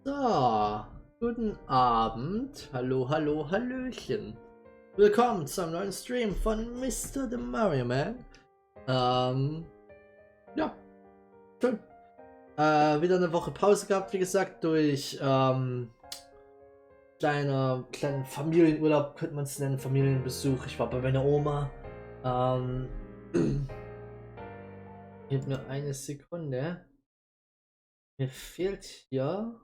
So, guten Abend. Hallo, hallo, hallöchen. Willkommen zu einem neuen Stream von Mr. The Mario Man. Ja, schön. Wieder eine Woche Pause gehabt, wie gesagt, durch kleinen Familienurlaub, könnte man es nennen, Familienbesuch. Ich war bei meiner Oma. Gib mir eine Sekunde. Mir fehlt hier.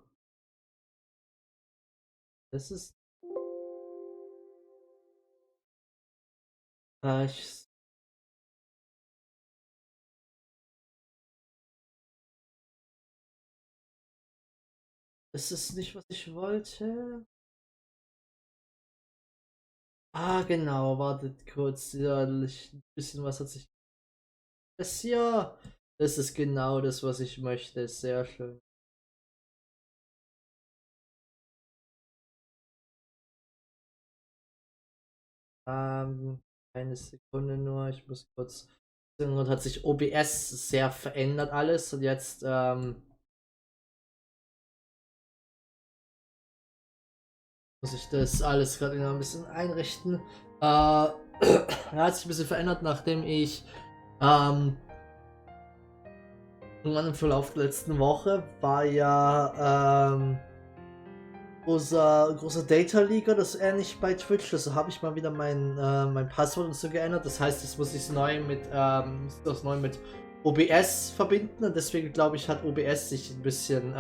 Das ist. Ich. Das ist nicht, was ich wollte. Ah, genau, wartet kurz. Ja, ein bisschen was hat sich. Das hier. Das ist genau das, was ich möchte. Sehr schön. Eine Sekunde nur. Ich muss kurz. Und hat sich OBS sehr verändert alles und jetzt muss ich das alles gerade noch ein bisschen einrichten. Hat sich ein bisschen verändert, nachdem ich im Verlauf der letzten Woche war ja großer Data Leaker, das ist ähnlich bei Twitch, also habe ich mal wieder mein Passwort und so geändert. Das heißt, jetzt muss ich es neu mit OBS verbinden und deswegen glaube ich, hat OBS sich ein bisschen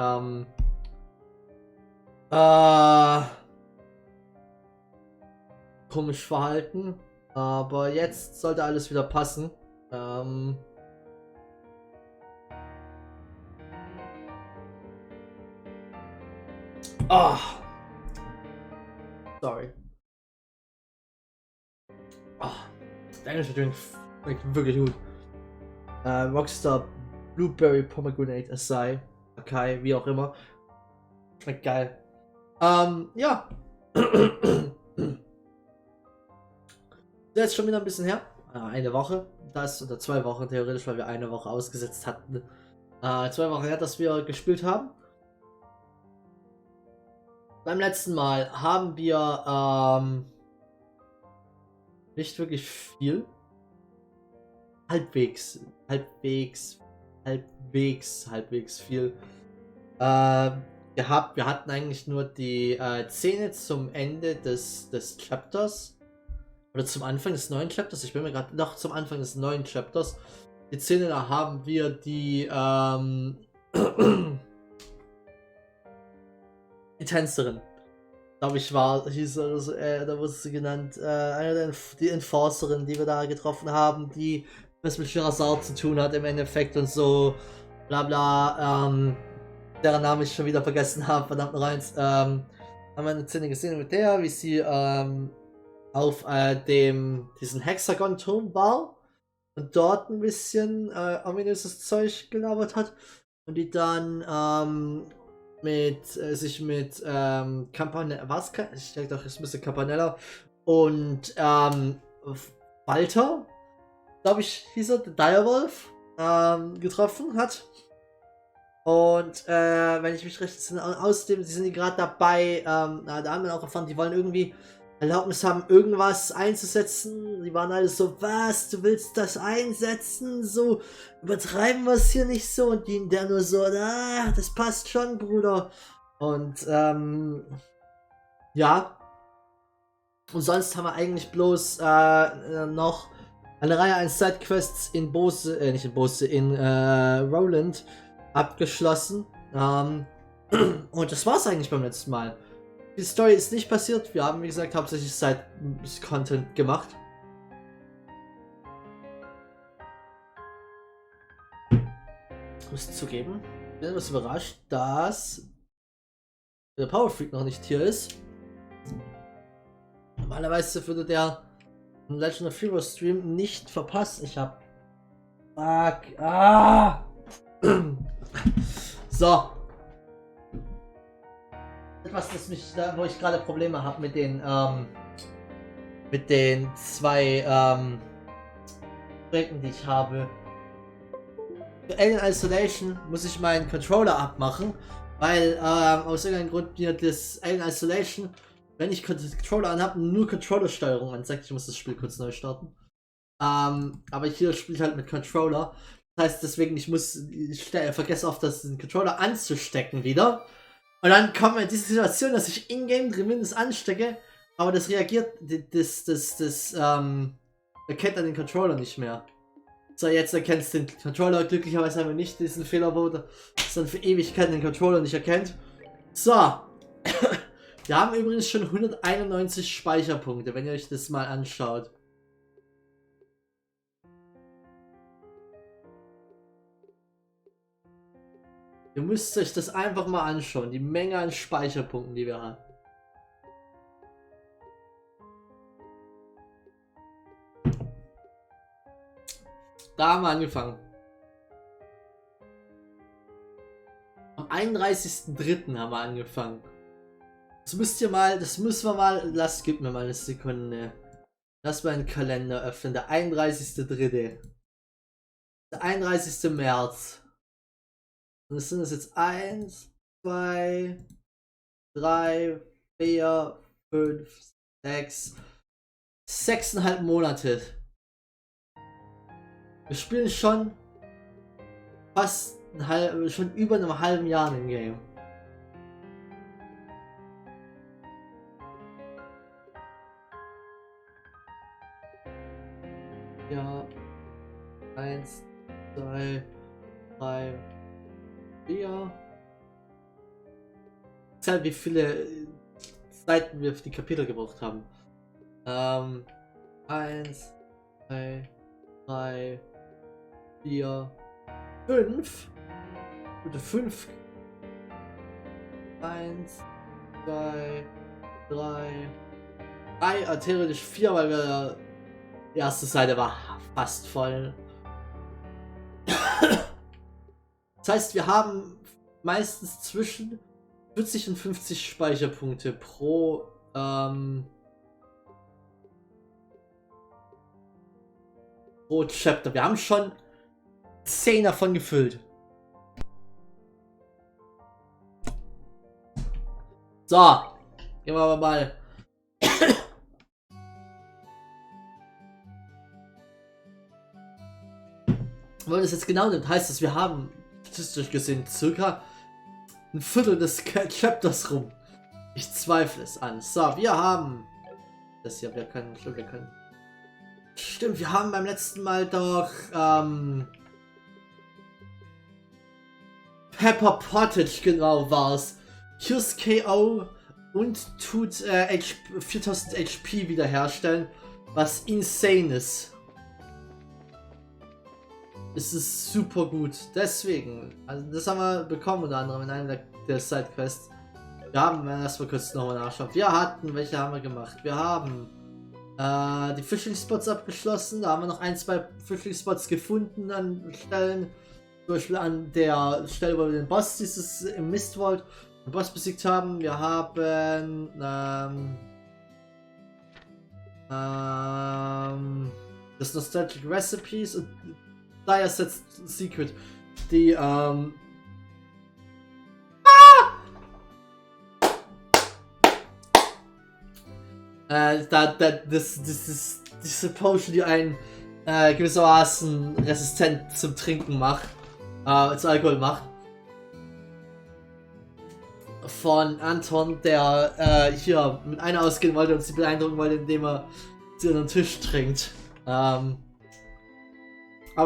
komisch verhalten. Aber jetzt sollte alles wieder passen. Sorry. Englisch schmeckt wirklich gut. Rockstar Blueberry Pomegranate Acai, Acai, wie auch immer. Schmeckt geil. Ja. Jetzt schon wieder ein bisschen her. Eine Woche. Das oder 2 Wochen theoretisch, weil wir eine Woche ausgesetzt hatten. 2 Wochen her, dass wir gespielt haben. Beim letzten Mal haben wir nicht wirklich viel. Halbwegs viel gehabt. Wir hatten eigentlich nur die Szene zum Ende des Chapters. Oder zum Anfang des neuen Chapters. Ich bin mir gerade noch zum Anfang des neuen Chapters. Die Szene, da haben wir die die Tänzerin. Glaube ich hieß oder so, da wurde sie genannt. Die Enforcerin, die wir da getroffen haben, die was mit Shirazar zu tun hat im Endeffekt und so. Bla bla. Deren Namen ich schon wieder vergessen habe, verdammt noch eins. Haben wir eine Szene gesehen mit der, wie sie auf diesen Hexagon-Turm war und dort ein bisschen ominöses Zeug gelabert hat und die dann sich mit Campanella, was? Ich denke doch, es müsste Campanella und Walter, glaube ich, hieß er, der Direwolf, getroffen hat. Und wenn ich mich recht entsinne, außerdem, sie sind gerade dabei, da haben wir auch erfahren, die wollen irgendwie Erlaubnis haben, irgendwas einzusetzen. Die waren alle so, was, du willst das einsetzen? So, übertreiben wir es hier nicht so. Und der nur so, das passt schon, Bruder. Und, ja. Und sonst haben wir eigentlich bloß noch eine Reihe an Sidequests in Bose, nicht in Bose, in Roland abgeschlossen. Und das war's eigentlich beim letzten Mal. Die Story ist nicht passiert. Wir haben, wie gesagt, hauptsächlich Side-Content gemacht. Ich muss zugeben, ich bin etwas überrascht, dass der Power Freak noch nicht hier ist. Normalerweise würde der Legend of Heroes Stream nicht verpassen. Ich hab. Fuck. So. Etwas, wo ich gerade Probleme habe mit den zwei Projekten, die ich habe. Für Alien Isolation muss ich meinen Controller abmachen, weil aus irgendeinem Grund mir das Alien Isolation, wenn ich den Controller anhabe, nur Controller-Steuerung anzeigt. Ich muss das Spiel kurz neu starten. Aber hier spiele ich halt mit Controller. Das heißt deswegen, ich vergesse oft, den Controller anzustecken wieder. Und dann kommt mir diese Situation, dass ich in-game drin bin, das anstecke, aber das reagiert, erkennt dann den Controller nicht mehr. So, jetzt erkennt es den Controller, glücklicherweise haben wir nicht diesen Fehler, wo es dann für Ewigkeiten den Controller nicht erkennt. So. Wir haben übrigens schon 191 Speicherpunkte, wenn ihr euch das mal anschaut. Ihr müsst euch das einfach mal anschauen, die Menge an Speicherpunkten, die wir haben. Da haben wir angefangen. Am 31.03. haben wir angefangen. Das müssen wir mal, gib mir mal eine Sekunde. Lass mal einen Kalender öffnen, der 31.03. Der 31. März. Und das sind es jetzt 1, 2, 3, 4, 5, 6, 6,5 Monate. Wir spielen schon fast schon über einem halben Jahr im Game. Ja. 1, 2, 3, 4. Halt, wie viele Seiten wir für die Kapitel gebraucht haben. 1, 2, 3, 4, 5. Gute 5. 1, 2, 3. 3, theoretisch 4, weil wir die erste Seite war fast voll. Das heißt, wir haben meistens zwischen 40 und 50 Speicherpunkte pro Chapter. Wir haben schon 10 davon gefüllt. So, Gehen wir aber mal. Wenn man das jetzt genau nimmt, heißt das, wir haben statistisch gesehen circa ein Viertel des Chapters rum. Ich zweifle es an. So, wir haben das hier, wir können. Stimmt, wir haben beim letzten Mal doch Pepper Pottage, genau war's. Cures KO und tut 4000 HP wiederherstellen, was insane ist. Es ist super gut. Deswegen, also das haben wir bekommen unter anderem in einer der Sidequests. Wir haben, lass mal kurz nochmal nachschauen. Wir hatten, welche haben wir gemacht? Wir haben die Fishing-Spots abgeschlossen. Da haben wir noch ein, zwei Fishing-Spots gefunden an Stellen. Zum Beispiel an der Stelle, wo wir den Boss dieses im Mistwald den Boss besiegt haben. Wir haben das Nostalgic Recipes und Dire Sets Secret. Die diese Potion, die einen gewissermaßen resistent zum Trinken macht, zu Alkohol macht. Von Anton, der hier mit einer ausgehen wollte und sie beeindrucken wollte, indem er sie an den Tisch trinkt. Aber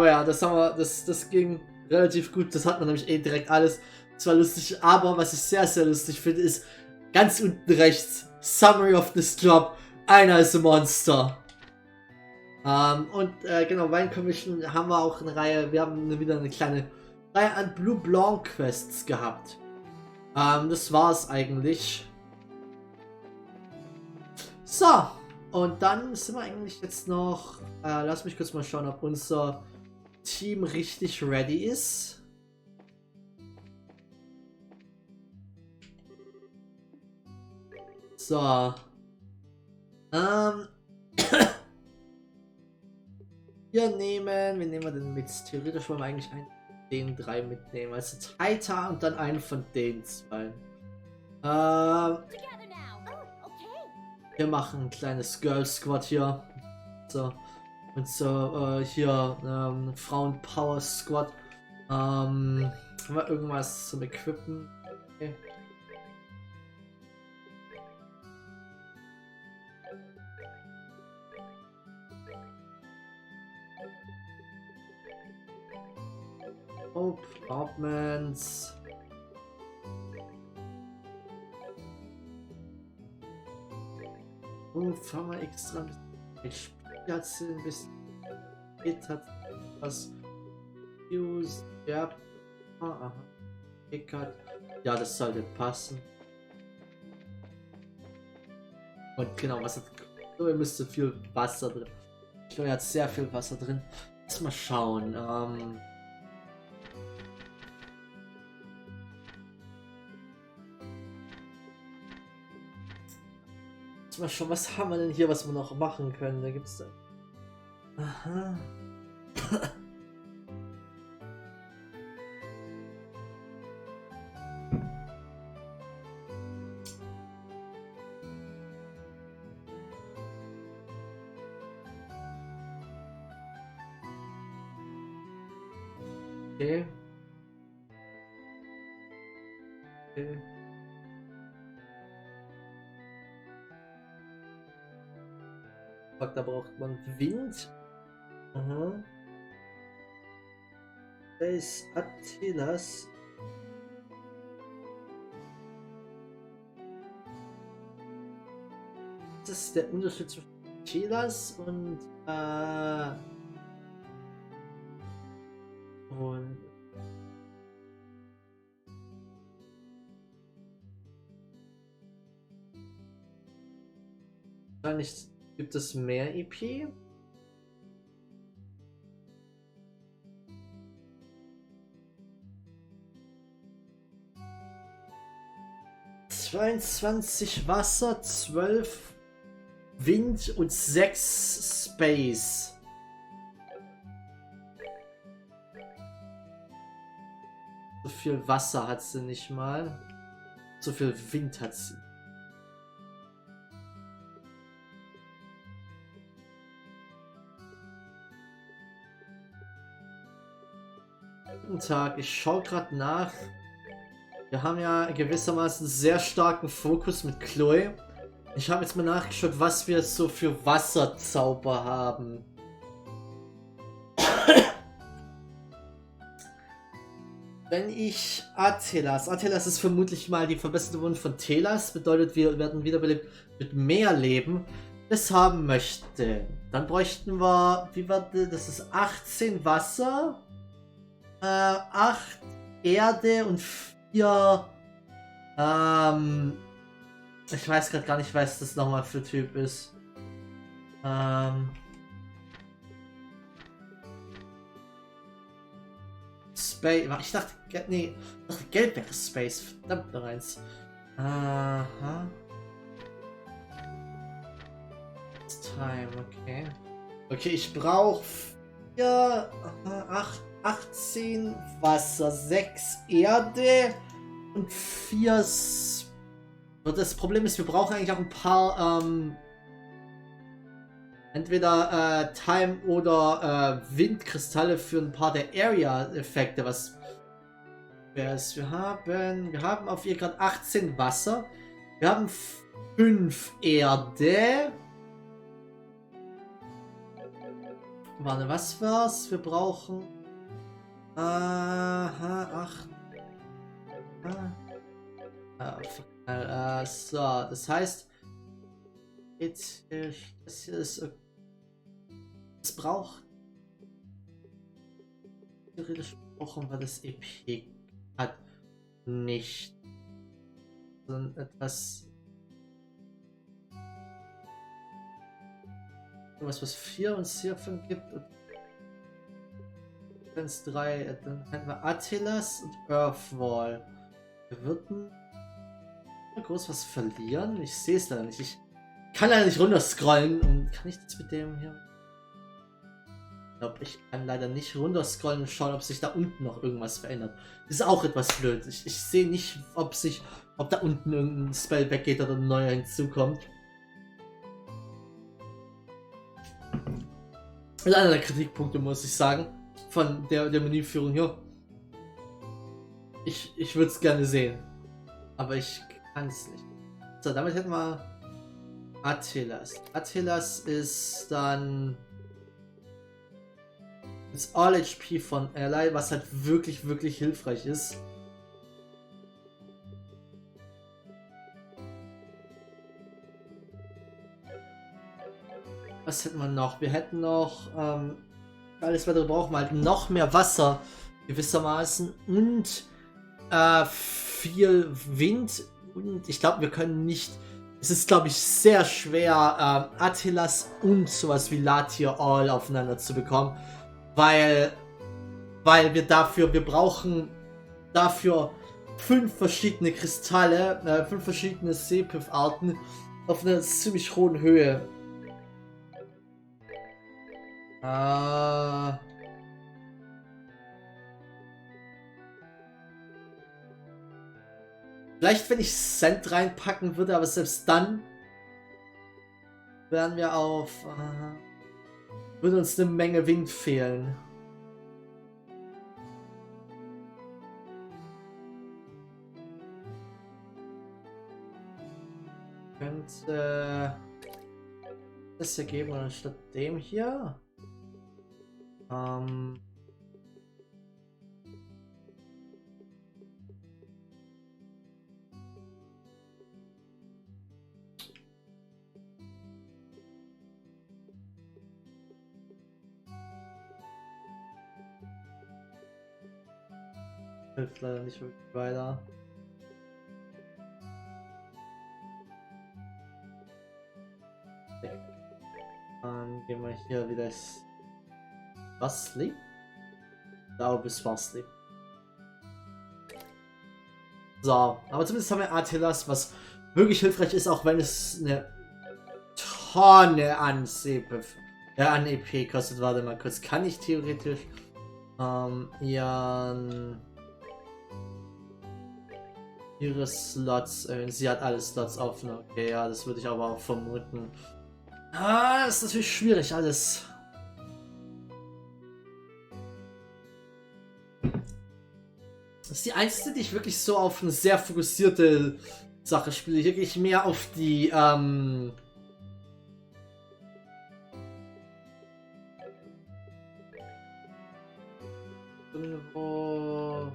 ja, das ging relativ gut. Das hat man nämlich direkt alles. Das war lustig, aber was ich sehr, sehr lustig finde, ist ganz unten rechts Summary of this Job. Einer ist ein Monster. Genau, Wine Commission haben wir auch eine Reihe. Wir haben wieder eine kleine Reihe an Blue Blanc Quests gehabt. Das war's eigentlich. So, und dann sind wir eigentlich jetzt noch. Lass mich kurz mal schauen, ob unser Team richtig ready ist. So. Wir nehmen wir denn mit? Theoretisch wollen wir eigentlich einen von den drei mitnehmen. Also Taita und dann einen von den zwei. Wir machen ein kleines Girl Squad hier. So. Und so, hier, Frauen Power Squad. Haben wir irgendwas zum Equippen? Okay. Apartments. Und fahren wir extra ein Spiel ein bisschen Hit hat was used. Ja. Aha. Ja, das sollte passen. Und genau, was hat. So, ihr müsst so viel Wasser drin. Ich glaube, er hat sehr viel Wasser drin. Lass mal schauen. Mal schauen, was haben wir denn hier, was wir noch machen können? Da gibt's da. Aha. Okay. Okay. Da braucht man Wind. Aha. Da ist Attilas. Das ist der Unterschied zwischen Attilas und wahrscheinlich gibt es mehr EP. ...22 Wasser, 12 Wind und 6 Space. So viel Wasser hat sie nicht mal. So viel Wind hat sie. Guten Tag, ich schaue gerade nach. Wir haben ja gewissermaßen sehr starken Fokus mit Chloe. Ich habe jetzt mal nachgeschaut, was wir so für Wasserzauber haben. Wenn ich Atelas ist vermutlich mal die verbesserte Version von Telas, bedeutet wir werden wiederbelebt mit mehr Leben, das haben möchte. Dann bräuchten wir, wie war das, ist 18 Wasser, 8 Erde und 4, ich weiß gerade gar nicht, was das nochmal für Typ ist. Space. Ich dachte, nee, ich dachte, Geld wäre Space. Verdammt noch eins. Aha. Time, okay. Okay, ich brauche 18 Wasser, 6 Erde und 4. Das Problem ist, wir brauchen eigentlich auch ein paar, entweder Time oder Windkristalle für ein paar der Area-Effekte, was wir haben auf ihr gerade 18 Wasser, wir haben 5 Erde. Warte, was war's? Wir brauchen 8. So, das heißt, jetzt das hier ist, es braucht theoretisch brauchen wir das EP hat nicht, sondern etwas was 4 und 5 gibt und wenn es 3, dann hätten wir Atelas und Earthwall. Wir würden groß was verlieren. Ich sehe es leider nicht. Ich kann leider nicht runterscrollen. Und kann ich das mit dem hier? Ich glaube, ich kann leider nicht runterscrollen und schauen, ob sich da unten noch irgendwas verändert. Das ist auch etwas blöd. Ich sehe nicht, ob da unten irgendein Spell weggeht oder ein neuer hinzukommt. Das ist einer der Kritikpunkte, muss ich sagen, von der Menüführung hier. Ich würde es gerne sehen, aber ich kann es nicht. So, damit hätten wir Atelas. Atelas ist dann das All HP von Ally, was halt wirklich, wirklich hilfreich ist. Was hätten wir noch? Wir hätten noch alles weitere brauchen wir halt noch mehr Wasser gewissermaßen und viel Wind und ich glaube, wir können nicht. Es ist, glaube ich, sehr schwer, Atelas und sowas wie Latier All aufeinander zu bekommen, weil wir brauchen dafür 5 verschiedene Kristalle, 5 verschiedene Sepif-Arten auf einer ziemlich hohen Höhe. Vielleicht, wenn ich Cent reinpacken würde, aber selbst dann wären wir auf. Würde uns eine Menge Wind fehlen. Könnte das hier geben oder statt dem hier? Hilft leider nicht wirklich weiter. Okay. Dann gehen wir hier wieder Sleep? Ich glaube, es war Sleep. So, aber zumindest haben wir Atelas, was wirklich hilfreich ist, auch wenn es eine Tonne an an EP kostet. Warte mal kurz, kann ich theoretisch ihre Slots, sie hat alle Slots offen, okay, ja, das würde ich aber auch vermuten. Das ist natürlich schwierig alles. Das ist die einzige, die ich wirklich so auf eine sehr fokussierte Sache spiele. Wirklich mehr auf die, irgendwo...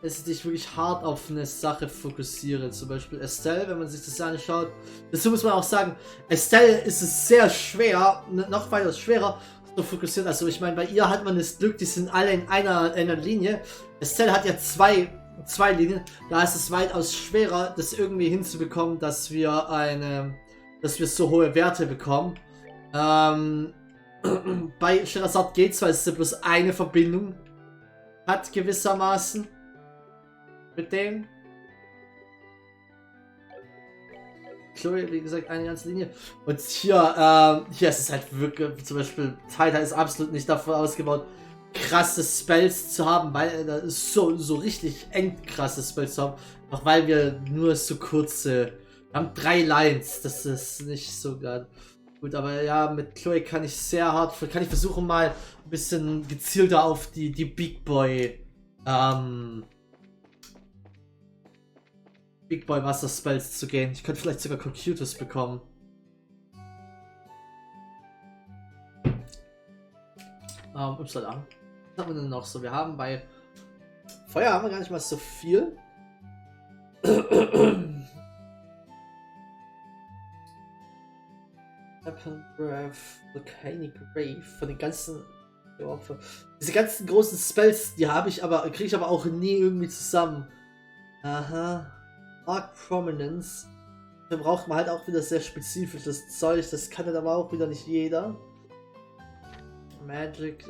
Dass ich wirklich hart auf eine Sache fokussiere. Zum Beispiel Estelle, wenn man sich das anschaut. Dazu muss man auch sagen, Estelle ist es sehr schwer, noch weiter schwerer zu fokussieren. Also ich meine, bei ihr hat man das Glück, die sind alle in einer Linie. Estelle hat ja zwei Linien. Da ist es weitaus schwerer, das irgendwie hinzubekommen, dass wir so hohe Werte bekommen. Bei Sherazad geht's, weil es bloß eine Verbindung hat gewissermaßen. Mit dem. Chloe, wie gesagt, eine ganze Linie. Und hier ist es halt wirklich, zum Beispiel, Titan ist absolut nicht dafür ausgebaut, krasse Spells zu haben, weil da ist so richtig endkrasse Spells zu haben. Auch weil wir nur so kurze. Wir haben 3 Lines, das ist nicht so ganz gut, aber ja, mit Chloe kann ich versuchen mal ein bisschen gezielter auf die Big Boy Master Spells zu gehen. Ich könnte vielleicht sogar Computers bekommen. Was haben wir denn noch so? Wir haben bei Feuer haben wir gar nicht mal so viel. Weapon Breath, Volcanic Rave, von den ganzen, diese ganzen großen Spells, die kriege ich aber auch nie irgendwie zusammen. Aha. Dark Prominence. Da braucht man halt auch wieder sehr spezifisches Zeug, das kann dann aber auch wieder nicht jeder. Magic,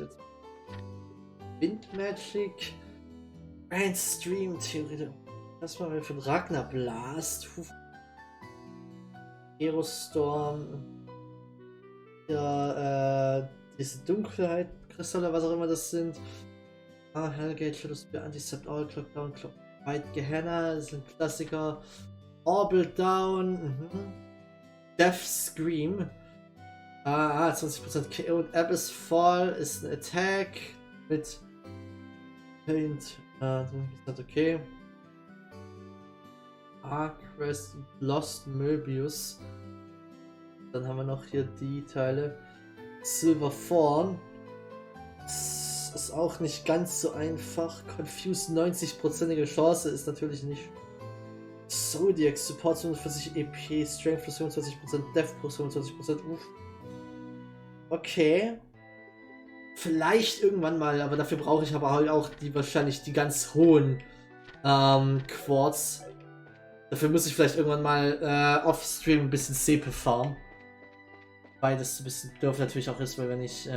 Wind Magic, Mainstream Theorie. Was machen wir für einen Ragnar Blast? Aerostorm. Ja, diese Dunkelheit, Kristalle, was auch immer das sind. Hellgate, Shadows, Anticept, All Clock Down, Clock White Gehenna, das ist ein Klassiker. Orbital Down, Death Scream. 20% KO und Abyss Fall ist ein Attack mit Paint. 20% okay. Arcrest, Lost Möbius. Dann haben wir noch hier die Teile. Silver Fawn. Das ist auch nicht ganz so einfach. Confuse 90%ige Chance ist natürlich nicht. Zodiac Support 45 EP, Strength plus 25%, Death plus 25%. Okay. Vielleicht irgendwann mal, aber dafür brauche ich aber halt auch wahrscheinlich die ganz hohen Quartz. Dafür muss ich vielleicht irgendwann mal off-stream ein bisschen Sepe farmen. Weil das ein bisschen doof natürlich auch ist, weil wenn ich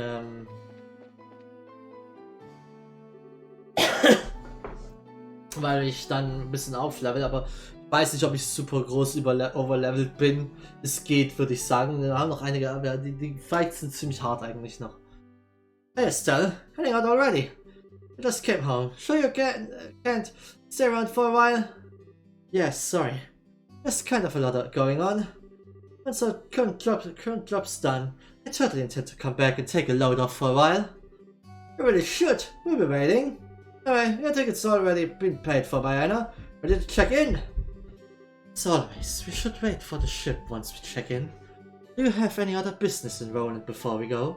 weil ich dann ein bisschen auflevel, aber ich weiß nicht, ob ich super groß overlevelt bin. Es geht, würde ich sagen. Wir haben noch einige, aber die Fights sind ziemlich hart eigentlich noch. Hey Estelle, heading out already. You just came home. Sure you can't stay around for a while? Yes, sorry. There's kind of a lot going on. Once our current job's done, I totally intend to come back and take a load off for a while. You really should. We'll be waiting. Anyway, your ticket's already been paid for by Anna. Ready to check in? As always, we should wait for the ship once we check in. Do you have any other business in Roland before we go?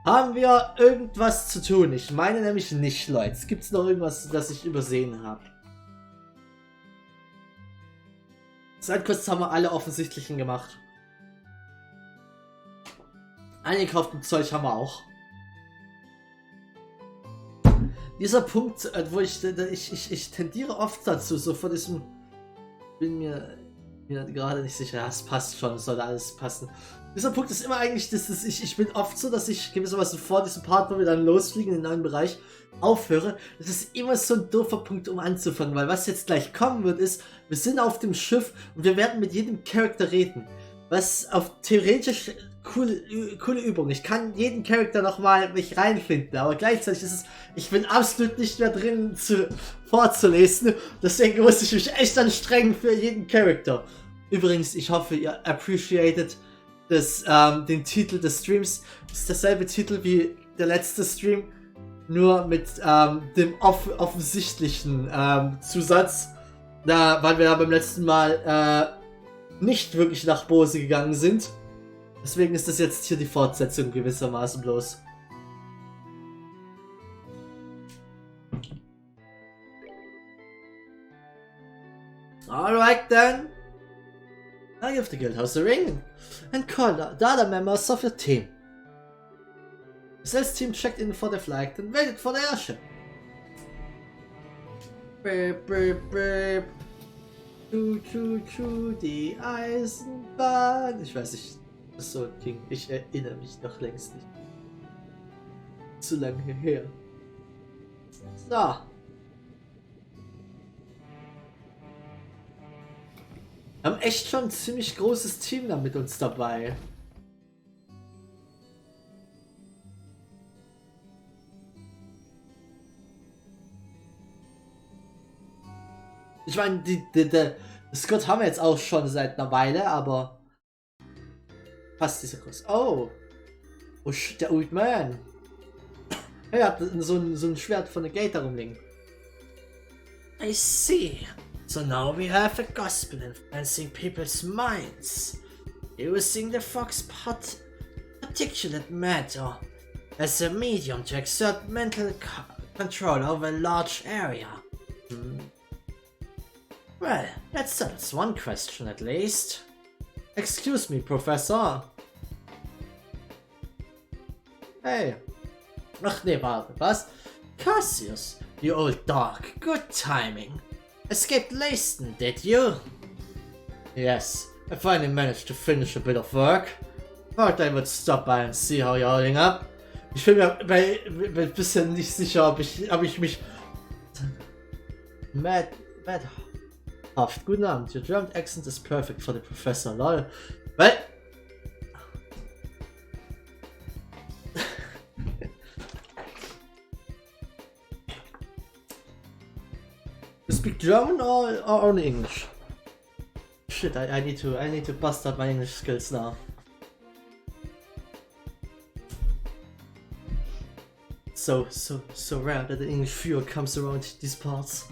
Haben wir irgendwas zu tun? Ich meine nämlich nicht, Leute. Gibt's noch irgendwas, das ich übersehen habe? Seit kurzem haben wir alle offensichtlichen gemacht. Eingekauften Zeug haben wir auch. Dieser Punkt, wo ich tendiere oft dazu, so vor diesem, bin mir gerade nicht sicher, ja, es passt schon, es sollte alles passen. Dieser Punkt ist immer eigentlich, ich bin oft so, dass ich gewissermaßen vor diesem Part, wo wir dann losfliegen in den neuen Bereich, aufhöre. Das ist immer so ein doofer Punkt, um anzufangen, weil was jetzt gleich kommen wird, ist, wir sind auf dem Schiff und wir werden mit jedem Charakter reden. Was auf theoretisch coole Übung. Ich kann jeden Charakter nochmal mich reinfinden, aber gleichzeitig ist es, ich bin absolut nicht mehr drin vorzulesen. Deswegen muss ich mich echt anstrengen für jeden Charakter. Übrigens, ich hoffe, ihr appreciated den Titel des Streams. Das ist derselbe Titel wie der letzte Stream, nur mit dem offensichtlichen Zusatz. Weil wir ja beim letzten Mal nicht wirklich nach Bose gegangen sind. Deswegen ist das jetzt hier die Fortsetzung gewissermaßen bloß. Alright then. I give the guildhouse a ring and call the other members of your team. The sales team checked in for the flag and waited for the airship. Beep, beep, beep. Die Eisenbahn. Ich weiß nicht, was so ging. Ich erinnere mich noch längst nicht. Zu lange her. So. Wir haben echt schon ein ziemlich großes Team da mit uns dabei. Ich meine, Scott haben wir jetzt auch schon seit einer Weile, aber fast dieser groß. Oh, der Old Man. Er hat so ein Schwert von der Gate rumliegen. I see. So now we have a gospel influencing people's minds, using the fox particulate matter as a medium to exert mental control over a large area. Well, that settles one question at least. Excuse me, Professor. Hey. Ach nee, warte, was? Cassius, you old dog, good timing. Escaped Leyston, did you? Yes, I finally managed to finish a bit of work. Thought I would stop by and see how you're holding up. Ich bin mir ein bisschen nicht sicher, ob ich mich... Madhaft, guten Abend. Your German accent is perfect for the professor, lol. Well... You speak German or only English? Shit, I need to bust up my English skills now. So rare that the English viewer comes around these parts.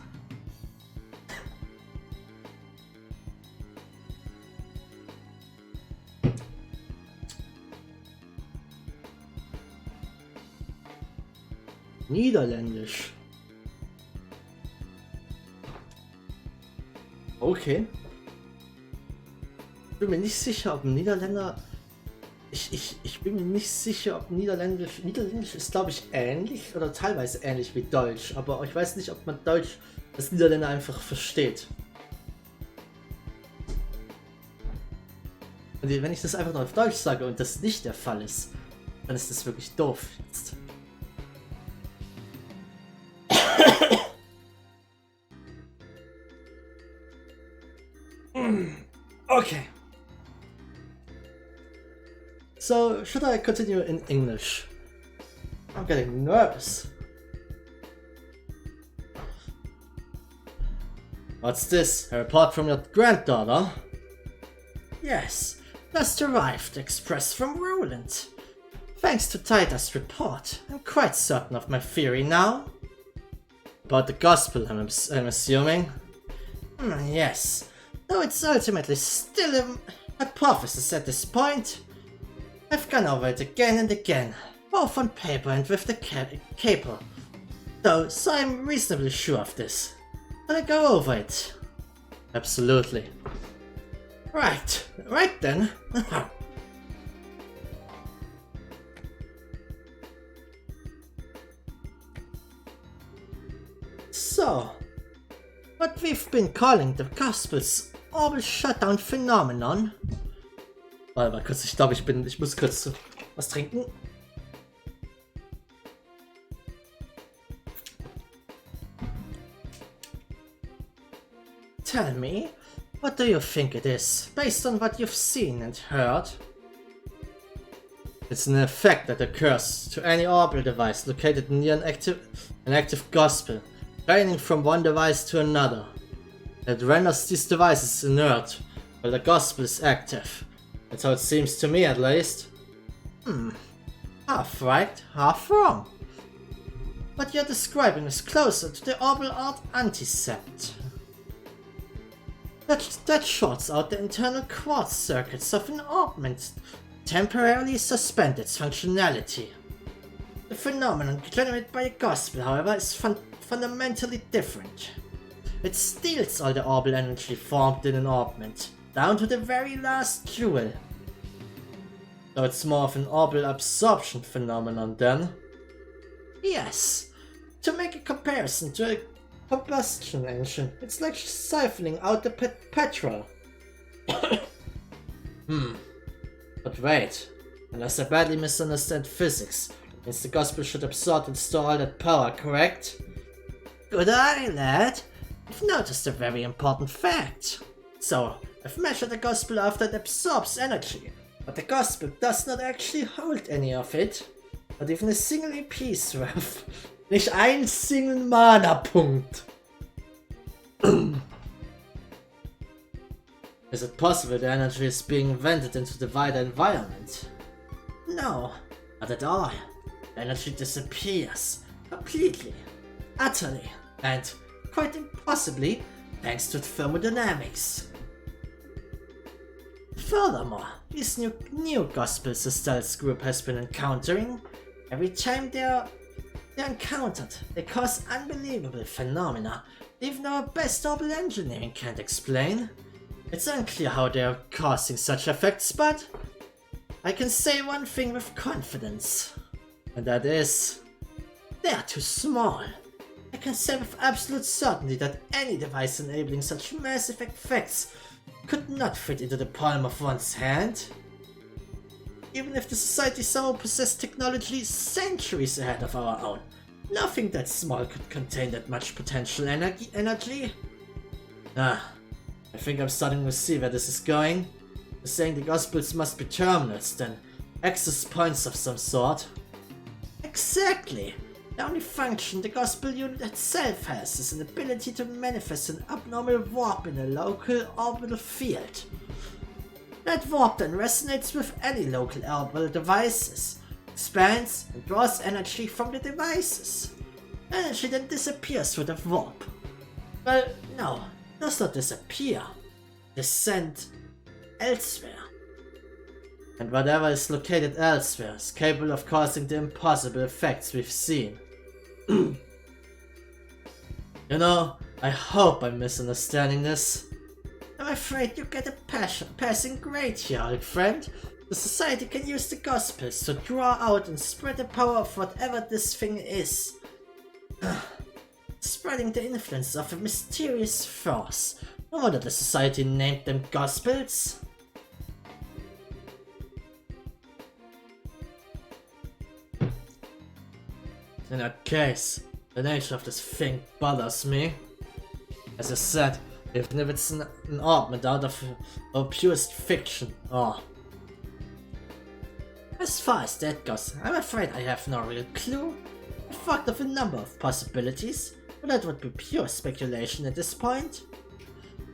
Niederländisch. Okay. Ich bin mir nicht sicher, ob ein Niederländer... Ich bin mir nicht sicher, ob Niederländisch... Niederländisch ist, glaube ich, ähnlich oder teilweise ähnlich wie Deutsch. Aber ich weiß nicht, ob man Deutsch als Niederländer einfach versteht. Und wenn ich das einfach nur auf Deutsch sage und das nicht der Fall ist, dann ist das wirklich doof jetzt. Okay. So, should I continue in English? I'm getting nervous. What's this? A report from your granddaughter? Yes, just arrived, express from Roland. Thanks to Titus' report, I'm quite certain of my theory now. About the gospel, I'm assuming. Yes. Though it's ultimately still a hypothesis at this point, I've gone over it again and again, both on paper and with the caper, so I'm reasonably sure of this. But I go over it. Absolutely. Right then. So, what we've been calling the Gospel's Orbital Shutdown Phenomenon. Warte mal kurz, ich glaube, ich muss kurz was trinken. Tell me, what do you think it is, based on what you've seen and heard? It's an effect that occurs to any orbital device located near an active gospel, ranging from one device to another. It renders these devices inert while the gospel is active. That's how it seems to me, at least. Half right, half wrong. What you're describing is closer to the orbital art anticept. That shorts out the internal quartz circuits of an orbment, temporarily suspend its functionality. The phenomenon generated by the gospel, however, is fundamentally different. It steals all the orbital energy formed in an orbment, down to the very last jewel. So it's more of an orbital absorption phenomenon then? Yes. To make a comparison to a combustion engine, it's like siphoning out the petrol. But wait, unless I badly misunderstand physics, it means the gospel should absorb and store all that power, correct? Good eye, lad. You've noticed a very important fact. So, I've measured the gospel after it absorbs energy, but the gospel does not actually hold any of it. Not even a single EP's worth. Nicht ein single Mana-Punkt. Is it possible the energy is being vented into the wider environment? No, not at all. The energy disappears. Completely. Utterly. And, quite impossibly, thanks to thermodynamics. Furthermore, these new gospels the Stealth group has been encountering, every time they're encountered, they cause unbelievable phenomena even our best orbital engineering can't explain. It's unclear how they are causing such effects, but I can say one thing with confidence, and that is, they are too small. I can say with absolute certainty that any device enabling such massive effects could not fit into the palm of one's hand. Even if the society somehow possessed technology centuries ahead of our own, nothing that small could contain that much potential energy. I think I'm starting to see where this is going. You're saying the gospels must be terminals, then access points of some sort. Exactly! The only function the gospel unit itself has is an ability to manifest an abnormal warp in a local orbital field. That warp then resonates with any local orbital devices, expands and draws energy from the devices. Energy then disappears through the warp. Well, no, it does not disappear. It is sent elsewhere. And whatever is located elsewhere is capable of causing the impossible effects we've seen. You know, I hope I'm misunderstanding this. I'm afraid you get a passing grade here, old friend. The society can use the gospels to draw out and spread the power of whatever this thing is. Spreading the influence of a mysterious force. No wonder the society named them gospels. In that case, the nature of this thing bothers me. As I said, even if it's an orbment out of purest fiction, As far as that goes, I'm afraid I have no real clue. I thought of a number of possibilities, but that would be pure speculation at this point.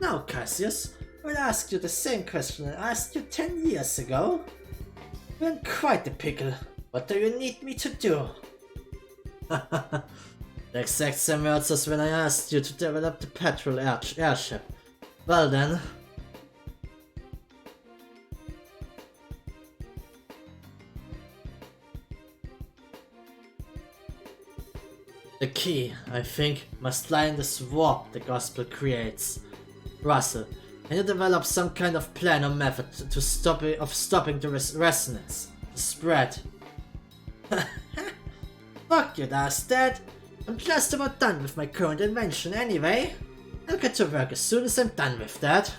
Now, Cassius, I will ask you the same question I asked you 10 years ago. You're in quite the pickle. What do you need me to do? The exact same words as when I asked you to develop the petrol airship. Well then. The key, I think, must lie in this warp the gospel creates. Russell, can you develop some kind of plan or method to stopping the resonance, the spread? Fuck you, Dad. I'm just about done with my current invention anyway. I'll get to work as soon as I'm done with that.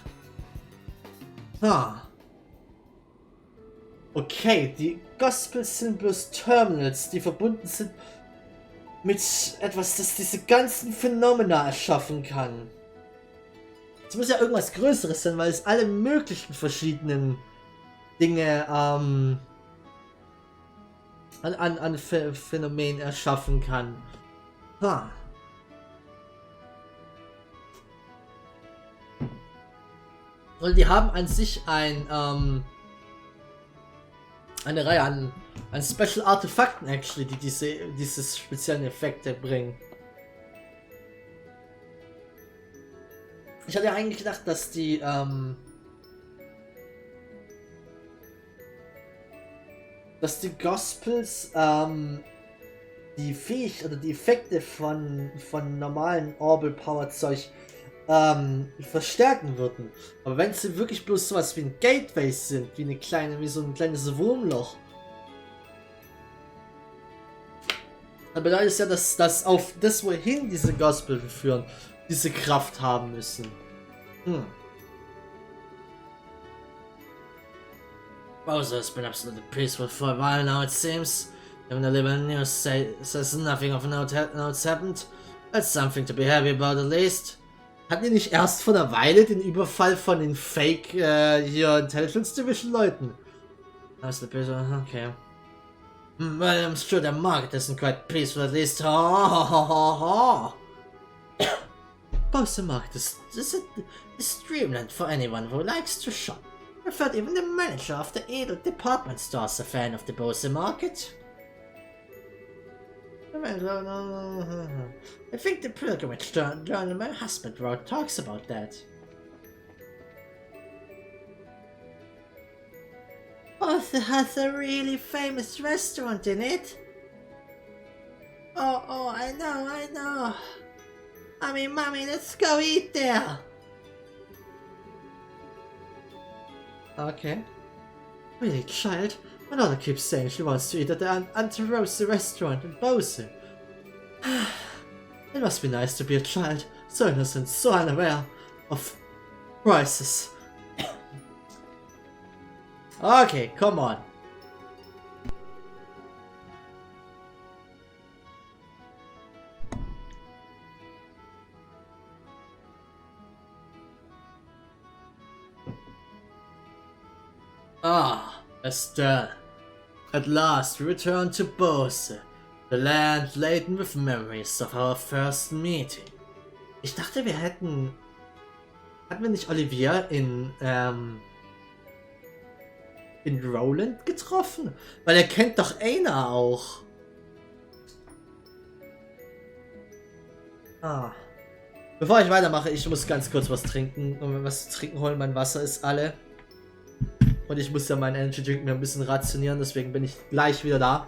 Okay, die Gospel sind bloß Terminals, die verbunden sind mit etwas, das diese ganzen Phänomena erschaffen kann. Es muss ja irgendwas Größeres sein, weil es alle möglichen verschiedenen Dinge an Phänomenen erschaffen kann. Und die haben an sich ein eine Reihe an Special Artefakten, actually, die diese speziellen Effekte bringen. Ich hatte ja eigentlich gedacht, dass die Gospels die Effekte von normalen Orbital-Power-Zeug verstärken würden. Aber wenn sie wirklich bloß sowas wie ein Gateway sind, wie so ein kleines Wurmloch, dann bedeutet es ja, dass auf das, wohin diese Gospel führen, diese Kraft haben müssen. Bose has been absolutely peaceful for a while now, it seems. Even the liberal news says nothing of notes happened. That's something to be happy about, at least. Hatten die nicht erst vor einer Weile den Überfall von den Fake hier Intelligence Division Leuten? That's the peaceful, okay. Well, I'm sure the market isn't quite peaceful, at least. Bose market is dreamland for anyone who likes to shop. I thought even the manager of the Edel department store is a fan of the Bose market. I think the pilgrimage journal my husband wrote talks about that. Bose has a really famous restaurant in it. Oh, I know. Mommy, let's go eat there. Okay. Really, child? My daughter keeps saying she wants to eat at the Anti-Rose restaurant in Bose. It must be nice to be a child, so innocent, so unaware of prices. Okay, come on. Ah, Estelle. At last we return to Bose, the land laden with memories of our first meeting. Ich dachte, hatten wir nicht Olivia in Roland getroffen? Weil er kennt doch Aina auch. Ah. Bevor ich weitermache, ich muss ganz kurz was trinken. Und was zu trinken holen, mein Wasser ist alle. Und ich muss ja meinen Energy Drink mir ein bisschen rationieren, deswegen bin ich gleich wieder da.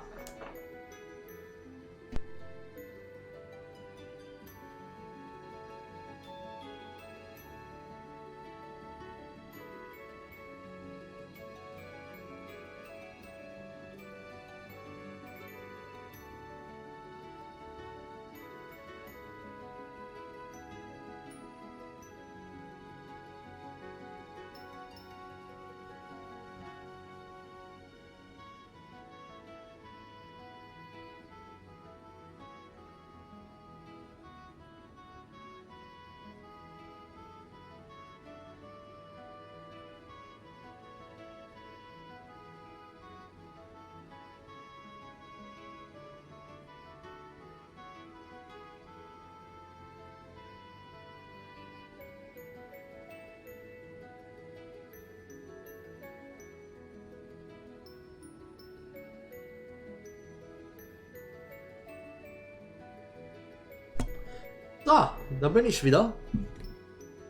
So, da bin ich wieder.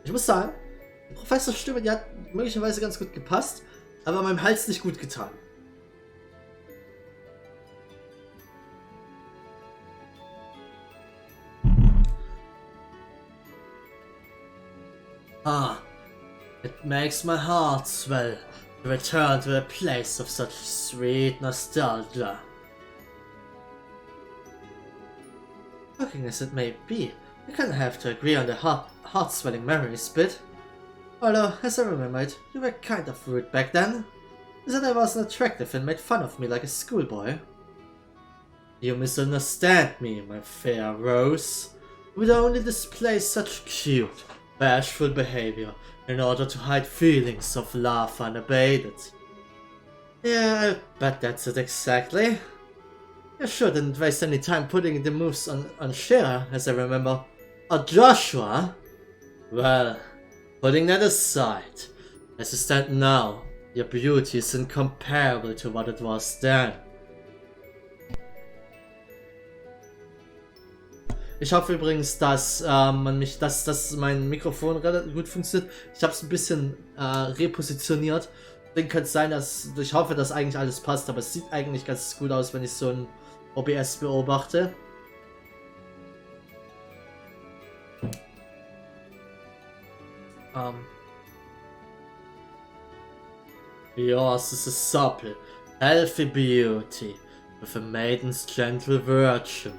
Ich muss sagen, Professors Stimme, die hat möglicherweise ganz gut gepasst, aber meinem Hals nicht gut getan. It makes my heart swell to return to a place of such sweet nostalgia. Shocking as it may be, we kind of have to agree on the heart-swelling memories bit. Although, as I remember it, you were kind of rude back then. You said I wasn't attractive and made fun of me like a schoolboy. You misunderstand me, my fair Rose. You would only display such cute, bashful behavior in order to hide feelings of love unabated. Yeah, I bet that's it exactly. You sure didn't waste any time putting the moves on Shira, as I remember. Or Joshua? Well, putting that aside, as you stand now, Your beauty is incomparable to what it was then. Ich hoffe übrigens, dass dass mein Mikrofon relativ gut funktioniert. Ich habe es ein bisschen repositioniert. Dann könnte es sein, dass ich hoffe, dass eigentlich alles passt, aber es sieht eigentlich ganz gut aus, wenn ich so ein OBS beobachte. Yours is a supple, healthy beauty, with a maiden's gentle virtue.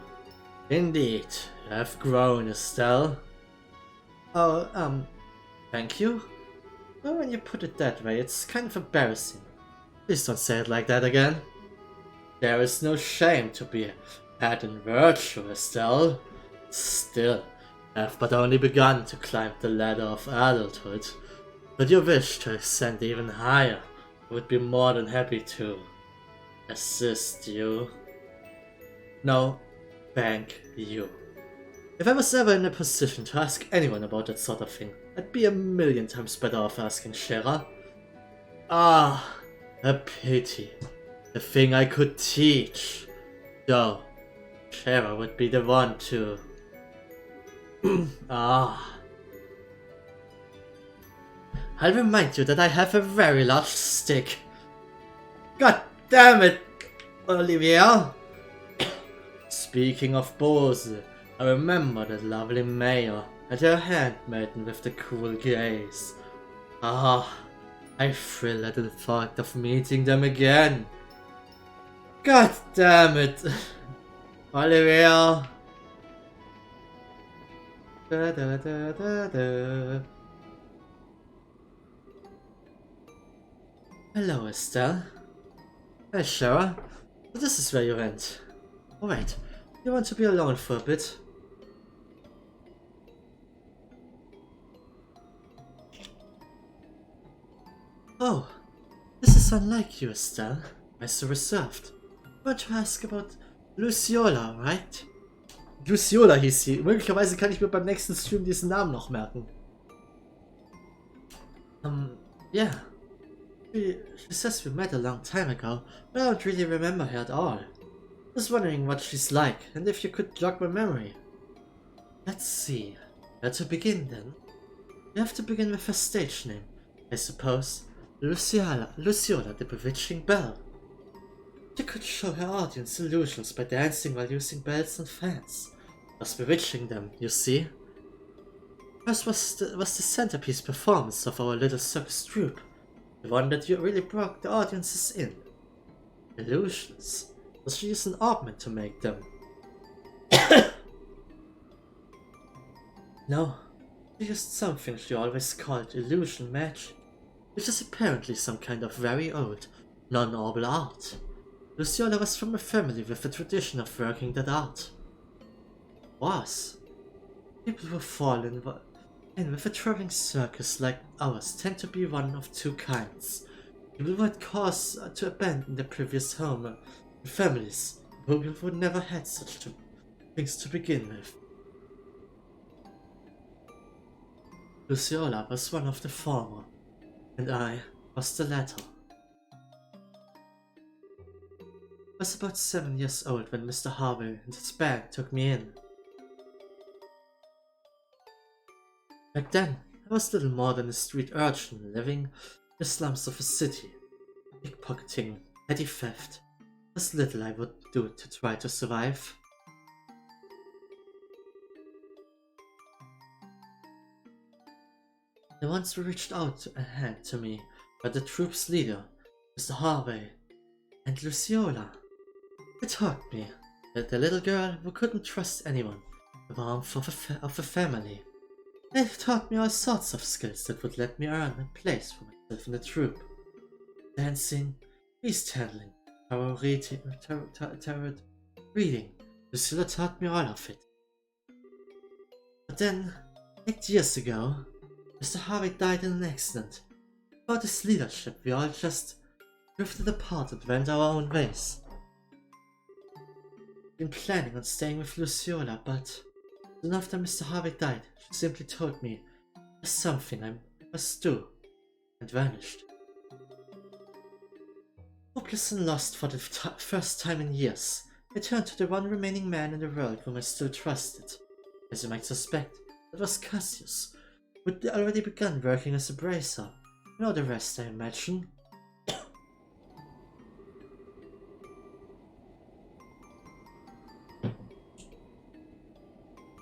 Indeed, you have grown, Estelle. Oh, thank you? Well, when you put it that way, it's kind of embarrassing. Please don't say it like that again. There is no shame to be had in virtue, Estelle. Still, I have but only begun to climb the ladder of adulthood. But you wish to ascend even higher, I would be more than happy to assist you. No, thank you. If I was ever in a position to ask anyone about that sort of thing, I'd be a million times better off asking Shera. Ah, a pity. The thing I could teach. Though, Shera would be the one to... Ah. I'll remind you that I have a very large stick. God damn it, Olivia! Speaking of Bose, I remember that lovely mayor and her handmaiden with the cool gaze. Ah, I thrill at the thought of meeting them again. God damn it, Olivia! Da, da, da, da, da. Hello, Estelle. Hey, Shara. So this is where you went. Oh wait, you want to be alone for a bit? Oh, this is unlike you, Estelle. Why so reserved? I want to ask about Luciola, right? Luciola hieß sie. Möglicherweise kann ich mir beim nächsten Stream diesen Namen noch merken. Yeah. She says we met a long time ago, but I don't really remember her at all. I was wondering what she's like, and if you could jog my memory. Let's see. Where to begin then? You have to begin with her stage name, I suppose. Luciola the Bewitching Belle. You could show her audience illusions by dancing while using bells and fans, thus bewitching them, you see. Hers was the centerpiece performance of our little circus troupe. The one that you really brought the audiences in. Illusions. But she used an augment to make them. No, she used something she always called illusion magic, which is apparently some kind of very old, non-orbal art. Luciola was from a family with a tradition of working that art. Was. People who fall in with a traveling circus like ours tend to be one of two kinds. People who had cause to abandon their previous home and families, who would never had such things to begin with. Luciola was one of the former, and I was the latter. I was about 7 years old when Mr. Harvey and his band took me in. Back then, I was little more than a street urchin living in the slums of a city. Pickpocketing, petty theft, as little I would do to try to survive. They once reached out a hand to me by the troop's leader, Mr. Harvey, and Luciola. They taught me that the little girl who couldn't trust anyone, the warmth of a family. They taught me all sorts of skills that would let me earn a place for myself in the troupe. Dancing, beast handling, tarot reading. Lucilla taught me all of it. But then, 8 years ago, Mr. Harvey died in an accident. Without his leadership, we all just drifted apart and went our own ways. I'd been planning on staying with Luciola, but soon after Mr. Harvey died, she simply told me there's something I must do, and vanished. Hopeless and lost for the first time in years, I turned to the one remaining man in the world whom I still trusted. As you might suspect, it was Cassius, who had already begun working as a bracer. You know the rest, I imagine.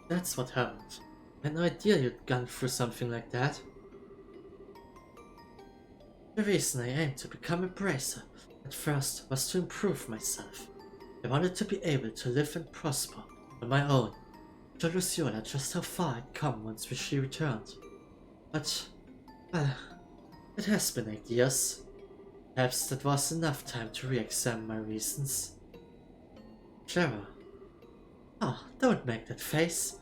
That's what happened. I had no idea you'd gone through something like that. The reason I aimed to become a bracer at first was to improve myself. I wanted to be able to live and prosper on my own. I told Luciola just how far I'd come once she returned. But, well, it has been 8 years. Perhaps that was enough time to re-examine my reasons. Clara. Ah, don't make that face.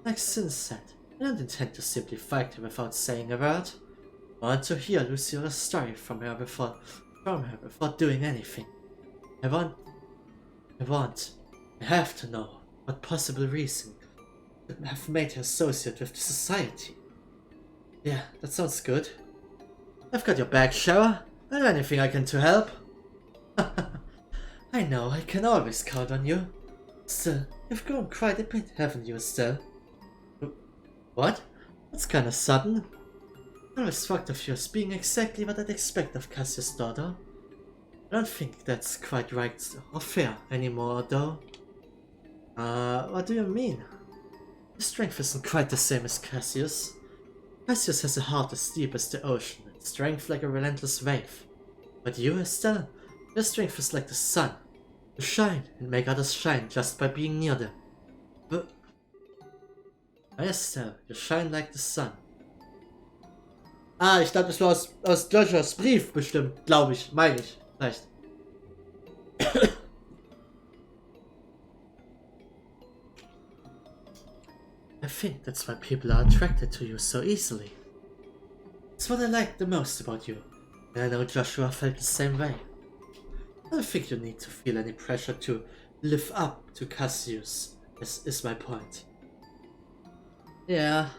Like Sin said, I don't intend to simply fight her without saying a word. I want to hear Luciola's story from her before doing anything. I have to know what possible reason could have made her associate with the society. Yeah, that sounds good. I've got your back, Shara. Is there anything I can to help? I know, I can always count on you. Still, you've grown quite a bit, haven't you, Estelle? What? That's kinda sudden. I always thought of you as being exactly what I'd expect of Cassius' daughter. I don't think that's quite right or fair anymore, though. What do you mean? Your strength isn't quite the same as Cassius. Cassius has a heart as deep as the ocean and strength like a relentless wave. But you, Estelle, your strength is like the sun. You shine and make others shine just by being near them. But Estelle, you shine like the sun. Ah, ich glaube, das war aus Joshuas Brief bestimmt, glaube ich, meine ich. Vielleicht. I think that's why people are attracted to you so easily. It's what I like the most about you, and I know Joshua felt the same way. I don't think you need to feel any pressure to live up to Cassius, is my point. Yeah.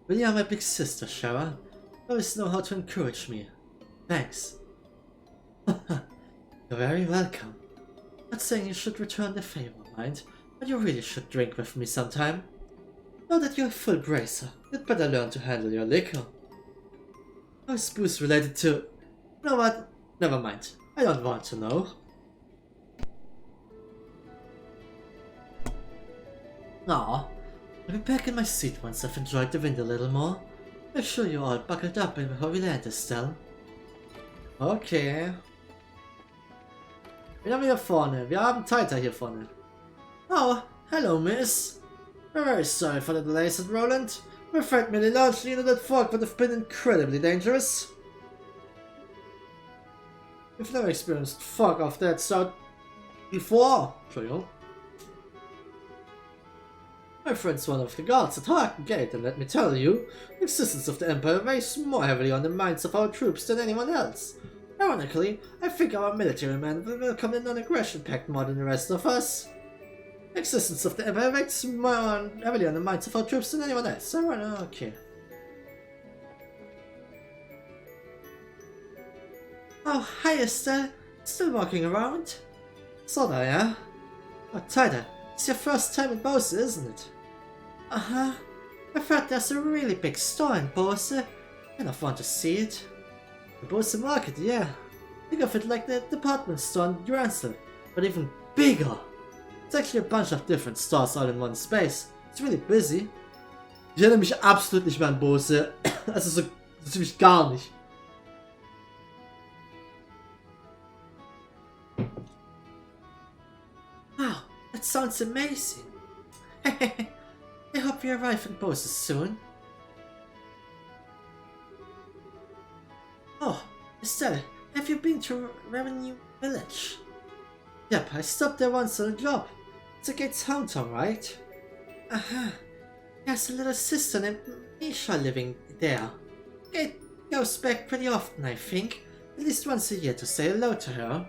Well, you are my big sister, Shara. You always know how to encourage me. Thanks. You're very welcome. Not saying you should return the favor, mind, but you really should drink with me sometime. Now that you're a full bracer, you'd better learn to handle your liquor. How is Booze related to... You know what? Never mind. I don't want to know. Aw. I'll be back in my seat once I've enjoyed the wind a little more. Make sure you're all buckled up before we land, Estelle. Okay. Wen haben wir hier vorne? Wir haben Tighter hier vorne. Oh, hello, miss. We're very sorry for the delays at Roland. We're afraid merely launching into that fog would have been incredibly dangerous. We've never experienced fog of that sort before. Entschuldigung. My friend's one of the guards at Harken Gate, and let me tell you, the existence of the Empire weighs more heavily on the minds of our troops than anyone else. Ironically, I think our military men will welcome the non-aggression pact more than the rest of us. The existence of the Empire weighs more heavily on the minds of our troops than anyone else. Okay. Oh, hi Estelle. Still walking around? Sorta, yeah? Oh, Tighter, it's your first time in Bose, isn't it? Uh-huh. I've heard there's a really big store in Bose. Kind of want to see it. The Bose Market, yeah. Think of it like the department store in Duransel, but even bigger. It's actually a bunch of different stores all in one space. It's really busy. Ich erinnere mich absolut nicht mehr an Bose. Also so ziemlich gar nicht. Wow, that sounds amazing. I hope you arrive in Bose soon. Oh, Estelle, have you been to Revenue Village? Yep, I stopped there once on a job. It's a gay hometown, right? Uh-huh. There's a little sister named Misha living there. It goes back pretty often, I think. At least once a year to say hello to her.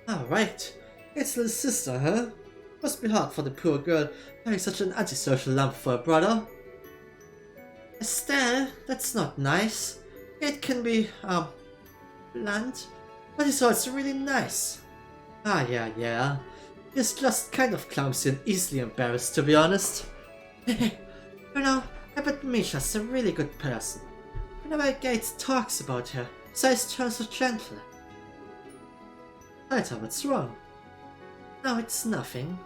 Alright. It's little sister, huh? Must be hard for the poor girl having such an antisocial lump for a brother. Estelle, that's not nice. It can be, blunt, but he's also really nice. Ah, yeah. He's just kind of clumsy and easily embarrassed, to be honest. You know, I bet Misha's a really good person. Whenever Gates talks about her, his eyes turn so gentle. I thought what's wrong. No, it's nothing.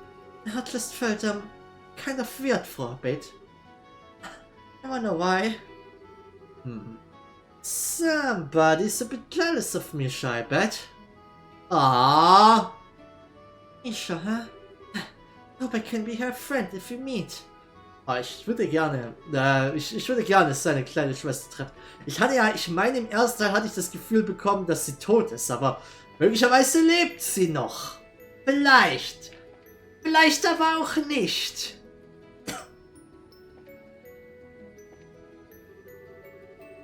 I just felt, kind of weird for a bit. I wonder why. Somebody's a bit jealous of Misha, I bet. Ah, Misha, huh? Hope I can be her friend if we meet. Oh, ich würde gerne seine kleine Schwester treffen. Ich meine, im ersten Teil hatte ich das Gefühl bekommen, dass sie tot ist, aber möglicherweise lebt sie noch. Vielleicht aber auch nicht.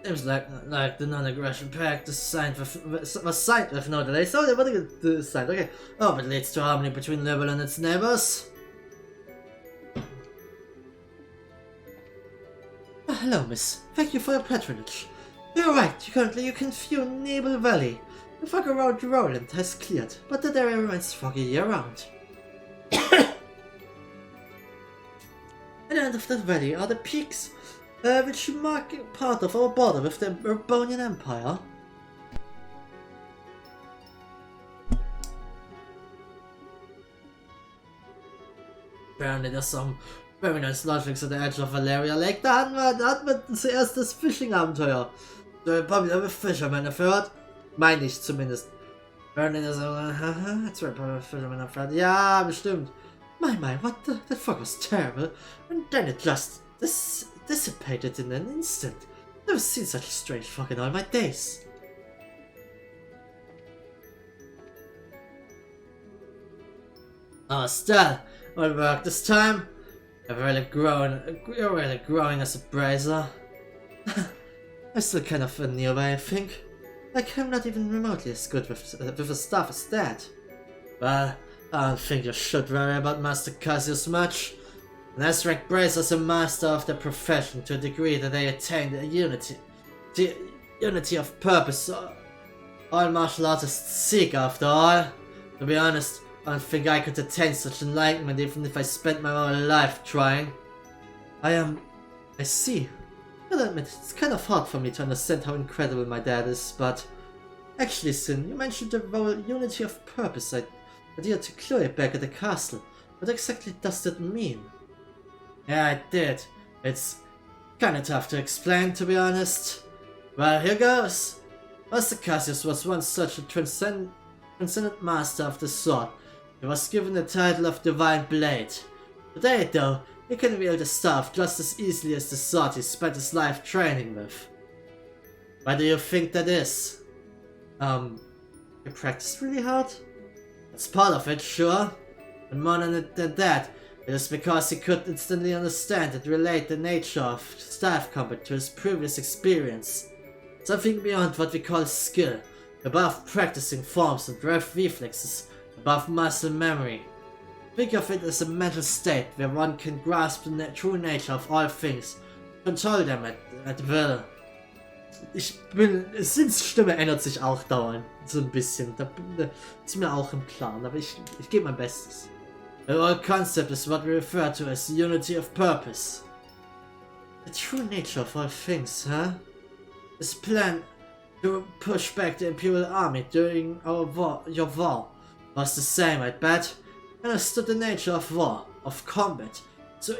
Seems like the non-aggression pact was signed with no delay. So they were signed, okay. Oh, but it leads to harmony between Level and its neighbors. Oh, hello, miss. Thank you for your patronage. You're right, currently you can view Nebel Valley. The fog around Roland has cleared, but that area remains foggy year-round. At the end of that valley are the peaks, which mark part of our border with the Urbonian Empire. Apparently there's some very nice lodgings at the edge of Valeria Lake. Da hatten wir zuerst das Fishing-Abenteuer. The Republic of Fishermen erfährt. Meine ich zumindest. Apparently there's a... It's Republic of Fishermen erfährt. Ja, bestimmt. My, what the... That fog was terrible. And then it just... dissipated in an instant. Never seen such a strange fog in all my days. Oh, still, all work this time. You're really growing as a brazier. I'm still kind of a nearby, I think. Like, I'm not even remotely as good with the stuff as that. Well, I don't think you should worry about Master Cassius much. An S-rank brazier is a master of their profession to a degree that they attain the unity of purpose all martial artists seek, after all. To be honest, I don't think I could attain such enlightenment even if I spent my whole life trying. I see. I'll admit, it's kind of hard for me to understand how incredible my dad is, but... Actually, Sin, you mentioned the whole unity of purpose idea to Chloe back at the castle. What exactly does that mean? Yeah, I did. It's kinda tough to explain, to be honest. Well, here goes. Master Cassius was once such a transcendent master of the sword. He was given the title of Divine Blade. Today, though, he can wield the staff just as easily as the sword he spent his life training with. Why do you think that is? He practiced really hard? That's part of it, sure. And more than that, it is because he could instantly understand and relate the nature of staff combat to his previous experience. Something beyond what we call skill, above practicing forms and reflexes, above muscle memory. Think of it as a mental state where one can grasp the true nature of all things, control them at will. Sins Stimme ändert sich auch dauernd, so ein bisschen. Da ist mir auch im Klaren, aber ich gebe mein Bestes. The whole concept is what we refer to as unity of purpose. The true nature of all things, huh? This plan to push back the Imperial Army during your war was the same, I bet. Understood the nature of war, of combat, so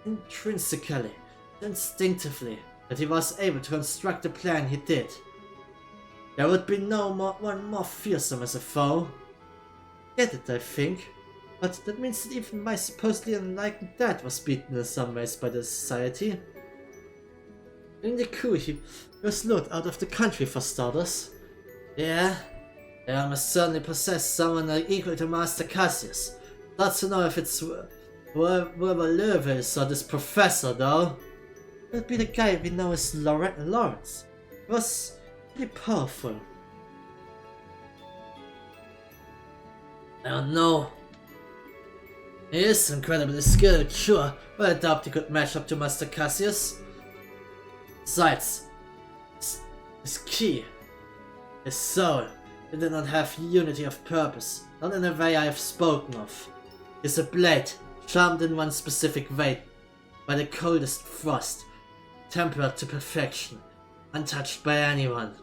intrinsically, instinctively, that he was able to construct the plan he did. There would be one more fearsome as a foe. Get it, I think. But that means that even my supposedly unlikely dad was beaten in some ways by the society. In the coup, he was lured out of the country for starters. Yeah, they almost certainly possess someone equal to Master Cassius. Not to know if it's whoever Löwe is or this professor, though. It'd be the guy we know as Lawrence. He was pretty powerful. I don't know. He is incredibly skilled, sure, but I doubt he could match up to Master Cassius. Besides, his key. His soul, he did not have unity of purpose, not in the way I have spoken of. He is a blade, charmed in one specific way, by the coldest frost, tempered to perfection, untouched by anyone.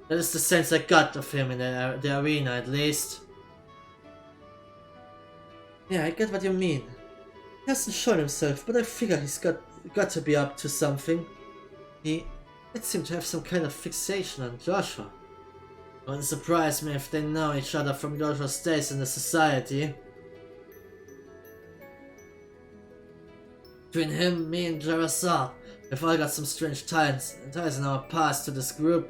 That is the sense I got of him in the arena, at least. Yeah, I get what you mean. He hasn't shown himself, but I figure he's got to be up to something. He did seem to have some kind of fixation on Joshua. It wouldn't surprise me if they know each other from Joshua's days in the society. Between him, me, and Jarasar, we've all got some strange ties in our past to this group.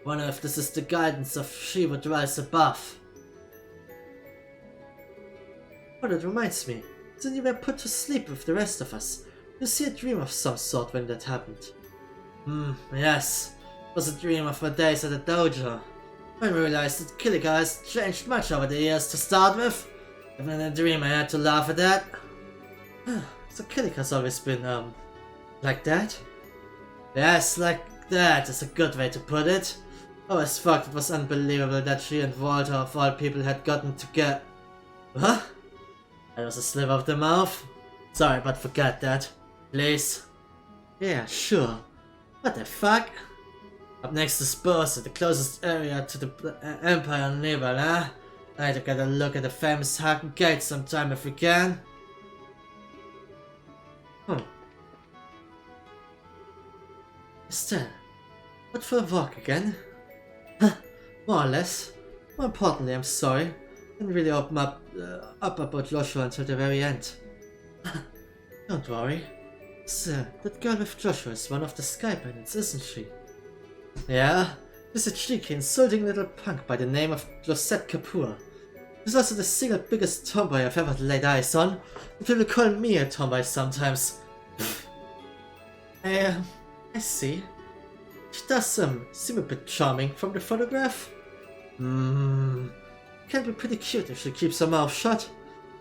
Wonder if this is the guidance of she who dwells above. But it reminds me, then you were put to sleep with the rest of us. You see a dream of some sort when that happened. Yes. It was a dream of my days at the dojo. I realized that Kilika has changed much over the years to start with. Even in a dream I had to laugh at that. So Kilika's always been, like that? Yes, like that is a good way to put it. I always thought it was unbelievable that she and Walter of all people had gotten together. Huh? That was a slip of the mouth. Sorry, but forget that. Please. Yeah, sure. What the fuck? Up next is Bose, the closest area to the Empire on Nebel, huh? I had to get a look at the famous Hagen Gate sometime if we can. Still, what for a walk again? More or less. More importantly, I'm sorry. Didn't really open up about Joshua until the very end. Don't worry. Sir, that girl with Joshua is one of the Sky Bandits, isn't she? Yeah, she's a cheeky, insulting little punk by the name of Josette Kapoor. She's also the single biggest tomboy I've ever laid eyes on, and people call me a tomboy sometimes. I see. She does seem a bit charming from the photograph. Can be pretty cute if she keeps her mouth shut.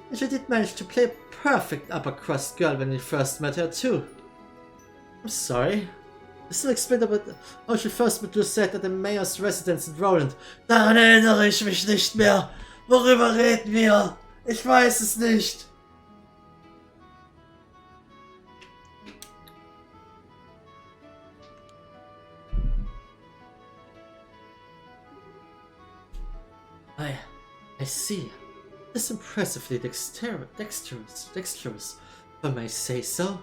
And she did manage to play a perfect upper crust girl when we first met her too. I'm sorry. I still explained about how she first met Lucette at the Mayor's Residence in Roland. Daran erinnere ich mich nicht mehr. Worüber reden wir? Ich weiß es nicht. I see. It's impressively dexterous, if I may say so.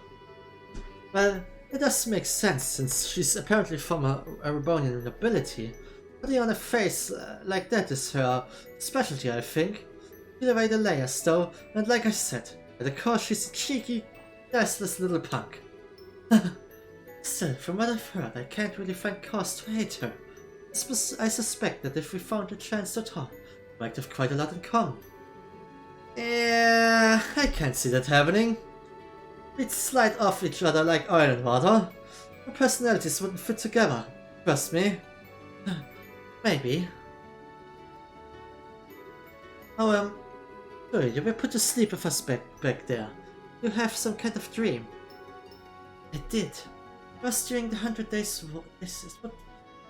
Well, it does make sense since she's apparently from a Erebonian nobility. Putting on a face like that is her specialty, I think. Either way the layers though, and like I said, at the core she's a cheeky, restless little punk. Still, from what I've heard, I can't really find cause to hate her. I suspect that if we found a chance to talk, we might have quite a lot in common. Yeah, I can't see that happening. We'd slide off each other like oil and water. Our personalities wouldn't fit together, trust me. Maybe. Oh, sure, you were put to sleep with us back there. You have some kind of dream. I did. It was during the 100 Days War.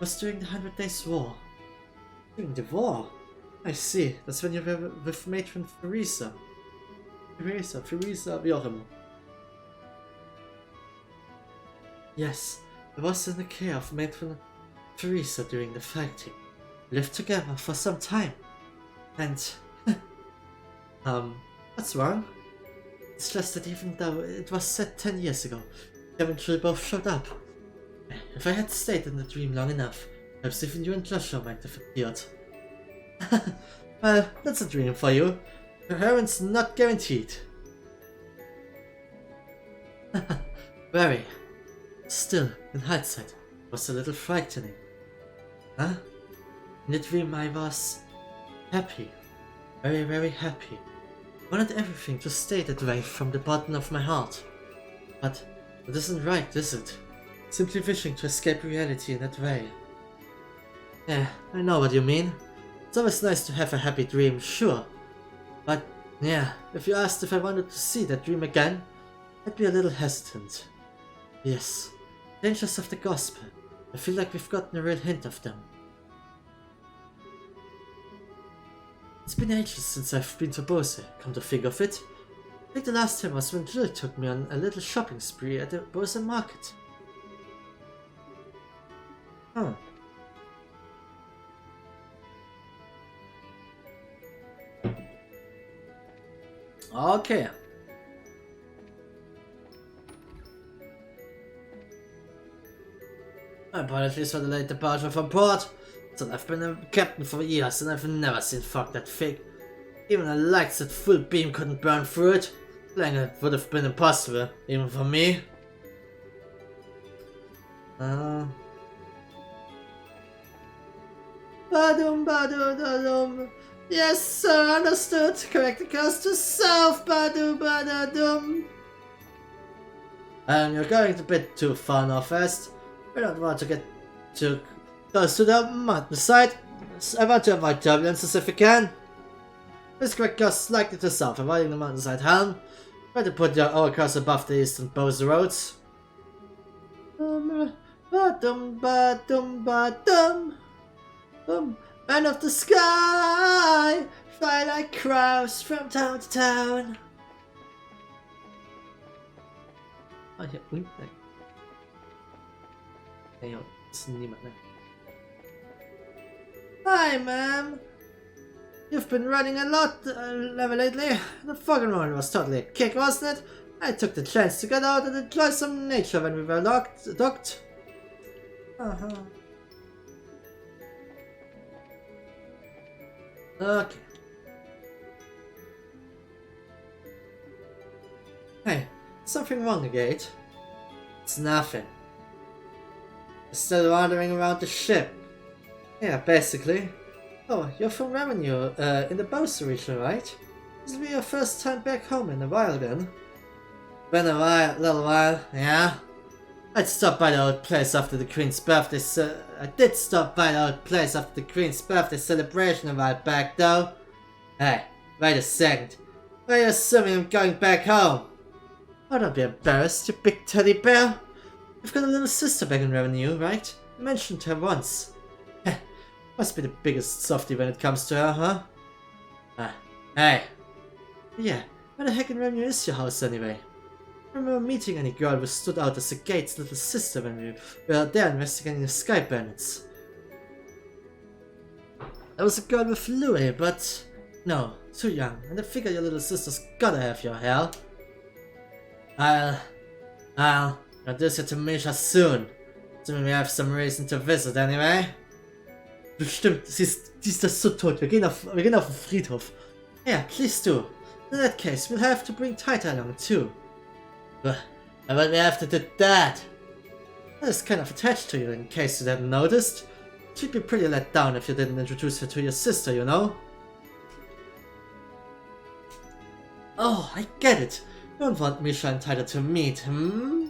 Was during the 100 Days War. During the war? I see. That's when you were with Matron Theresa. Theresa, wie auch immer. Yes, I was in the care of Matron Theresa during the fighting. We lived together for some time. And... what's wrong? It's just that even though it was set 10 years ago, we eventually both showed up. If I had stayed in the dream long enough, perhaps even you and Joshua might have appeared. Well, that's a dream for you. Coherence not guaranteed. Very. Still, in hindsight, it was a little frightening. Huh? In the dream I was happy. Very, very happy. I wanted everything to stay that way from the bottom of my heart. But it isn't right, is it? Simply wishing to escape reality in that way. Yeah, I know what you mean. It's always nice to have a happy dream, sure. But, yeah, if you asked if I wanted to see that dream again, I'd be a little hesitant. Yes, dangers of the gospel. I feel like we've gotten a real hint of them. It's been ages since I've been to Bose, come to think of it. I think the last time was when Jill took me on a little shopping spree at the Bose market. Huh. Okay. Apologies for the late departure from port. So I've been a captain for years and I've never seen fog that thick. Even the lights that full beam couldn't burn through it. Flying it would have been impossible, even for me. Badum badum badum. Yes sir, understood. Correct the course to south, badum badum. You're going a bit too far northwest. We don't want to get too close to the mountainside. I want to avoid turbulences if we can. This correct course slightly to south, avoiding the mountainside helm. Try to put your overcross above the eastern Bose roads. Badum badum badum. Man of the sky, fly like crows from town to town. Oh ja, nee. Nee joh, dat is niemand, nee. Hi ma'am. You've been running a lot lately. The fucking run was totally a kick, wasn't it? I took the chance to get out and enjoy some nature when we were docked. Okay. Hey, something wrong, the gate? It's nothing. You're still wandering around the ship. Yeah, basically. Oh, you're from Revenue, in the Bose region, right? This will be your first time back home in a while then. Been a little while, yeah. I did stop by the old place after the Queen's birthday celebration a while back though. Hey, wait a second. Why are you assuming I'm going back home? Oh, don't be embarrassed, you big teddy bear. You've got a little sister back in Revenue, right? You mentioned her once. Must be the biggest softie when it comes to her, huh? Hey. Yeah, where the heck in Revenue is your house anyway? I remember meeting any girl who stood out as the gate's little sister when we were there investigating the Sky Bandits. There was a girl with Louis, but no, too young, and I figure your little sister's gotta have your hair. I'll introduce you to Misha soon. Assuming we have some reason to visit anyway. Bestimmt, sie ist das so tot. Wir gehen auf den Friedhof. Yeah, please do. In that case, we'll have to bring Taita along too. But we have to do that. I was kind of attached to you in case you hadn't noticed. She'd be pretty let down if you didn't introduce her to your sister, you know? Oh, I get it. You don't want Misha and Taita to meet, hmm?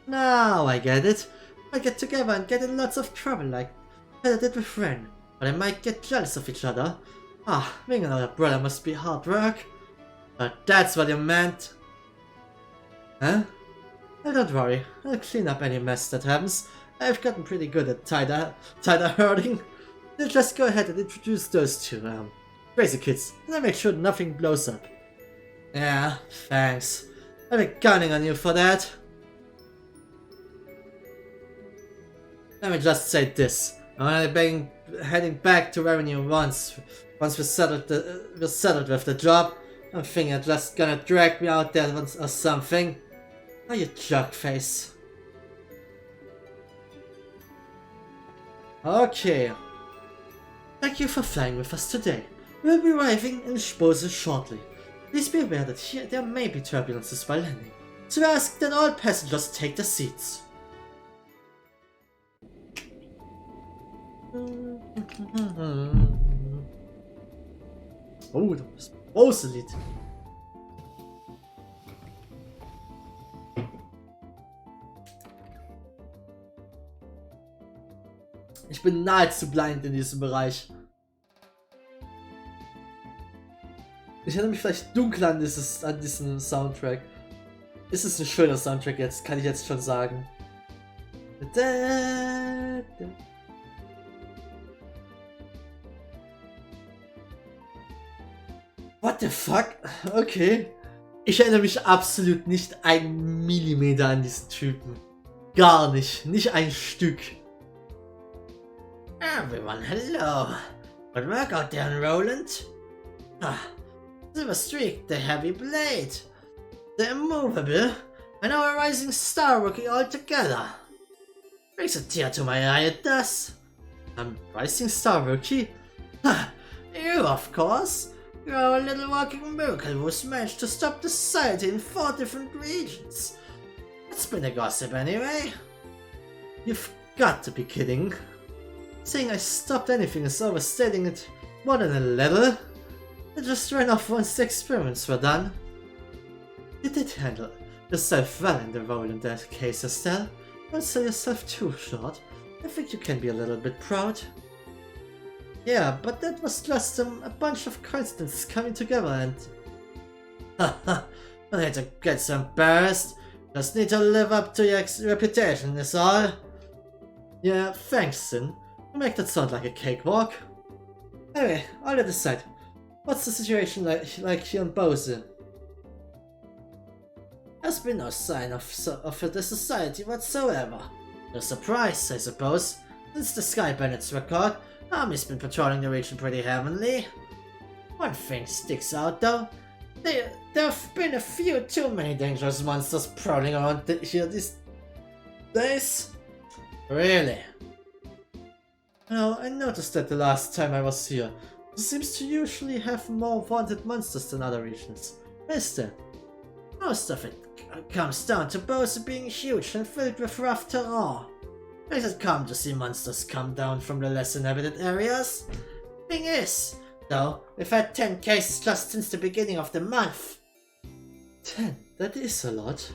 Now I get it. I get together and get in lots of trouble like I did with Ren, but I might get jealous of each other. Being another brother must be hard work. But that's what you meant. Huh? Well, don't worry, I'll clean up any mess that happens. I've gotten pretty good at Taita herding. You'll just go ahead and introduce those two, crazy kids, and I'll make sure nothing blows up. Yeah, thanks. I'll be counting on you for that. Let me just say this. I'm only heading back to Revenue once we're settled with the job. I'm thinking you're just gonna drag me out there once or something. Oh, you jerk face. Okay. Thank you for flying with us today. We'll be arriving in Bose shortly. Please be aware that here there may be turbulences while landing, so we ask that all passengers take their seats. Oh, das Bose-Lied. Ich bin nahezu blind in diesem Bereich. Ich erinnere mich vielleicht dunkel an diesen Soundtrack. Ist es ein schöner Soundtrack jetzt, kann ich jetzt schon sagen. What the fuck? Okay. Ich erinnere mich absolut nicht ein Millimeter an diesen Typen. Gar nicht. Nicht ein Stück. Everyone, hello. Good work out there, Roland. Silver Streak, the Heavy Blade, the Immovable, and our Rising Star working all together. Brings a tear to my eye, it does. Rising Star Rookie? You, of course. You're our little walking miracle who's managed to stop the society in 4 different regions. It's been a gossip anyway. You've got to be kidding. Saying I stopped anything is overstating it more than a little. I just ran off once the experiments were done. You did handle yourself well in the role in that case, Estelle. Don't sell yourself too short. I think you can be a little bit proud. Yeah, but that was just a bunch of coincidences coming together and... Haha, don't need to get so embarrassed. Just need to live up to your reputation, is all. Yeah, thanks, Sin. You make that sound like a cakewalk. Anyway, all that aside, what's the situation like here in Bose? There's been no sign of the society whatsoever. No surprise, I suppose. Since the Sky Bandits record, Army's been patrolling the region pretty heavily. One thing sticks out though. There have been a few too many dangerous monsters prowling around here these days. Really? No, I noticed that the last time I was here. It seems to usually have more wanted monsters than other regions. Is there? Most of it comes down to Bose being huge and filled with rough terrain. Makes it common to see monsters come down from the less inhabited areas. Thing is, though, we've had 10 cases just since the beginning of the month. 10? That is a lot.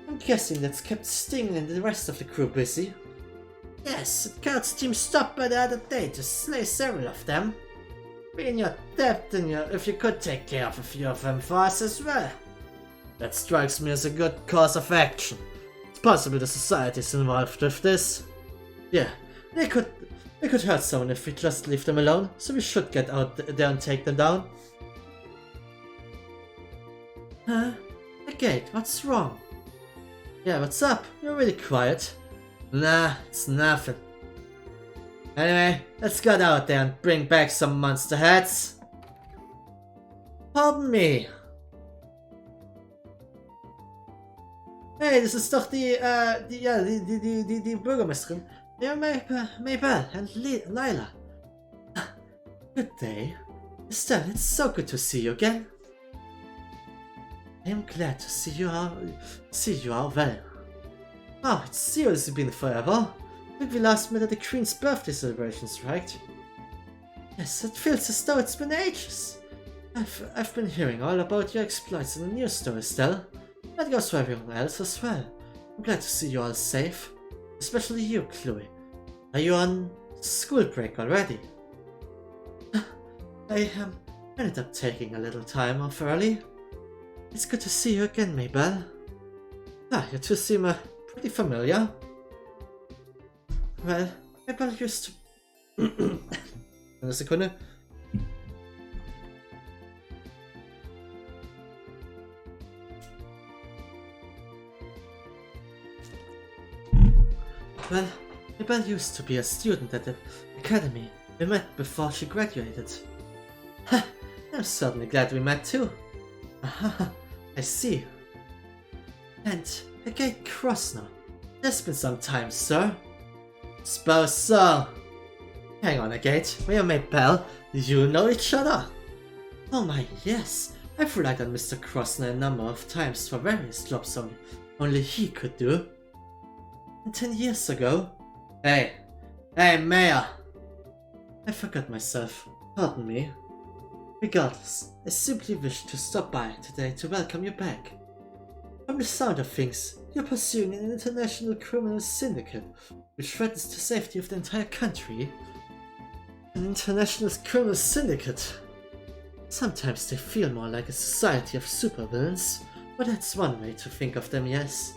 I'm guessing that's kept Sting and the rest of the crew busy. Yes, the Kurt's team stopped by the other day to slay several of them. Be in your debt if you could take care of a few of them for us as well. That strikes me as a good course of action. It's possible the society's involved with this. Yeah, they could hurt someone if we just leave them alone, so we should get out there and take them down. Huh? The gate, what's wrong? Yeah, what's up? You're really quiet. Nah, it's nothing. Anyway, let's get out there and bring back some monster heads. Pardon me. Hey, das ist doch die Bürgermeisterin. Ja, Mabel and Lila. Good day. Estelle, it's so good to see you again. I am glad to see you all well. Oh, it's seriously been forever. I think we last met at the Queen's birthday celebrations, right? Yes, it feels as though it's been ages. I've been hearing all about your exploits in the news story, Estelle. That goes for everyone else as well. I'm glad to see you all safe. Especially you, Chloe. Are you on school break already? I ended up taking a little time off early. It's good to see you again, Mabel. You two seem pretty familiar. Well, Mabel used to... Eine Sekunde. Well, Mabel used to be a student at the academy. We met before she graduated. I'm certainly glad we met too. Aha, I see. And a gate cross now. There's been some time, sir. Suppose so. Hang on, Agate. Me and Mabel, you know each other? Oh my, yes. I've relied on Mr. Crossner a number of times for various jobs only he could do. And 10 years ago... Hey, Mayor! I forgot myself. Pardon me. Regardless, I simply wish to stop by today to welcome you back. From the sound of things, you're pursuing an international criminal syndicate which threatens the safety of the entire country. An international criminal syndicate? Sometimes they feel more like a society of supervillains, but that's one way to think of them, yes.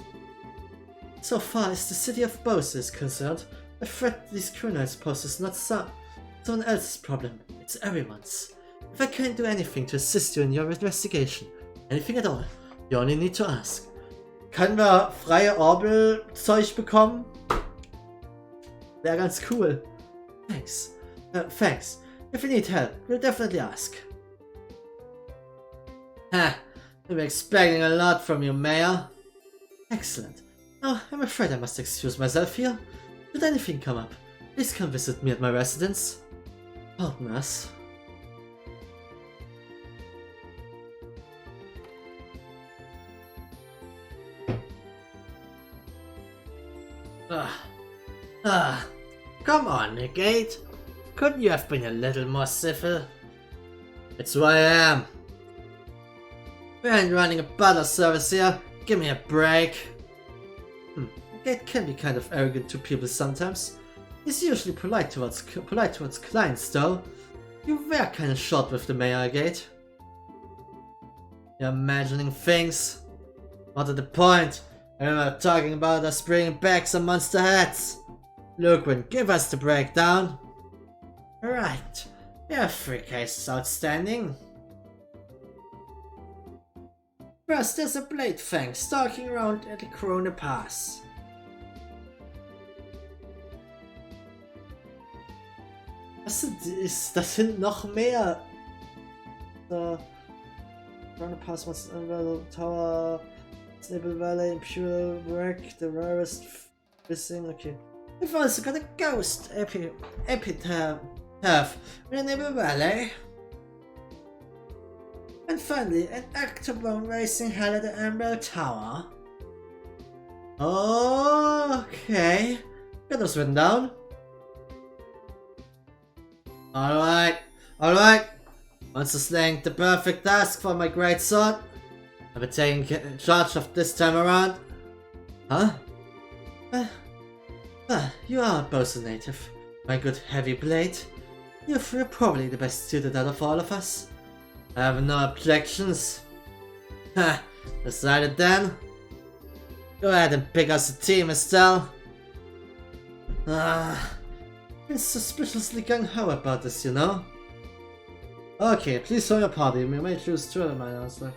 So far as the city of Bose is concerned, the threat these criminals pose is not someone else's problem, it's everyone's. If I can do anything to assist you in your investigation, anything at all, you only need to ask. Können wir freie Orbel-Zeug bekommen? Wäre ganz cool. Thanks. Thanks. If you need help, we'll definitely ask. Ha! I'm expecting a lot from you, Mayor. Excellent. Now, I'm afraid I must excuse myself here. Should anything come up, please come visit me at my residence. Pardon us. Come on, Negate. Couldn't you have been a little more civil? It's who I am. We ain't running a bottle service here. Give me a break. Negate can be kind of arrogant to people sometimes. He's usually polite towards clients, though. You were kind of short with the Mayor, Negate. You're imagining things. Not at the point. I remember talking about us bringing back some monster hats. Luquin, give us the breakdown. Right. Your three cases outstanding. First, there's a Blade Fang stalking around at the Corona Pass. Das sind noch mehr. Corona Pass, Tower, Snibble Valley, Imperial Wreck, the rarest missing. Okay. We've also got a ghost epitaph in Nibble Valley. And finally, an octobone racing hell at the Emerald Tower. Okay. Get those written down. Alright. Monster slaying, the perfect task for my great sword. I'll be taking charge of this time around. Huh? You are a Bose native, my good heavy blade. You're probably the best suited out of all of us. I have no objections. Ha! Decided then? Go ahead and pick us a team, Estelle. Been suspiciously gung-ho about this, you know? Okay, please show your party. You may choose two of mine. I was like,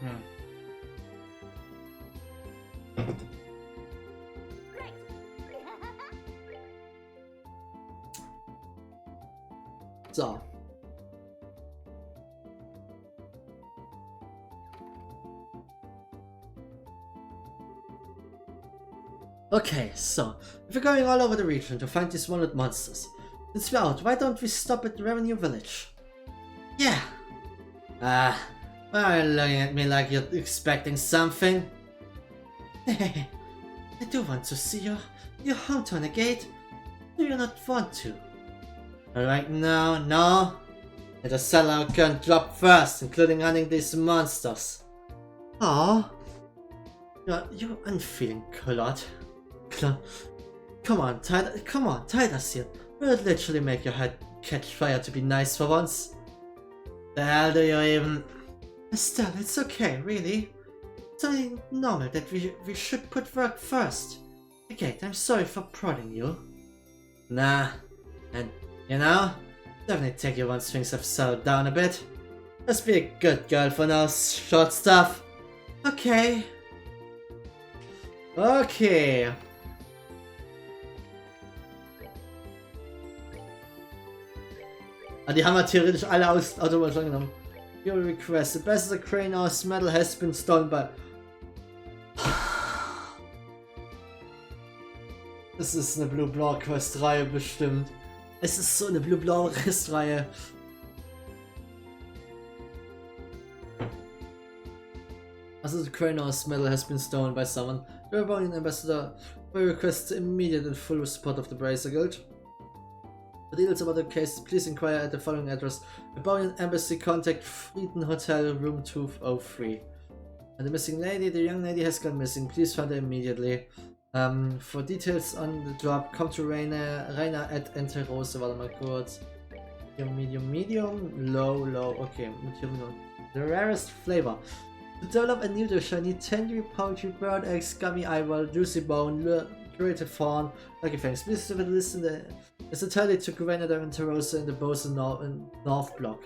So. Okay, so, if we're going all over the region to find these wanted monsters, since we're out, why don't we stop at the Revenue Village? Yeah! Why are you looking at me like you're expecting something? I do want to see your hometown again. Do you not want to? Alright, no. Let the sellout gun drop first, including hunting these monsters. Aww. You're unfeeling, Claude. Come on, Titus here. Will it literally make your head catch fire to be nice for once? The hell do you even... Estelle, it's okay, really. It's only normal that we should put work first. Okay, I'm sorry for prodding you. Nah, and you know, definitely take you once things have settled down a bit. Just be a good girl for now, short stuff. Okay. Die haben wir theoretisch alle automatisch angenommen. Your request. The best of the crane house metal has been stolen by... Das ist eine Blue-Blau Quest-Reihe bestimmt. Es ist so eine Blue-Blau Quest-Reihe. Also the crane house metal has been stolen by someone. The Rebellion Ambassador will request immediate and full support of the Bracer Guild. For details about the case, please inquire at the following address: Rebellion Embassy, contact Frieden Hotel, room 203. And the missing lady, the young lady has gone missing. Please find her immediately. For details on the drop, come to Rainer at Enterose. Warte mal kurz. Medium, low. Okay, medium. The rarest flavor. To develop a new dish, I need tangy, poultry, bird eggs, gummy eyeball, juicy bone, curated fawn. Okay, thanks. Please listen. It's entirely to Grenada and Tarosa in the Bose North Block.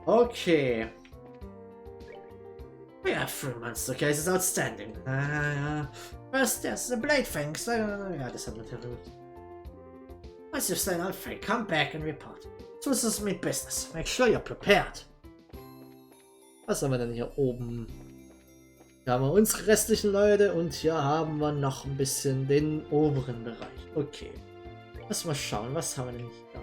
Okay. We have 3 monster cases outstanding. First, there's the blade fangs. Ja, das hat natürlich. Once you've slain all 3, come back and report. So is this mean business. Make sure you're prepared. Was haben wir denn hier oben? Hier haben wir unsere restlichen Leute und hier haben wir noch ein bisschen den oberen Bereich. Okay. Lass mal schauen, was haben wir denn hier?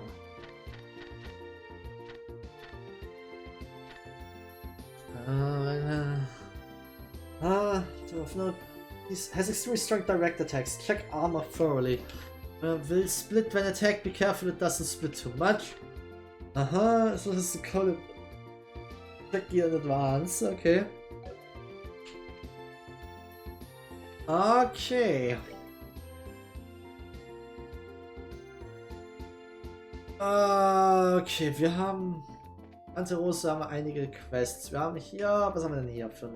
Has extremely strong direct attacks. Check armor thoroughly. Will split when attacked. Be careful it doesn't split too much. Aha, so das ist eine check hier in advance. Okay. Okay. Okay, wir haben Antirose, haben wir einige Quests. Wir haben hier, was haben wir denn hier für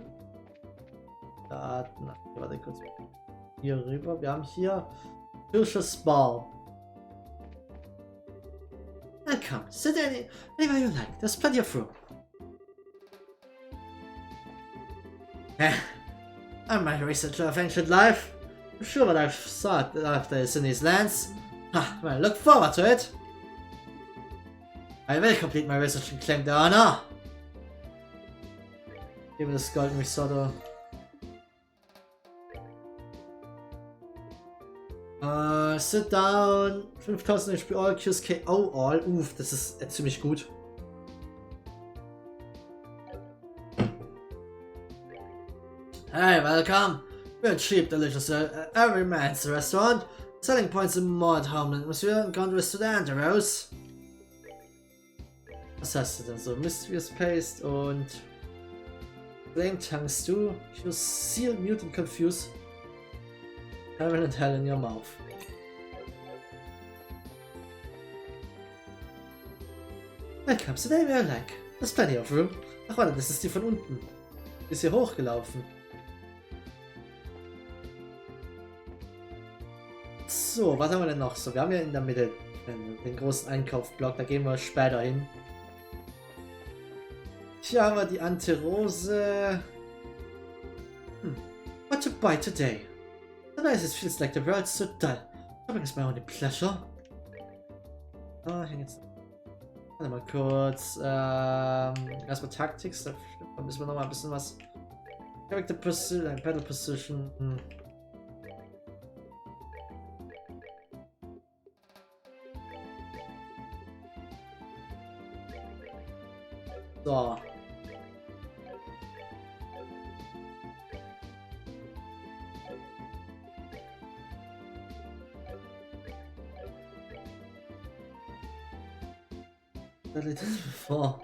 Daten? Warte kurz. Hier rüber. Wir haben hier Hirsches Ball. Welcome. Sit anywhere you like. There's plenty of room. I'm my researcher of ancient life. I'm sure what I've sought after is in these lands. Well, look forward to it. I will complete my research and claim the honor. Give me this golden risotto. Sit down. 5000 HP all, kills KO all. Uff, das ist ziemlich gut. Hey, welcome. We're cheap, delicious, every man's restaurant. Selling points in mod, home atmosphere, and contrast to the Anteros. Was hast du denn so? Mysterious Paste und Flame Tongue Stew. You seal, mute and confuse. Heaven and hell in your mouth. Welcome, so they were like. There's plenty of room. Ach warte, das ist die von unten. Ist hier hochgelaufen. So, was haben wir denn noch? So, wir haben ja in der Mitte den großen Einkaufsblock, da gehen wir später hin. Hier haben wir die Antirose. What to buy today? Sometimes it feels like the world's so dull. Shopping is my only pleasure. Oh, hier geht's. Warte mal kurz. Erstmal Tactics, da müssen wir noch mal ein bisschen was. Character Position, Battle Position. So. Das liegt vor.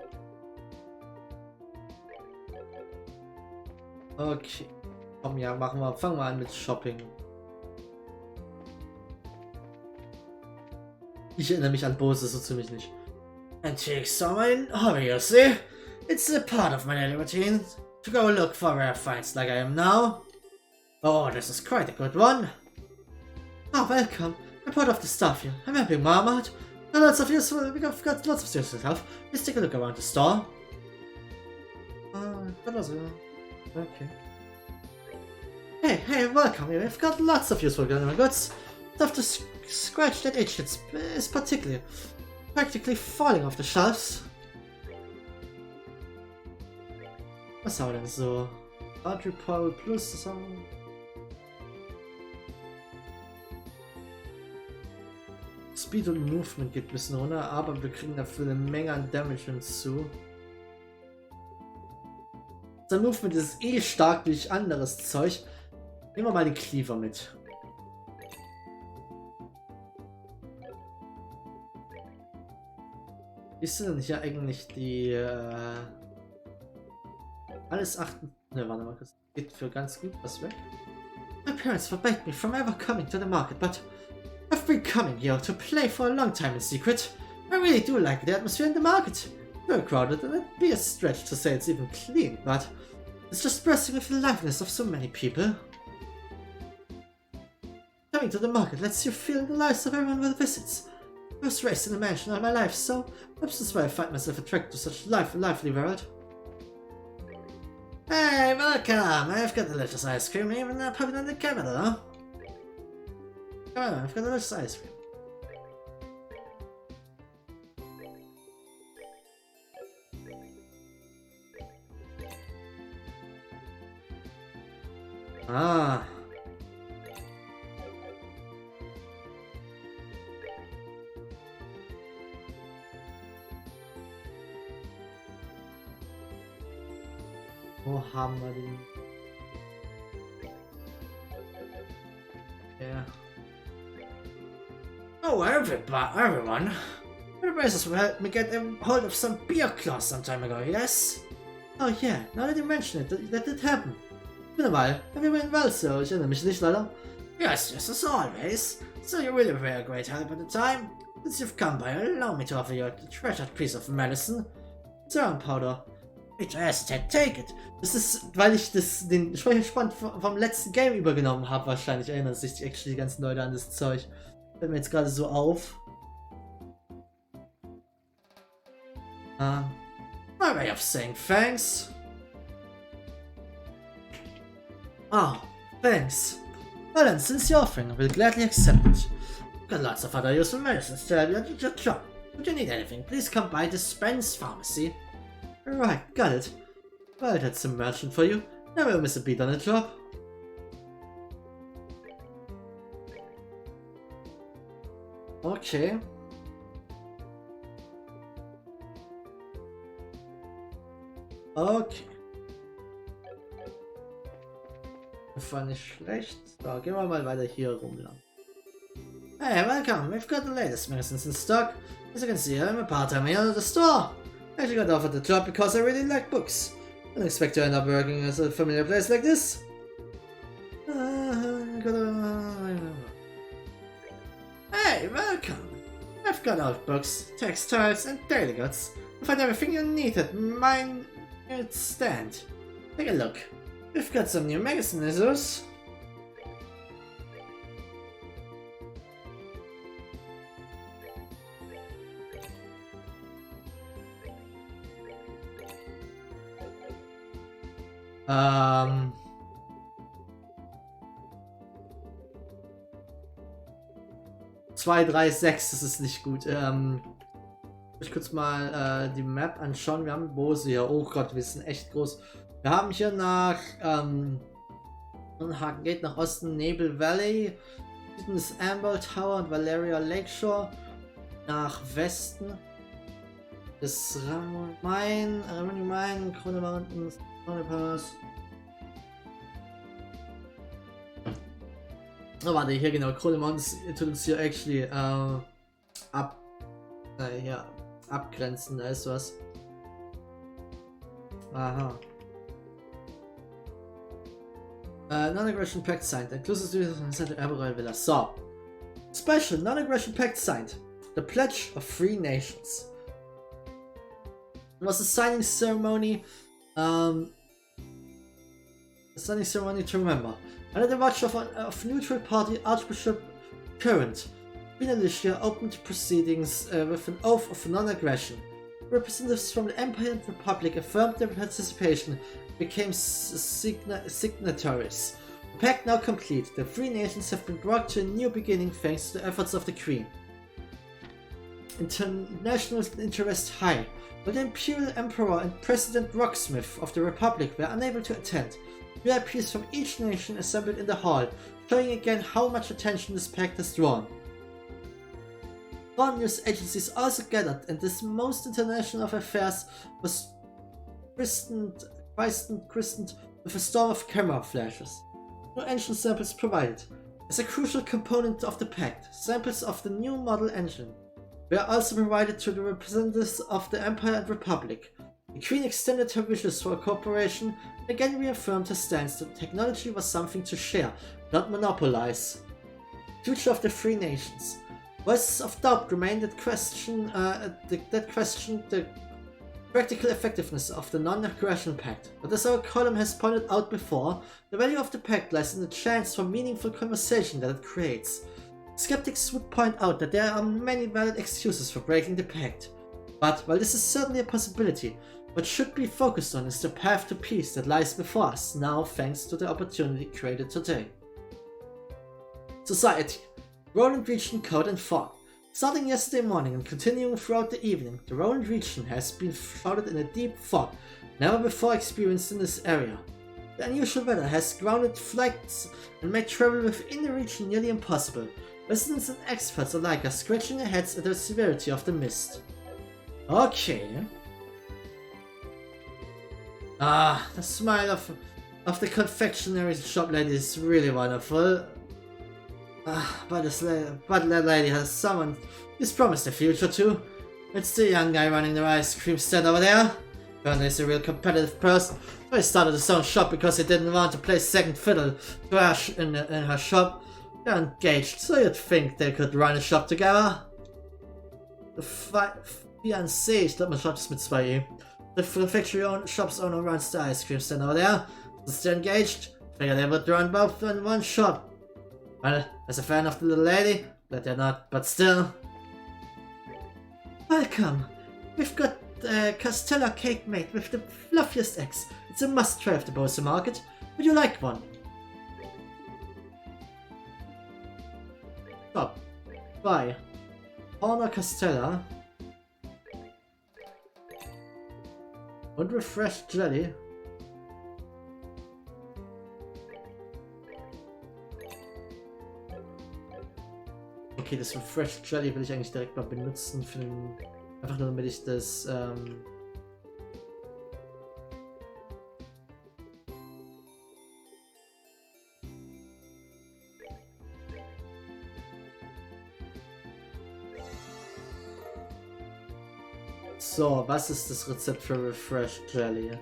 Okay. Komm, ja, fangen wir an mit Shopping. Ich erinnere mich an Bose so ziemlich nicht. Antiques are my hobby, you see? It's a part of my daily routine to go look for rare finds like I am now. Oh, this is quite a good one. Oh, welcome. I'm part of the staff here. I'm helping Mom out. We've got lots of useful stuff. Let's take a look around the store. Okay. Hey, welcome. We've got lots of useful goods. Stuff to scratch that itch. It's practically falling off the shelves. Was haben wir denn so? Archery Power Plus zusammen. Speed und Movement geht ein bisschen runter, aber wir kriegen dafür eine Menge an Damage hinzu. Sein Movement ist eh stark durch anderes Zeug. Nehmen wir mal die Cleaver mit. Ist denn hier eigentlich die alles achten? Ne, warte mal, das geht für ganz gut was weg. My parents forbade me from ever coming to the market, but I've been coming here to play for a long time in secret. I really do like the atmosphere in the market. Very crowded and it'd be a stretch to say it's even clean, but it's just bursting with the liveliness of so many people. Coming to the market lets you feel the lives of everyone that visits. I was raised in a mansion all my life, so perhaps that's why I find myself attracted to such lively world. Hey, welcome! I've got delicious ice cream, even popping in the capital, huh? Come on, I've got delicious ice cream. Ah. Wo haben wir den? Yeah. Oh, everyone. The Bose will help me get a hold of some beer class some time ago, yes? Oh yeah, now that you mention it, that did happen. Been a while. Have you been well, so ich erinnere mich nicht leider. Yes, as always. So you really were a great help at the time. Since you've come by, allow me to offer you a treasured piece of medicine. Serum powder. Bitte hesitate, take it. Das ist, weil ich den Speicherstand vom letzten Game übergenommen habe, wahrscheinlich erinnern sich die ganzen Leute an das Zeug. Fällt mir jetzt gerade so auf. My way of saying thanks. Oh, thanks. Well then, since you're offering, I will gladly accept it. Got lots of other useful medicines to help you at your shop. If you need anything, please come by the Spence Pharmacy. Right, got it. Well, that's some merchant for you. Never miss a beat on a job. Okay. Okay. Das war nicht schlecht. So, gehen wir mal weiter hier rum lang. Hey, welcome. We've got the latest medicines in stock. As you can see, I'm a part-time here at the store. I actually got offered the job because I really like books. I don't expect to end up working at a familiar place like this. Hey, welcome. I've got old books, textiles, and daily goods. You'll find everything you need at mine stand. Take a look. We've got some new medicine issues. Zwei, drei, sechs, das ist nicht gut. Ich kurz mal die Map anschauen. Wir haben Bose hier. Oh Gott, wir sind echt groß. Wir haben hier nach geht nach Osten Nebel Valley, Süden ist Amber Tower und Valeria Lakeshore. Nach Westen ist Ramon Mine, Krone Mountains, Krone Pass. Oh, warte, hier genau, Krone Mountains tut uns hier actually abgrenzen, da ist was. Aha. Non-aggression pact signed. Inclusive to the Center Emerald Villa. So, special non-aggression pact signed. The pledge of 3 nations. It was a signing ceremony. A signing ceremony to remember. Under the watch of neutral party Archbishop Current, Queen Alicia opened proceedings with an oath of non-aggression. Representatives from the Empire and Republic affirmed their participation, became signatories. The pact now complete, the 3 nations have been brought to a new beginning thanks to the efforts of the Queen. International interest high, but the Imperial Emperor and President Rocksmith of the Republic were unable to attend. VIPs from each nation assembled in the hall, showing again how much attention this pact has drawn. Foreign news agencies also gathered, and this most international of affairs was christened with a storm of camera flashes. No engine samples provided. As a crucial component of the pact, samples of the new model engine were also provided to the representatives of the Empire and Republic. The Queen extended her wishes for cooperation and again reaffirmed her stance that technology was something to share, not monopolize. Future of the 3 nations. Voices of doubt remain that question the practical effectiveness of the non-aggression pact, but as our column has pointed out before, the value of the pact lies in the chance for meaningful conversation that it creates. Skeptics would point out that there are many valid excuses for breaking the pact. But while this is certainly a possibility, what should be focused on is the path to peace that lies before us now thanks to the opportunity created today. Society. Roland Region Code and Fog. Starting yesterday morning and continuing throughout the evening, the Roland region has been shrouded in a deep fog, never before experienced in this area. The unusual weather has grounded flights and made travel within the region nearly impossible. Residents and experts alike are scratching their heads at the severity of the mist. Okay. Ah, the smile of the confectionery shop lady is really wonderful. But that lady has someone he's promised a future to. It's the young guy running the ice cream stand over there. Apparently he's a real competitive person. So he started his own shop because he didn't want to play second fiddle to her in her shop. They're engaged, so you'd think they could run a shop together. The fiancé, ich glaube man schreibt es mit 2 E. The factory shop's owner runs the ice cream stand over there. Since they're engaged, figured they would run both in one shop. Well, as a fan of the little lady, but they're not, but still. Welcome! We've got Castella cake made with the fluffiest eggs. It's a must-try of the Bose market. Would you like one? Stop. Buy. Horner Castella. Und refreshed jelly. Okay, das Refreshed Jelly will ich eigentlich direkt mal benutzen für den, einfach nur damit ich das So, was ist das Rezept für Refreshed Jelly?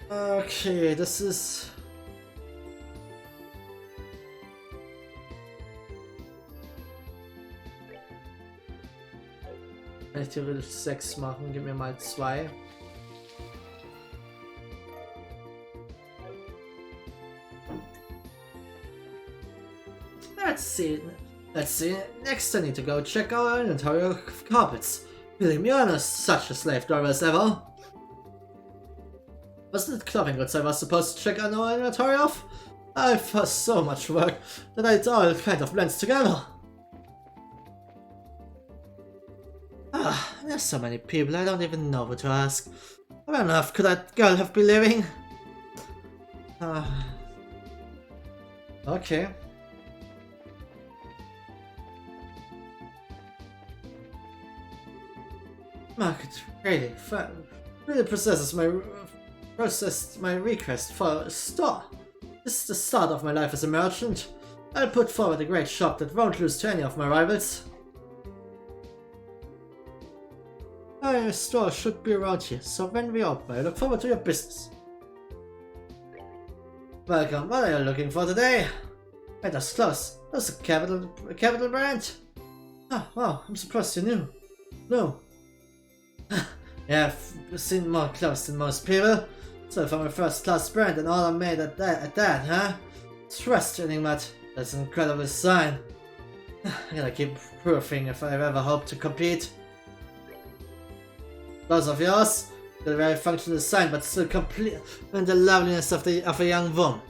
Okay, das ist kann ich theoretisch 6 machen, gib mir mal 2. Let's see. Next I need to go check our inventory of carpets. Believe me, I'm not such a slave driver as ever. Wasn't it clothing goods I was supposed to check our inventory of? I've had so much work that it all kind of blends together. There's so many people, I don't even know what to ask. Where on earth could that girl have been living? Okay. Market really processed my request for a store. This is the start of my life as a merchant. I'll put forward a great shop that won't lose to any of my rivals. Our store should be around here, so when we open, I look forward to your business. Welcome, what are you looking for today? Hey, that's close. That's a capital brand. Oh, wow, I'm surprised you knew. No. Yeah, I've seen more clothes than most people. So from a first-class brand and all are made at that, huh? It's frustrating, but that's an incredible sign. I gotta keep proving if I ever hope to compete. Those of yours, the very functional design, but still complete in the loveliness of a young woman.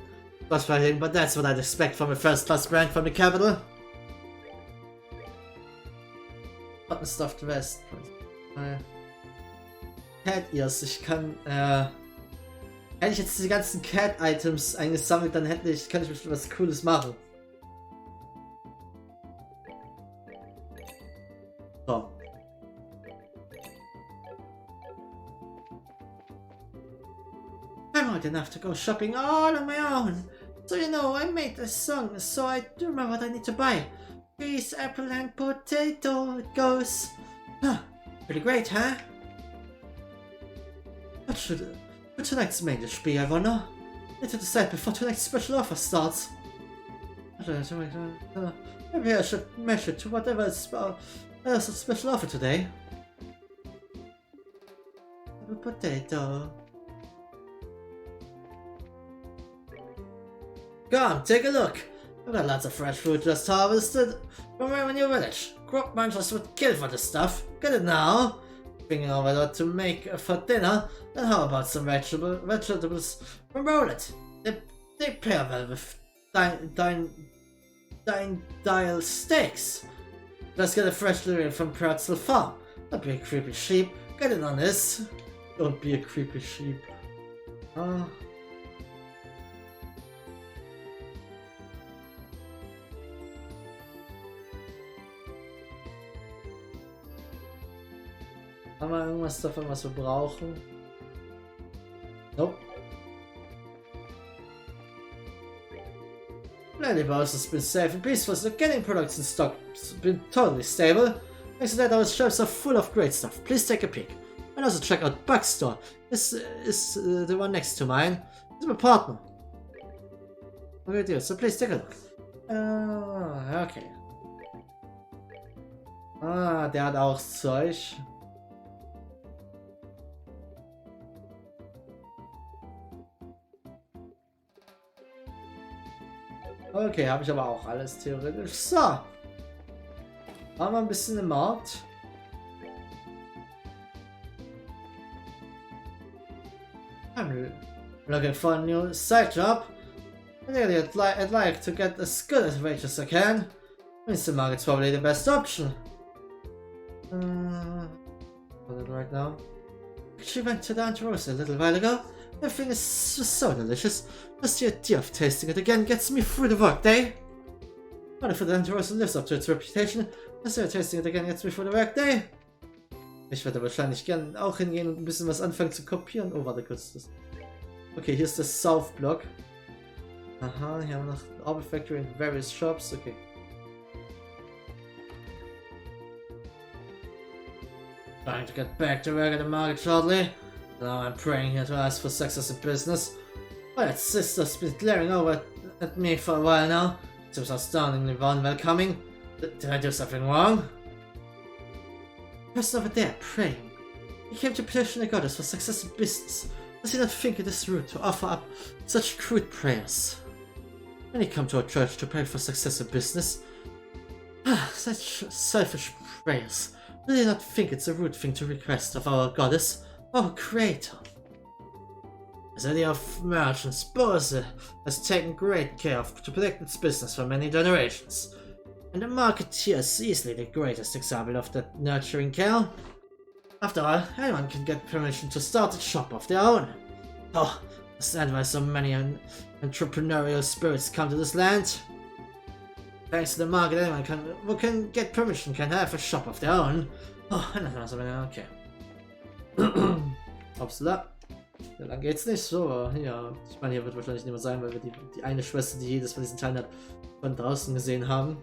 Frustrating, but that's what I'd expect from a first-class brand from the capital. Cotton stuffed vest. Cat Ears, ich kann, hätte ich jetzt die ganzen Cat-Items eingesammelt, dann könnte ich bestimmt was Cooles machen. So. I'm old enough to go shopping all on my own. So you know, I made this song, so I do remember what I need to buy. Cheese, apple and potato, it goes. Huh, pretty great, huh? What should tonight's main dish be, I wonder? I need to decide before tonight's special offer starts. Maybe I should measure to whatever is a special offer today. A potato. Come, take a look. I've got lots of fresh fruit just harvested from around your village. Crop munchers would kill for this stuff. Get it now? Thinking over what to make for dinner, and how about some vegetables from Roland? They pair well with dial steaks. Let's get a fresh delivery from Pretzel Farm. Don't be a creepy sheep. Get in on this. Don't be a creepy sheep. Haben wir irgendwas davon, was wir brauchen? Nope. Lady Bose has been safe and peaceful, so getting products in stock has been totally stable. Thanks to that, our shelves are full of great stuff. Please take a peek. And also check out Buck's store. This is the one next to mine. He's my partner. Okay, deal. So please take a look. Okay. Der hat auch Zeug. Okay, habe ich aber auch alles theoretisch. So. Machen wir ein bisschen im Markt. I'm looking for a new side job. I'd like to get as good a wage as I can. Means the market's probably the best option. Right now. She went to the Aunt Rose a little while ago. Everything is just so delicious. Just the idea of tasting it again gets me through the workday. But if the Aunt Rose lives up to its reputation, just the tasting it again gets me through the workday. Ich werde wahrscheinlich gern auch hingehen und ein bisschen was anfangen zu kopieren. Oh, warte kurz. Okay, hier ist das South Block. Aha, hier haben wir noch Orbe Factory and various shops. Okay. Trying to get back to work at the market shortly. Now I'm praying here to ask for success in business. My that sister's been glaring over at me for a while now. Seems astoundingly unwelcoming. Did I do something wrong? The person over there praying. He came to petition the goddess for success in business. Does he not think it is rude to offer up such crude prayers? When he come to a church to pray for success in business? Such selfish prayers. Do you not think it's a rude thing to request of our goddess, our creator? As any of merchants, Bose has taken great care to protect its business for many generations. And the market here is easily the greatest example of that nurturing care. After all, anyone can get permission to start a shop of their own. Oh, understand why so many entrepreneurial spirits come to this land. Thanks to the market, anyone who can get permission can have a shop of their own. Oh, okay. Upsala. Ja, lang geht's nicht so, ja. Ich meine, hier wird wahrscheinlich nicht mehr sein, weil wir die eine Schwester, die jedes von diesen Teilen hat, von draußen gesehen haben.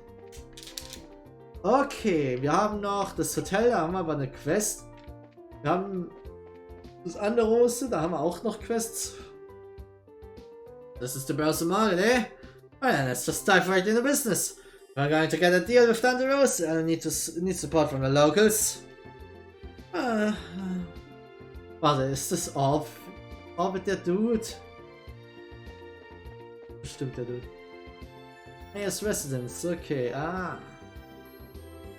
Okay, wir haben noch das Hotel, da haben wir aber eine Quest. Wir haben das andere Rose, da haben wir auch noch Quests. This is the Bose market, eh? Alright, let's just dive right into business. We're going to get a deal with Thunder Rose and I need support from the locals. Warte, ist das Orbit der Dude? Bestimmt der Dude. Mayor's residence, okay,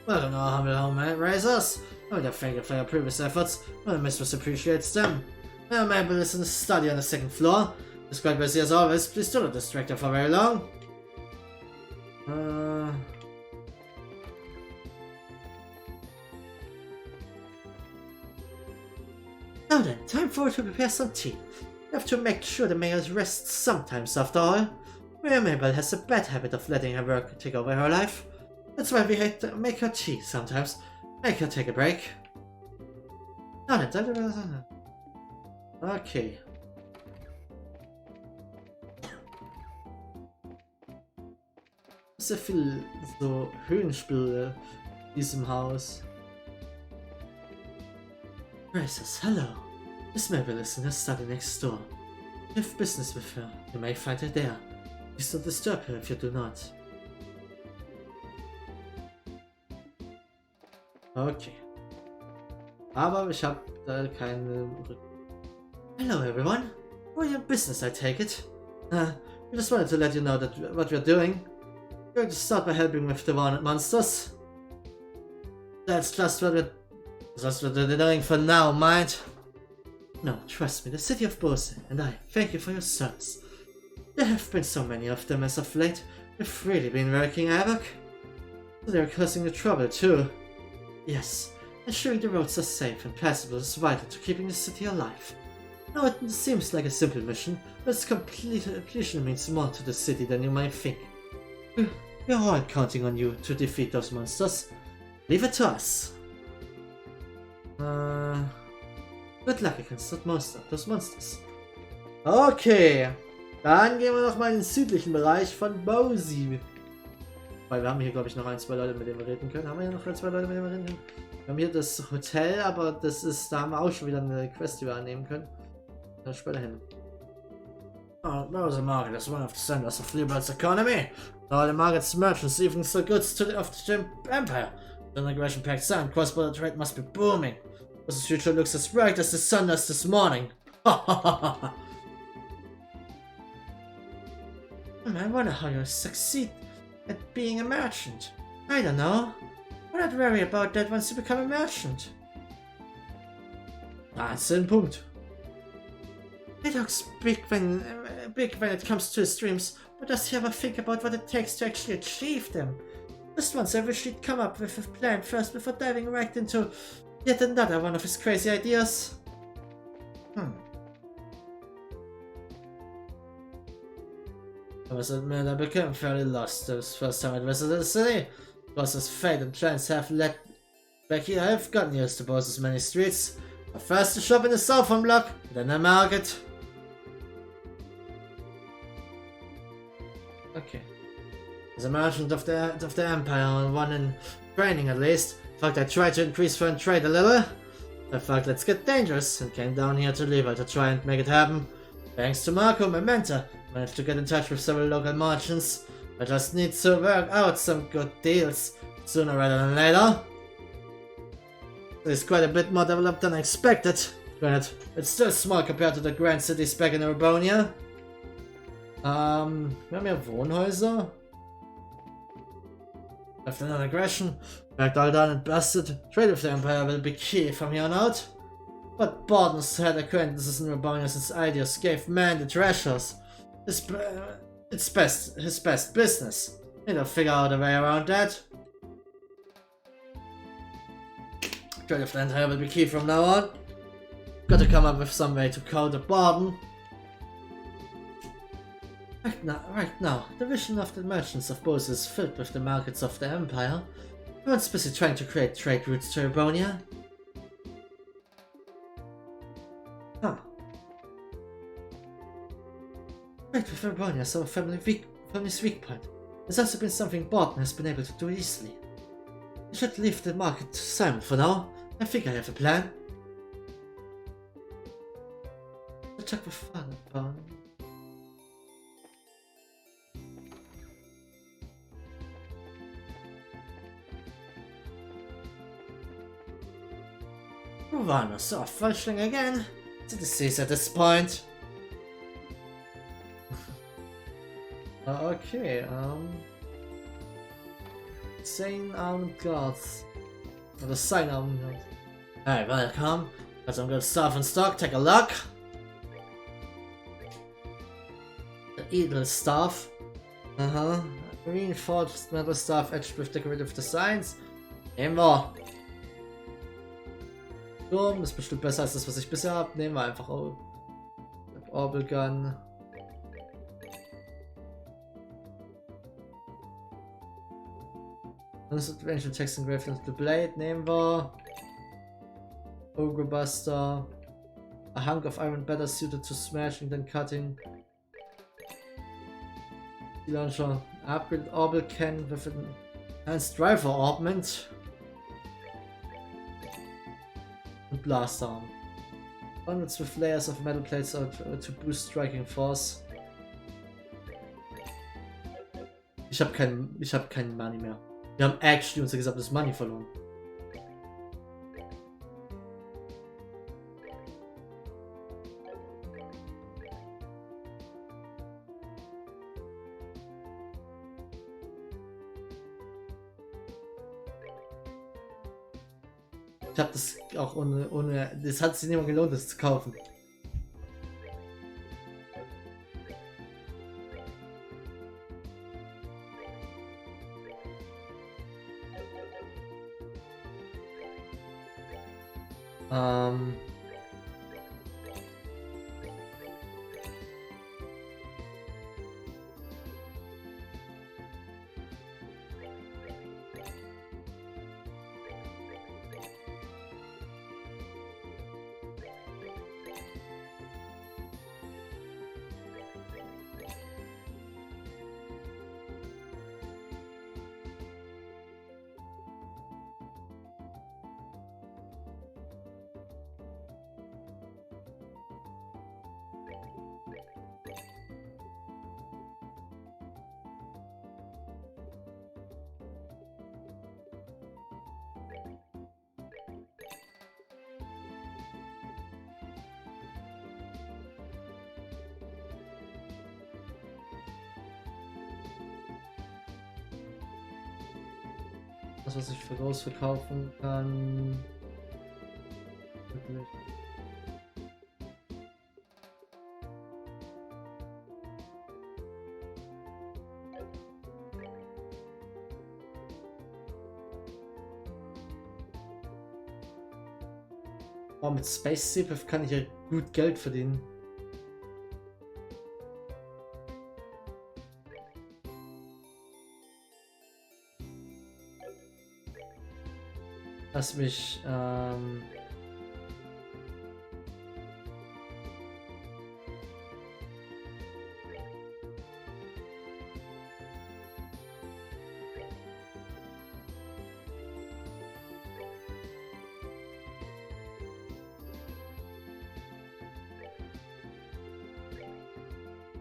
Welcome to our humble home, Razors. I would thank you for your previous efforts. My mistress appreciates them. Mayor Mabel is in the study on the second floor. It's quite busy as always. Please do not distract her for very long. Now then, time for her to prepare some tea. You have to make sure the mayor rests sometimes after all. Mayor Mabel has a bad habit of letting her work take over her life. That's why we had to make her tea sometimes. Make her take a break. Now then, okay. Sehr viel so Höhenspiele in diesem Haus. Razors, hello. Miss Mabel is in her study next door. You have business with her. You may find her there. Please don't disturb her if you do not. Okay. Aber ich habe da keine... Hello everyone. We're your business, I take it. We just wanted to let you know that what we're doing. going to start by helping with the wanted monsters. That's just what they're doing for now, mind. No, trust me, the city of Bose and I thank you for your service. There have been so many of them as of late. They've really been wreaking havoc. They're causing the trouble too. Yes, ensuring the roads are safe and passable is vital to keeping the city alive. Now it seems like a simple mission, but its completion means more to the city than you might think. We're all counting on you to defeat those monsters. Leave it to us. Good luck against those monsters. Okay, dann gehen wir nochmal in den südlichen Bereich von Bose. Weil wir haben hier, glaube ich, noch ein, zwei Leute, mit denen wir reden können. Haben wir hier noch ein, zwei Leute, mit denen wir reden können? Wir haben hier das Hotel, aber das ist, da haben wir auch schon wieder eine Quest, die wir annehmen können. Dann später hin. Oh, Bose Market is one of the centers of Liberal's economy. All the market's merchants even sell goods to the empire. The immigration packed sun, cross-border trade must be booming. Bose's future looks as bright as the sun does this morning. I wonder how you'll succeed at being a merchant. I don't know. Why not worry about that once you become a merchant? That's the point. He looks big when it comes to his dreams, but does he ever think about what it takes to actually achieve them? Just once I wish he'd come up with a plan first before diving right into yet another one of his crazy ideas. I must admit I became fairly lost the first time I visited the city. Bose's fate and plans have led back here. I've gotten used to Bose's many streets. But first the shop in the southern block, then the market. Okay. As a merchant of the Empire, and one in training at least, in fact I tried to increase foreign trade a little. I thought let's get dangerous and came down here to Liva to try and make it happen. Thanks to Marco, my mentor, managed to get in touch with several local merchants. I just need to work out some good deals sooner rather than later. It's quite a bit more developed than I expected. Granted, it's still small compared to the grand cities back in Urbonia. Wir haben ja Wohnhäuser. After an aggression, backed all done and busted. Trade with the Empire will be key from here on out. But Borden's had acquaintances in Urbonia since Ideas gave man the treasures. It's his best business. He'll figure out a way around that. Trade of the Empire will be key from now on. Got to come up with some way to counter Borden. Right now, the vision of the merchants of Bose is filled with the markets of the Empire. Everyone's busy trying to create trade routes to Urbonia. Trade with Urbonia is our family's weak point. There's also been something Borden has been able to do easily. We should leave the market to Simon for now. I think I have a plan. I'll check with Father Borden. Run saw Fleischling again. It's a disease at this point. Okay, Insane armed guards. Or the sign armed guards. Alright, welcome. Got some good stuff in stock, take a look. The Eagle Staff. Reinforced metal staff etched with decorative designs. Nehmen wir. Sturm ist bestimmt besser als das, was ich bisher habe. Nehmen wir einfach Orbital Gun. Ancient Text engraved into the blade. Nehmen wir. Ogre Buster. A hunk of iron better suited to smashing than cutting. Launcher. Upgraded Orbital Cannon with an enhanced rifle augment. And blast arm. Bundles with layers of metal plates to boost striking force. Ich hab kein Money mehr. Wir haben actually unser gesamtes Money verloren. Ich habe das auch ohne. Das hat sich nicht mehr gelohnt, das zu kaufen. Das, was ich für rausverkaufen kann. Wirklich. Oh, mit Space Seepeth kann ich ja gut Geld verdienen. Lass mich,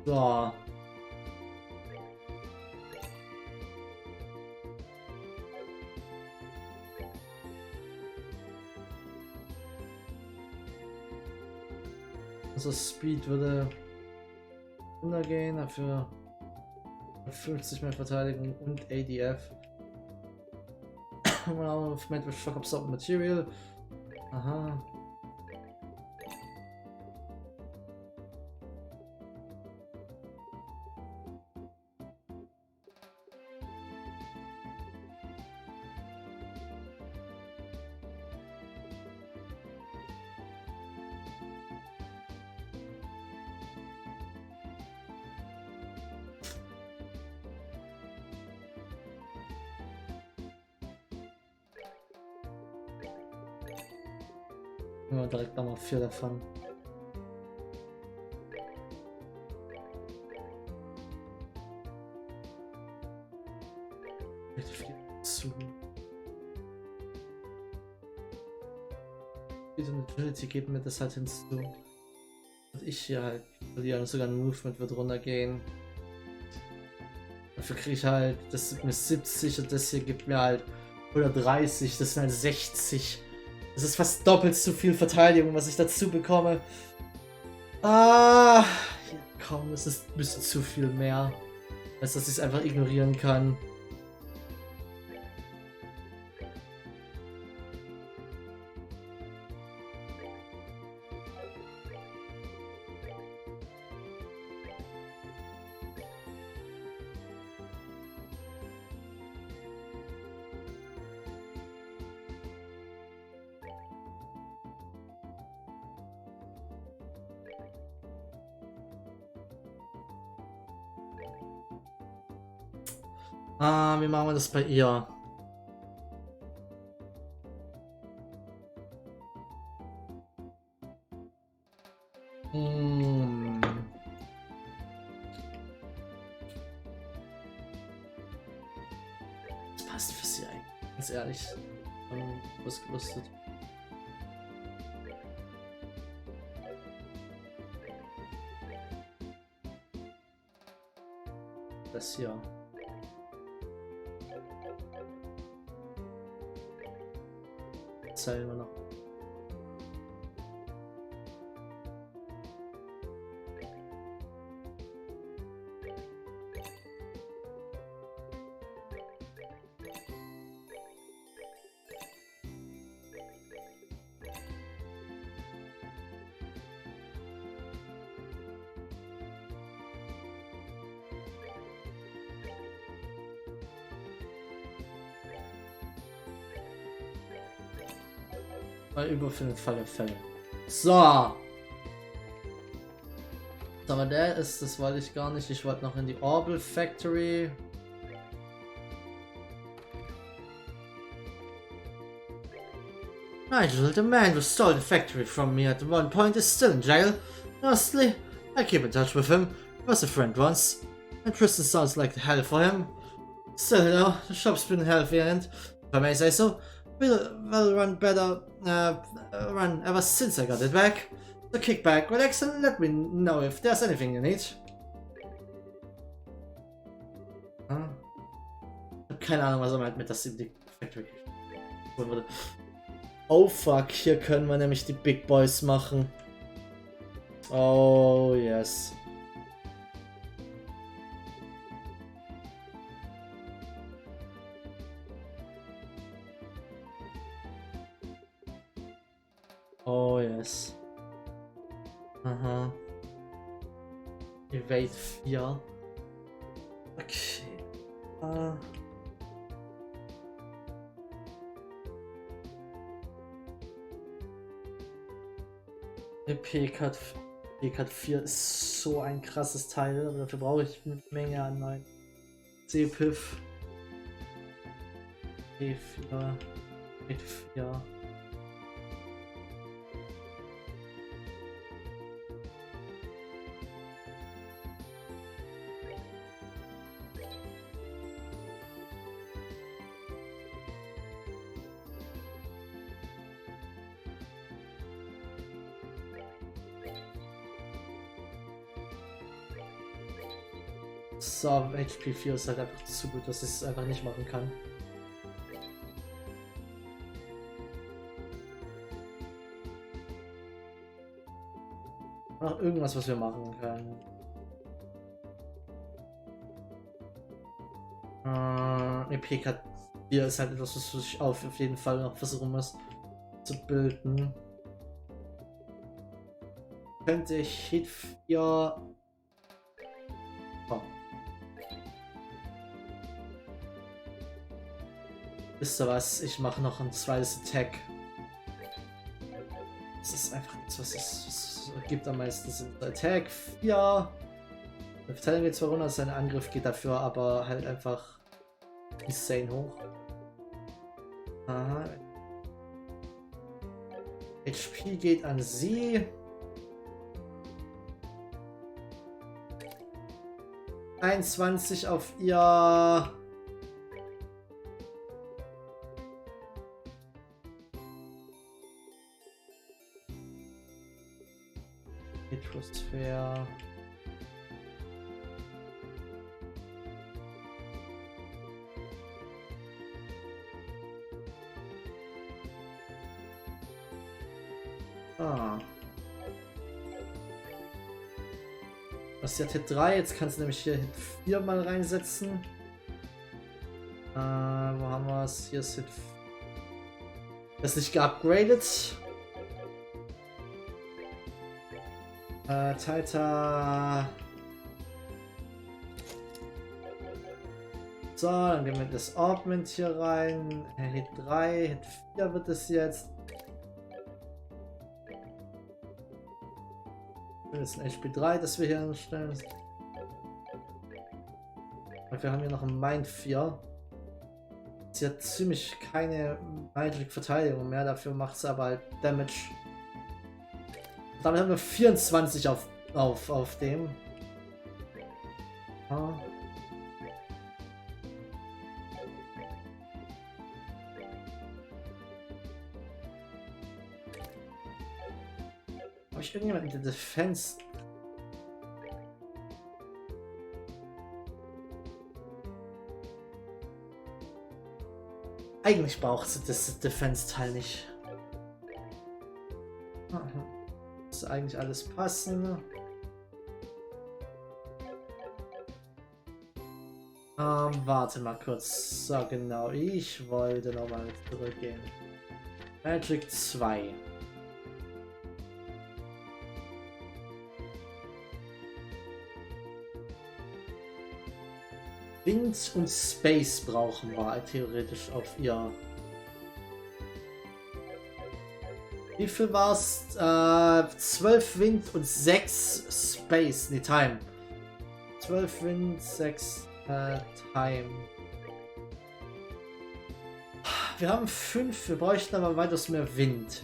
so. Also Speed würde runtergehen, dafür 50 mehr Verteidigung und ADF. Met with fuck absorbent material. Aha. Ja, direkt nochmal 4 davon. Zu. Diese Agility gibt mir das halt hinzu. Und ich hier halt verliere, sogar ein Movement wird runtergehen. Dafür kriege ich halt, das gibt mir 70 und das hier gibt mir halt 130, das sind halt 60. Das ist fast doppelt so viel Verteidigung, was ich dazu bekomme. Ah, ja, komm, das ist ein bisschen zu viel mehr, als dass ich es einfach ignorieren kann. Ah, wie machen wir das bei ihr? Das passt für sie eigentlich, ganz ehrlich. Was gekostet? Das hier. Zahlen wir noch. Mal über für den Fall der Fälle. So. Aber der ist, das wollte ich gar nicht. Ich wollte noch in die Orbital Factory. Nigel, the man who stole the factory from me at one point is still in jail. Honestly, I keep in touch with him. He was a friend once. And prison sounds like hell for him. Still, though, the shop's been healthy and, if I may say so, well run better run ever since I got it back. So kick back, relax, and let me know if there's anything you need. Hm? Ich hab keine Ahnung, was er meint mit, dass die Factory wurde. Oh fuck, hier können wir nämlich die Big Boys machen. Oh yes. Oh yes. Aha. Evade 4. Okay. PCAT 4 ist so ein krasses Teil, aber dafür brauche ich eine Menge an neuen C-Piff. E4. E4. So, HP 4 ist halt einfach zu gut, dass ich es einfach nicht machen kann. Noch irgendwas, was wir machen können. PK 4 ist halt etwas, was ich auf jeden Fall noch versuchen muss zu bilden. Könnte ich Hit 4... Oh. Wisst ihr was? Ich mache noch ein zweites Attack. Das ist einfach nichts, was es gibt am meisten Sinn. Attack 4. Der Verteidigung geht zwar runter, sein Angriff geht dafür aber halt einfach insane hoch. Aha. HP geht an sie. 21 auf ihr. Metrosphäre. Ah. Das ist ja Hit 3, jetzt kannst du nämlich hier Hit 4 mal reinsetzen. Wo haben wir es? Hier ist Hit 4. Das ist nicht geupgradet. Taita. So, dann gehen wir mit das Augment hier rein. Hit 3, Hit 4 wird es jetzt. Das ist ein HP 3, das wir hier anstellen. Und wir haben hier noch ein Mind 4. Sie hat ziemlich keine Magic Verteidigung mehr, dafür macht sie aber halt Damage. Damit haben wir 24 auf dem. Ah. Habe ich irgendjemand in der Defense? Eigentlich braucht sie das Defense-Teil nicht. Muss eigentlich alles passen. Warte mal kurz. So, genau. Ich wollte nochmal zurückgehen. Magic 2. Wind und Space brauchen wir theoretisch auf ihr. Wie viel war's? 12 Wind und 6 Space. Nee, Time. 12 Wind, 6 Time. Wir haben 5, wir bräuchten aber weitaus mehr Wind.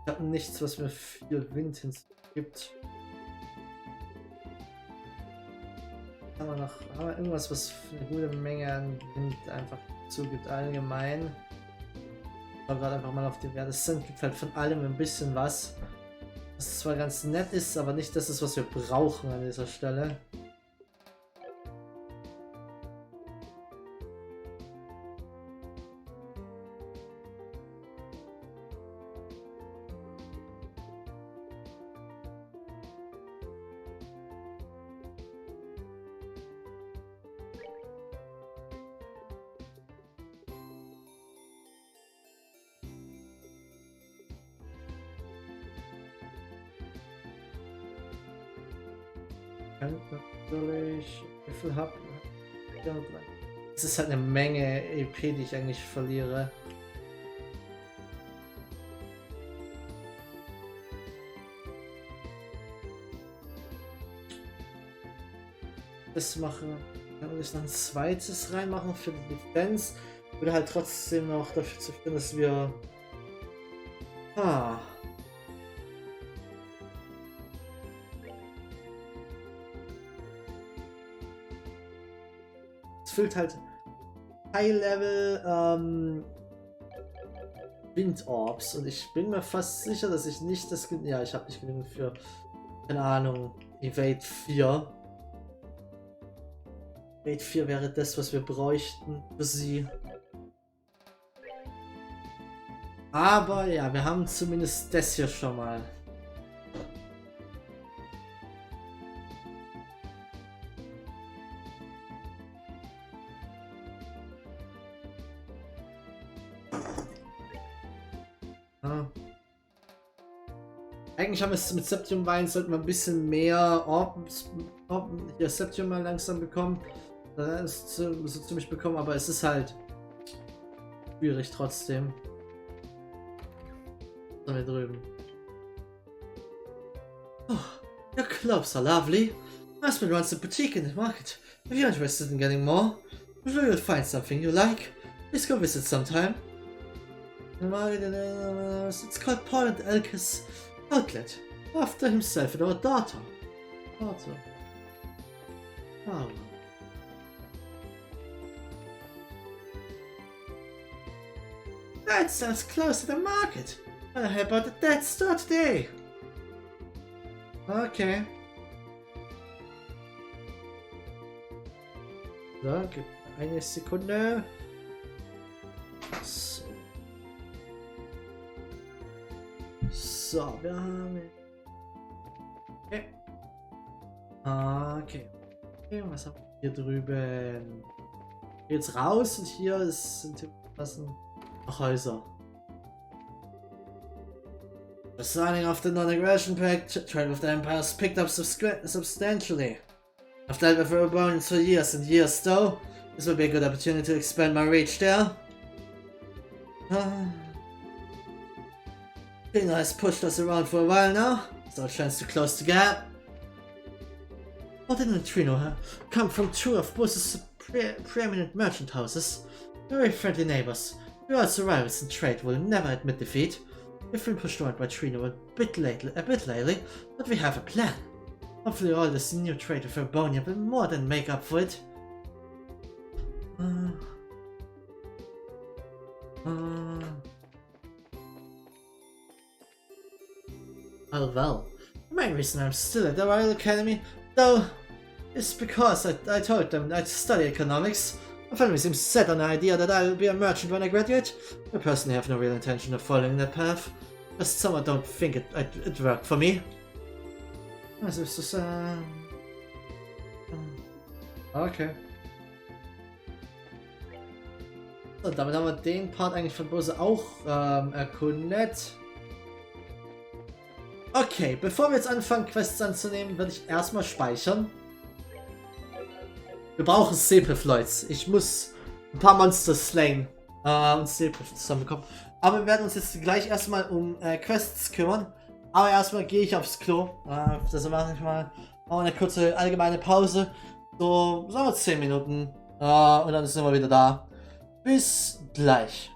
Ich habe nichts, was mir viel Wind hinzugibt. Haben wir irgendwas, was eine gute Menge an Wind einfach zugibt, allgemein. Ich schaue gerade einfach mal auf die Werte. Es gibt halt von allem ein bisschen was. Was zwar ganz nett ist, aber nicht das ist, was wir brauchen an dieser Stelle. Natürlich, wie viel habe ich? Es ist halt eine Menge EP, die ich eigentlich verliere. Das mache, kann ich noch ein zweites reinmachen für die Defense. Würde halt trotzdem noch dafür zu führen, dass wir. Füllt halt High-Level Wind-Orbs und ich bin mir fast sicher, dass ich nicht das... Ja, ich habe nicht genügend für, keine Ahnung, Evade 4. Evade 4 wäre das, was wir bräuchten für sie. Aber ja, wir haben zumindest das hier schon mal. Eigentlich haben wir es mit Septium Wein, sollten wir ein bisschen mehr hier Septium mal langsam bekommen. Dann ist so ziemlich bekommen, aber es ist halt schwierig trotzdem. So, hier drüben. Oh, your clothes are lovely. My husband runs a boutique in the market. If you're interested in getting more, I'm sure you'll find something you like. Please go visit sometime. It's called Paul and Elke's Outlet, after himself and our daughter. Oh. That sounds close to the market. I heard about that store today. Okay. So, gib eine Sekunde. So, wir haben... Okay. Okay, was haben wir hier drüben? Jetzt raus und hier sind noch Häuser. The signing of the non-aggression pact, trade with the Empire has picked up substantially. After I've been rebellions for years and years though, this will be a good opportunity to expand my reach there. Trino has pushed us around for a while now, so a chance to close the gap. Odin and Trino come from two of Bose's preeminent merchant houses. Very friendly neighbors. We are rivals in trade, will never admit defeat. We've been pushed around by Trino a bit lately, but we have a plan. Hopefully all this new trade with Urbonia will more than make up for it. Well, the main reason I'm still at the Royal Academy, though, is because I told them I'd study economics. My family seems set on the idea that I'll be a merchant when I graduate. I personally have no real intention of following that path. Just someone don't think it worked for me. Okay. So, damit haben wir den Part eigentlich von Bose auch erkundet. Okay, bevor wir jetzt anfangen, Quests anzunehmen, werde ich erstmal speichern. Wir brauchen Sepith, Leute. Ich muss ein paar Monster slayen und Sepith zusammenbekommen. Aber wir werden uns jetzt gleich erstmal um Quests kümmern. Aber erstmal gehe ich aufs Klo. Das mache ich mal. Machen wir eine kurze allgemeine Pause. So, sagen wir 10 Minuten. Und dann sind wir wieder da. Bis gleich.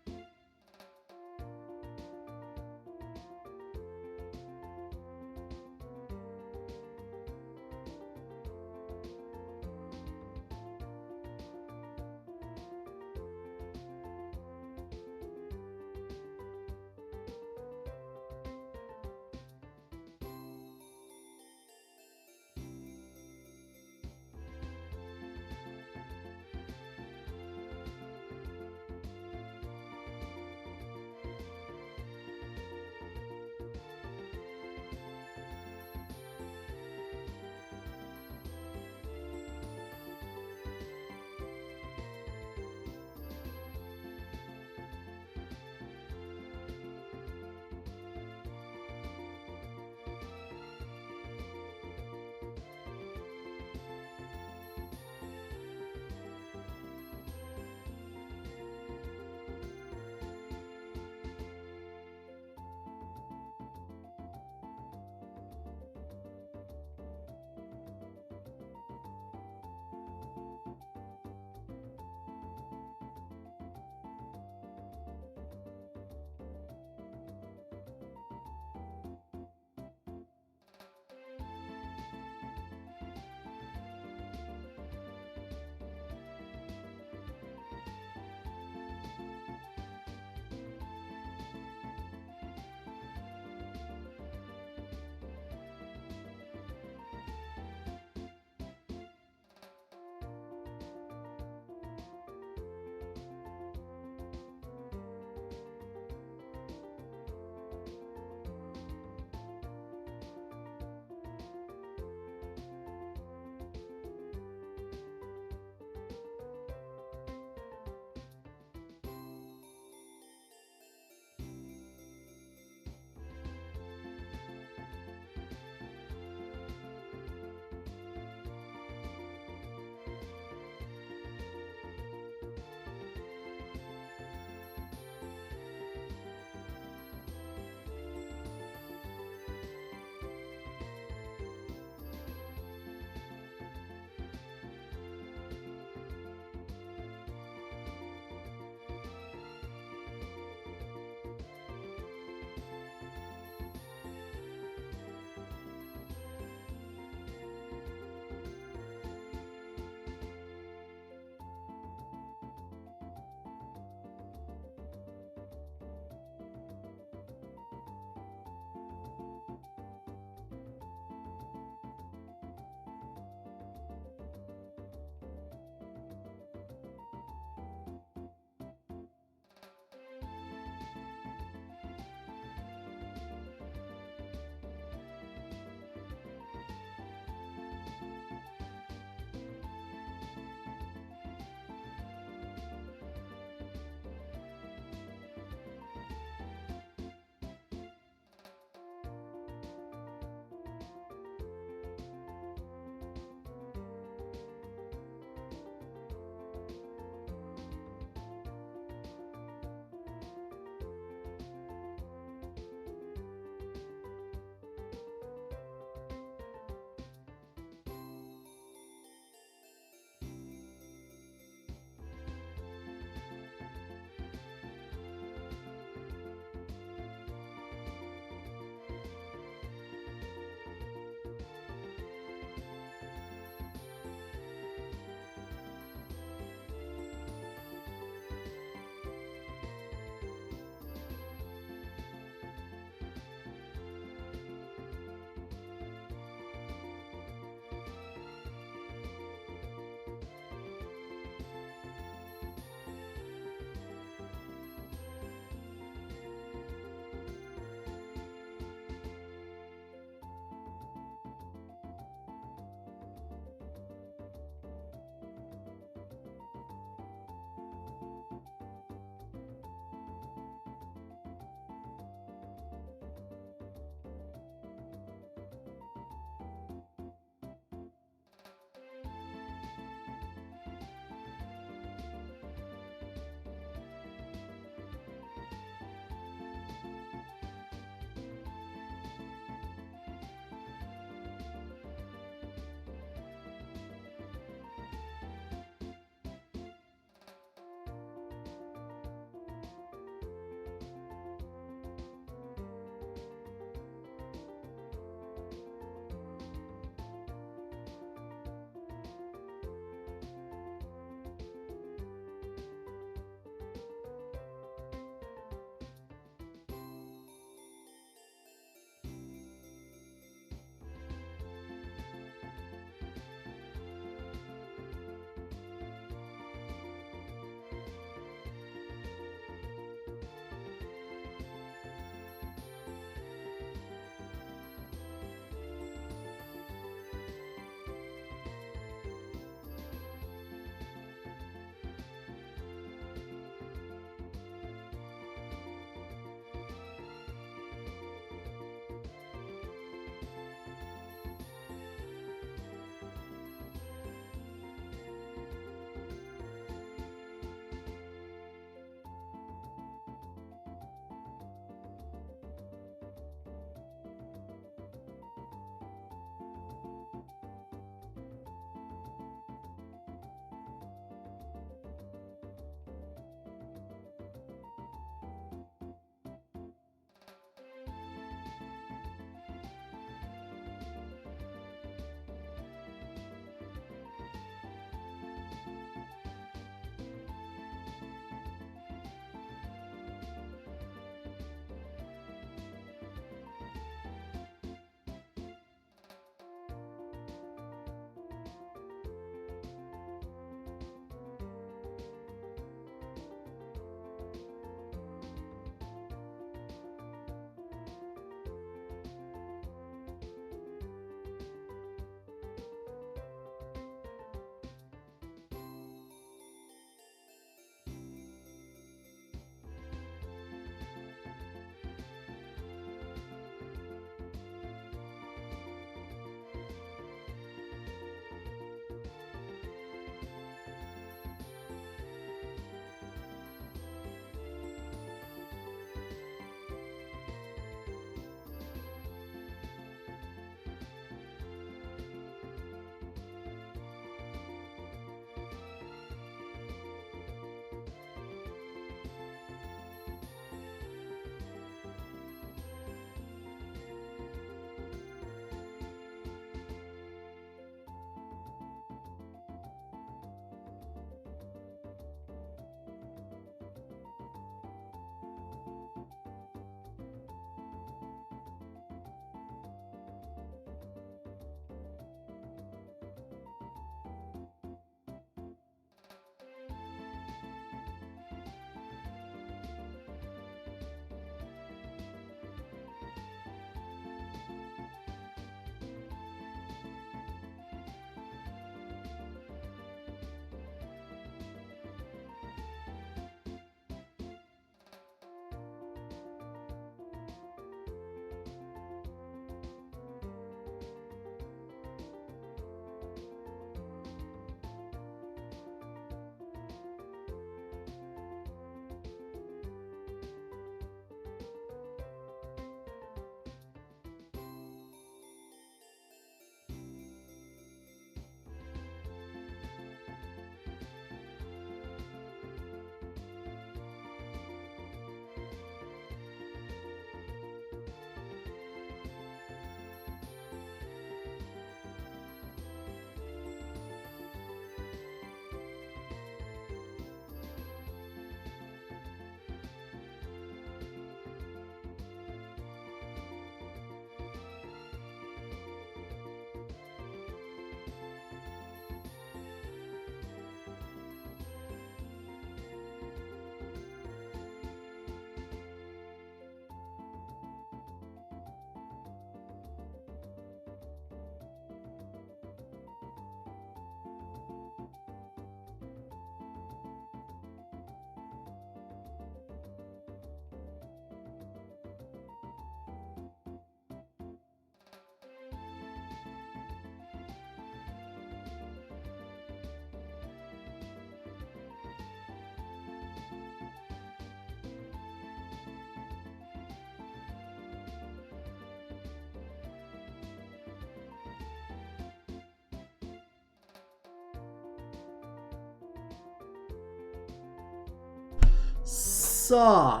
So.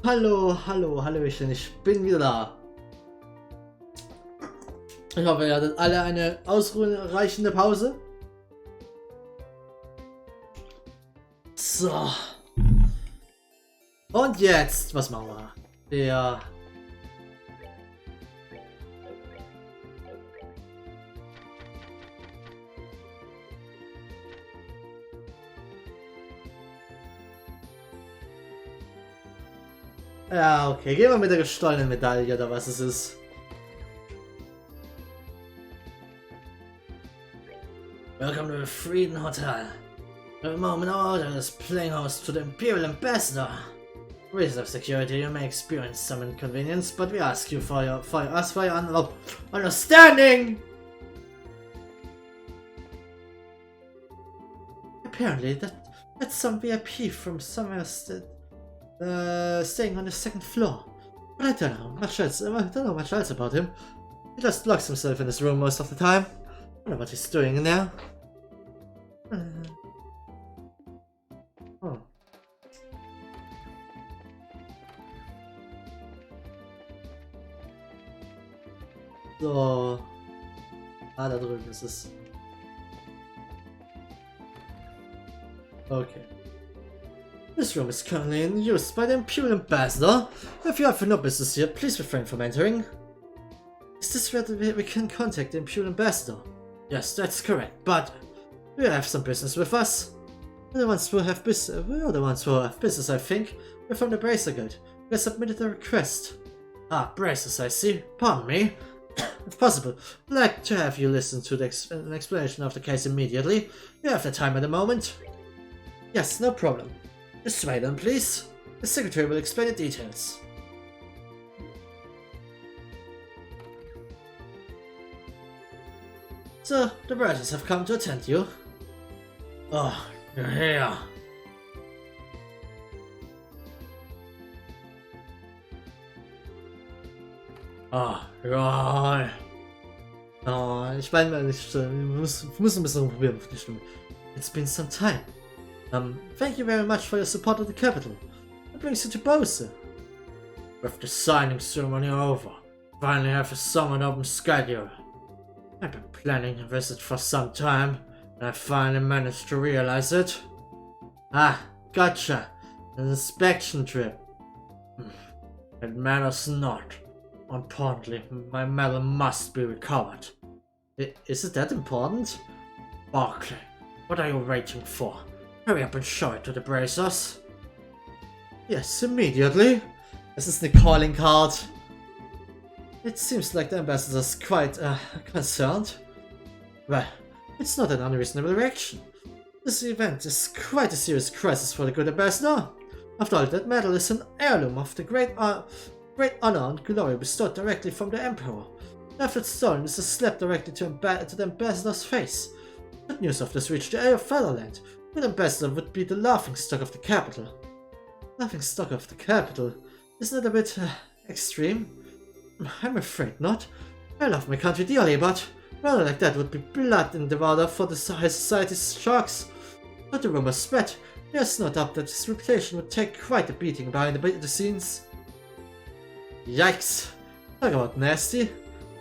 Hallo, hallo, hallöchen, ich bin wieder da. Ich hoffe, ihr hattet alle eine ausreichende Pause. So. Und jetzt, was machen wir? Ja. Ja, okay. Gehen wir mit der gestohlenen Medaille oder was es ist. Welcome to the Freedom Hotel. The moment order is playing host to the Imperial Ambassador. Reasons of security, you may experience some inconvenience, but we ask you for your understanding. Apparently, that's some VIP from somewhere staying on the second floor. But I don't know much else about him. He just locks himself in his room most of the time. I don't know what he's doing in there. Oh. So. Ah, da drüben ist es. Okay. This room is currently in use by the Imperial Ambassador. If you have no business here, please refrain from entering. Is this where we can contact the Imperial Ambassador? Yes, that's correct, but we have some business with us. We're the ones who have business, I think. We're from the Bracer Guild. We submitted a request. Ah, Bracers, I see. Pardon me. If possible, I'd like to have you listen to an explanation of the case immediately. You have the time at the moment. Yes, no problem. This way then, please. The secretary will explain the details. So, the brothers have come to attend you. Oh, you're here. Ah, ja. Oh, ich meine, wir müssen ein bisschen probieren auf die Stimme. It's been some time. Thank you very much for your support of the capital. That brings you to Bose. With the signing ceremony over, finally have a somewhat open schedule. I've been planning a visit for some time, and I finally managed to realize it. Ah, gotcha. An inspection trip. It matters not. Importantly, my medal must be recovered. Is it that important? Barclay, what are you waiting for? Hurry up and show it to the Bracers. Yes, immediately. This is the calling card. It seems like the ambassador's quite concerned. Well, it's not an unreasonable reaction. This event is quite a serious crisis for the good ambassador. After all, that medal is an heirloom of the great honor and glory bestowed directly from the Emperor. After it's stolen, this is slapped directly to the ambassador's face. Should news of this reach the heir of Fatherland, the ambassador would be the laughingstock of the capital. Laughingstock of the capital? Isn't that a bit extreme? I'm afraid not. I love my country dearly, but rather like that would be blood in the water for the high society's sharks. But the rumors spread. There's no doubt that this reputation would take quite a beating behind the scenes. Yikes! Talk about nasty.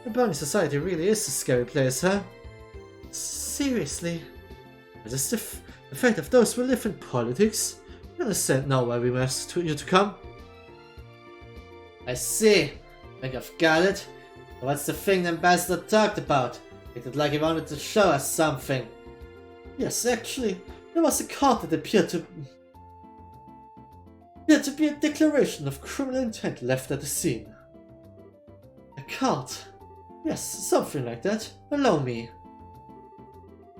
The Burning Society really is a scary place, huh? Seriously? What is the fate of those who live in politics? You understand now why we asked you to come? I see. I think I've got it. What's the thing the ambassador talked about? It looked like he wanted to show us something. Yes, actually, there was a card that appeared to be a declaration of criminal intent left at the scene. A card? Yes, something like that. Allow me.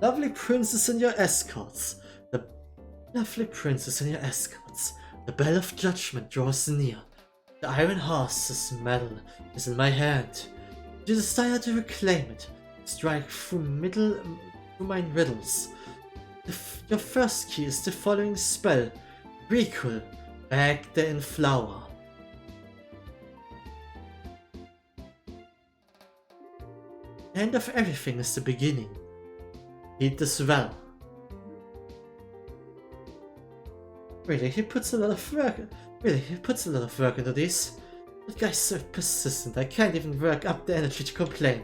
Lovely princess and your escorts. The bell of judgment draws near. The iron horse's medal is in my hand. You desire to reclaim it. Strike through my riddles. Your first key is the following spell. Recall. Back there in flower. The end of everything is the beginning. Heed this well. Really, he puts a lot of work. Really, he puts a lot of work into this. That guy's so persistent. I can't even work up the energy to complain.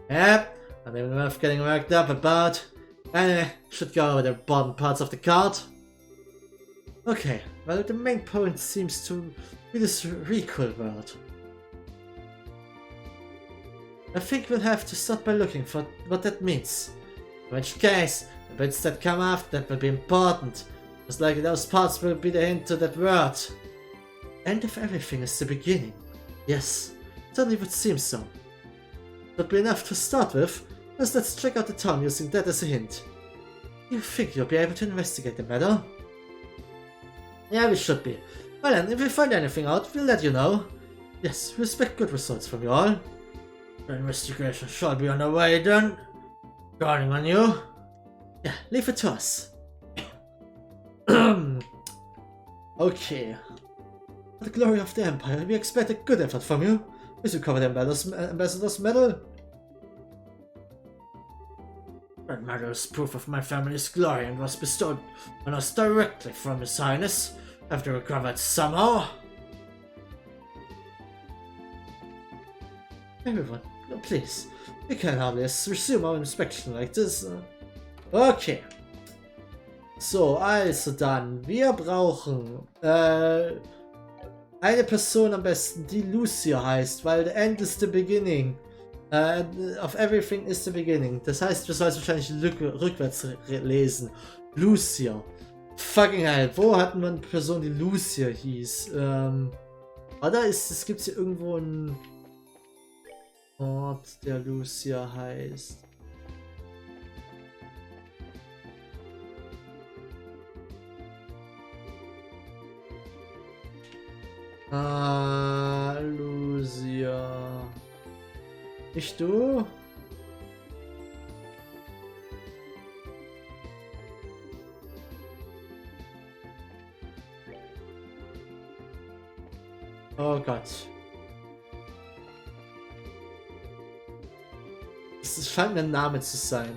Yep, I'm even worth getting worked up about. Anyway, should go over the bottom parts of the card. Okay, well, the main point seems to be this recoil world. I think we'll have to start by looking for what that means. In which case, the bits that come after that will be important. Most likely those parts will be the hint to that word. End of everything is the beginning. Yes, certainly would seem so. But be enough to start with, as let's check out the town using that as a hint. You think you'll be able to investigate the matter? Yeah, we should be. Well then, if we find anything out, we'll let you know. Yes, we expect good results from you all. The investigation shall be on our way then. Counting on you. Yeah, leave it to us. Okay. For the glory of the Empire, we expect a good effort from you. Please recover the ambassador's medal. That medal is proof of my family's glory and was bestowed on us directly from His Highness. Have to recover it somehow. Everyone, please. We can hardly resume our inspection like this. Okay. So, also dann. Wir brauchen eine Person am besten, die Lucia heißt, weil the end is the beginning. Of everything is the beginning. Das heißt, wir sollen es wahrscheinlich rückwärts lesen. Lucia. Fucking hell, wo hatten wir eine Person, die Lucia hieß? Oder es gibt hier irgendwo einen Ort, der Lucia heißt. Lucia. Nicht du? Oh Gott. Es scheint mir ein Name zu sein.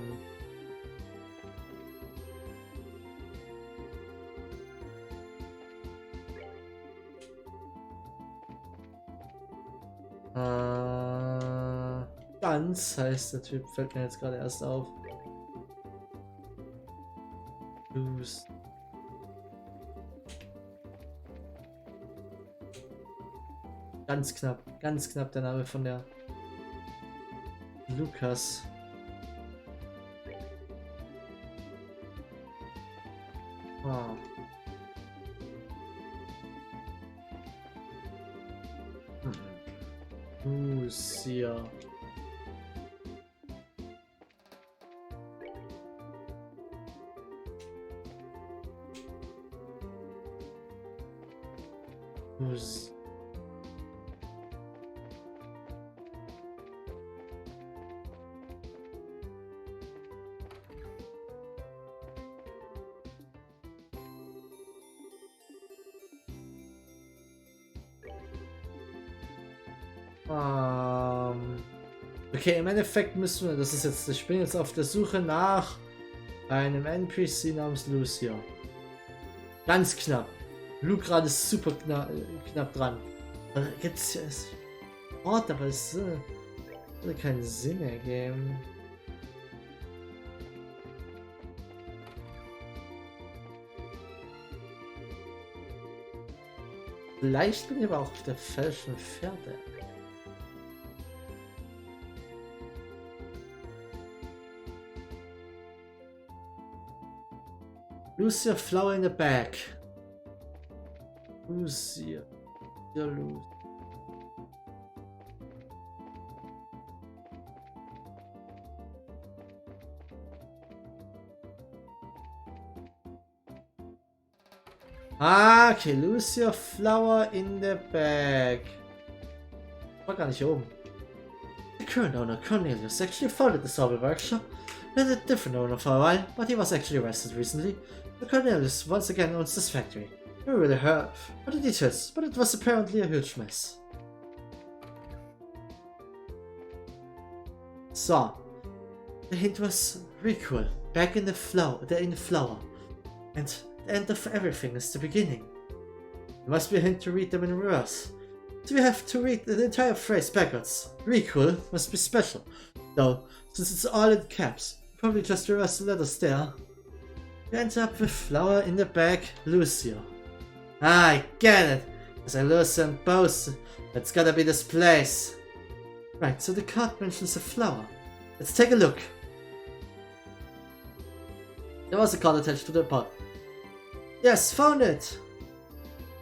Ganz heißt der Typ, fällt mir jetzt gerade erst auf. Ganz knapp der Name von der Lukas. Ah. Lucia. Okay, im Endeffekt müssen wir, das ist jetzt, ich bin jetzt auf der Suche nach einem NPC namens Lucia. Ganz knapp. Luke gerade ist super knapp dran. Gibt es hier Ort, aber es würde keinen Sinn ergeben. Vielleicht bin ich aber auch auf der falschen Fährte. Lucia flower in the bag. Lucia. Ja, Lucia. Ah, okay. Lucia flower in the bag. War gar nicht hier oben. The current owner, Cornelius, actually founded the Sobel workshop. With a different owner for a while, but he was actually arrested recently. The Cornelius once again owns this factory. We really heard for the details, but it was apparently a huge mess. So, the hint was recoil, back in the flower, and The end of everything is the beginning. There must be a hint to read them in reverse. So we have to read the entire phrase backwards. Recool must be special. Though, since it's all in caps, probably just reverse the letters there. You end up with flower in the back, Lucio. Ah, I get it! As I Lucio and Bose, it's gotta be this place. Right, so the card mentions a flower. Let's take a look. There was a card attached to the pot. Yes, found it!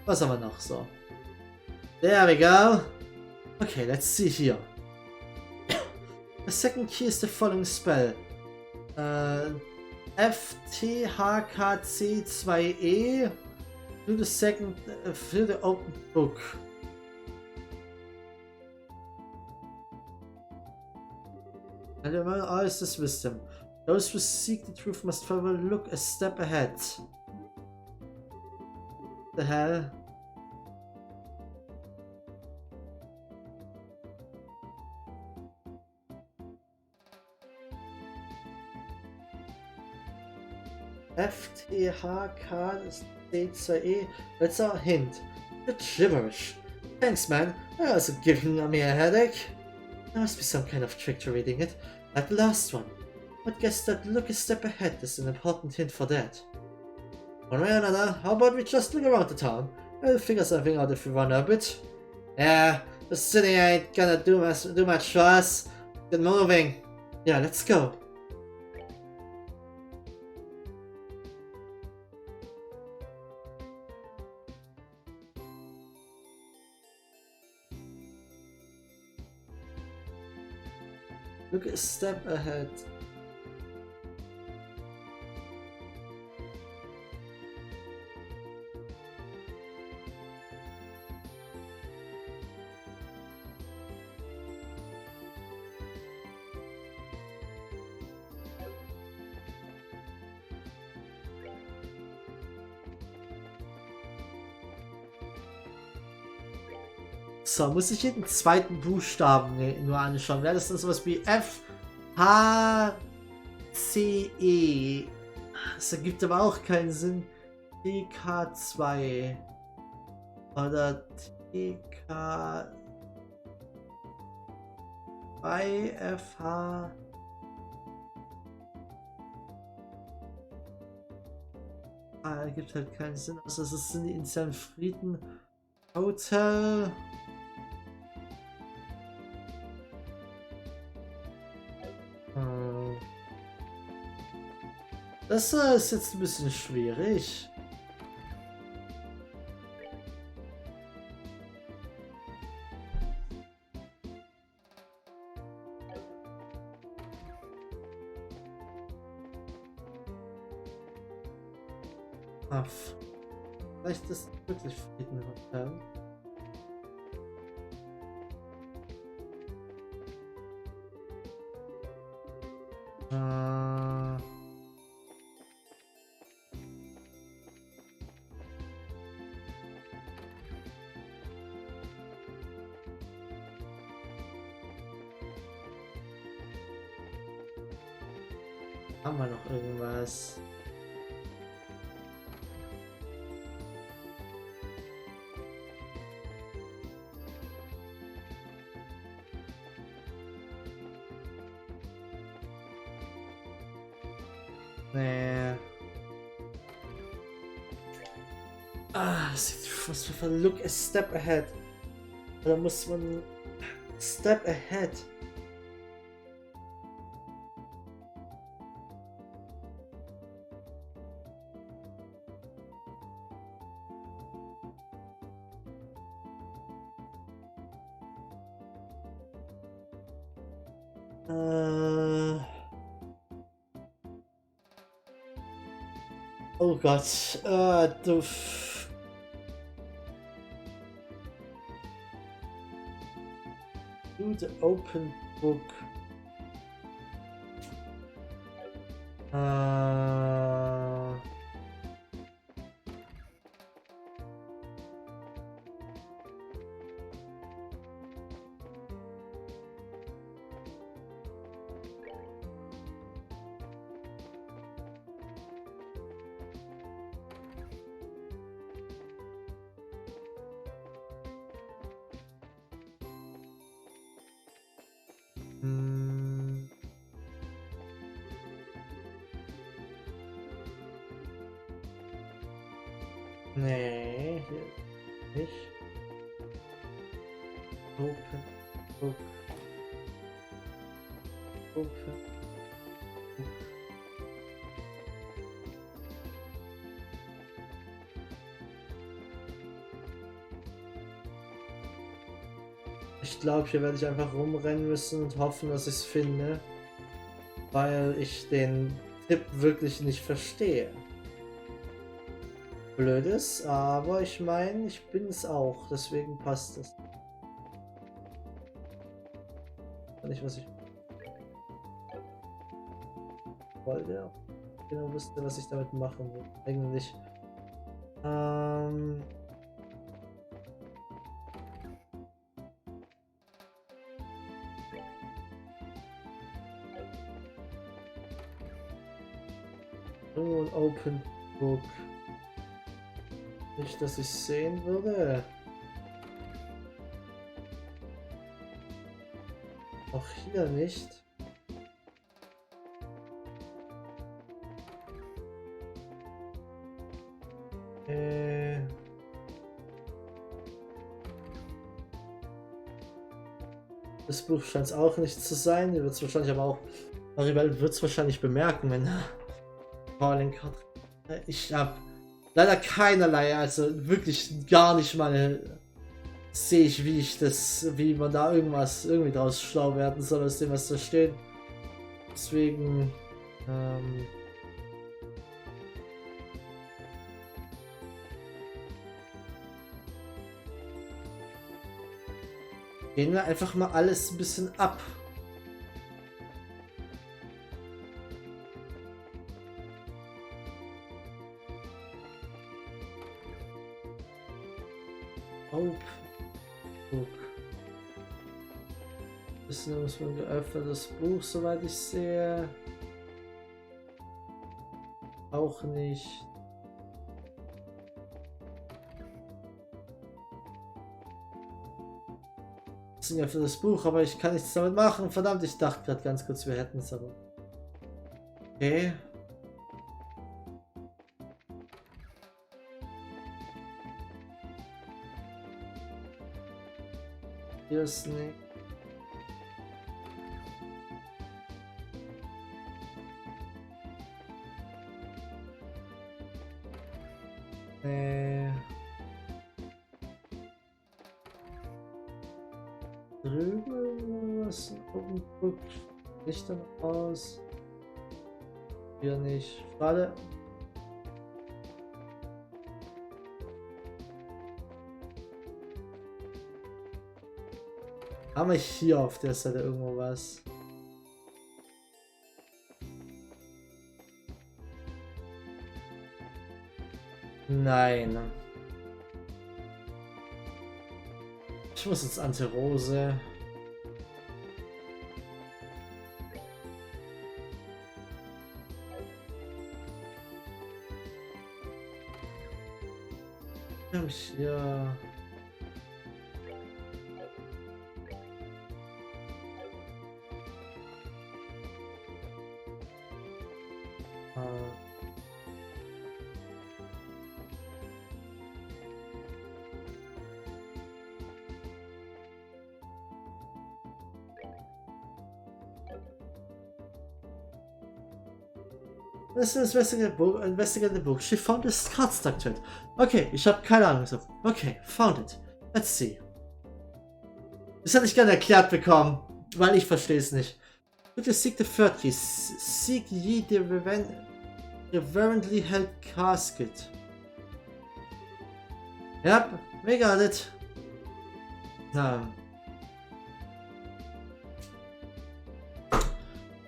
Was haben wir noch so? There we go. Okay, let's see here. The second key is the following spell. FTHKC2E through the second through the open book. And remember always this wisdom. Those who seek the truth must forever look a step ahead. The hell? FTHKC2E. That's our hint. You're gibberish. Thanks, man. You're also giving me a headache. There must be some kind of trick to reading it. Like the last one. But guess that look a step ahead is an important hint for that. One way or another, how about we just look around the town? We'll figure something out if we run a bit. Yeah, the city ain't gonna do much for us. Get moving. Yeah, let's go. Look a step ahead. So, muss ich jeden zweiten Buchstaben nur anschauen. Wäre das dann sowas wie F, H, C, E? Das ergibt aber auch keinen Sinn. TK2 oder TK2 FH. Ergibt halt keinen Sinn. Also das sind die Initialen Frieden. Hotel. Das ist jetzt ein bisschen schwierig. Vielleicht ist es wirklich Friedenhotel. Haben wir noch irgendwas? Nee. Das sieht fast wie ein Look a step ahead. Oder muss man step ahead? Oh Gott, du. Do the open book. Hm. Nee, hier nicht. Open, book, open, book. Ich glaube, hier werde ich einfach rumrennen müssen und hoffen, dass ich es finde, weil ich den Tipp wirklich nicht verstehe. Blödes, aber ich meine, ich bin es auch, deswegen passt es. Nicht, was ich wollte, genau wusste, was ich damit machen will. Eigentlich. Und Open Book. Nicht, dass ich sehen würde. Auch hier nicht. Das Buch scheint es auch nicht zu sein. Ihr wird es wahrscheinlich aber auch. Maribel wird es wahrscheinlich bemerken, wenn Calling Card. Ich habe leider keinerlei, also wirklich gar nicht mal sehe ich, wie man da irgendwie draus schlau werden soll aus dem, was da steht. Deswegen gehen wir einfach mal alles ein bisschen ab. Buch. Bisschen muss man geöffnetes Buch, soweit ich sehe. Auch nicht. Das ist ein geöffnetes Buch, aber ich kann nichts damit machen. Verdammt, ich dachte gerade ganz kurz, wir hätten es aber. Okay. Hier ist nicht. Drüben was oben guckt. Licht dann aus. Hier nicht. Schade. Haben wir hier auf der Seite irgendwo was? Nein. Ich muss jetzt Anti-Rose. Wir haben hier. Das ist investigative book. She found a card stuck to it. Okay, ich habe keine Ahnung. So, okay, found it. Let's see. Das hätte ich gerne erklärt bekommen, weil ich verstehe es nicht. Would you seek the third key? Seek ye the reverently held casket. Yep, we got it. No.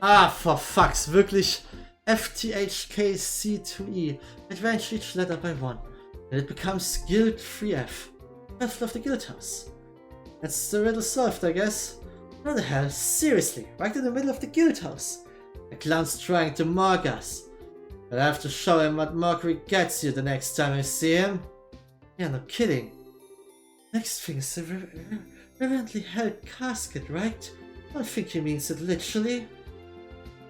Ah, for fucks, wirklich. FTHKC2E. Advance each letter by one. And it becomes Guild 3F. Left of the guild house. That's the riddle solved, I guess. What the hell? Seriously, right in the middle of the guild house. The clown's trying to mock us. But I have to show him what mockery gets you the next time I see him. Yeah, no kidding. Next thing is the reverently held casket, right? don't think he means it literally.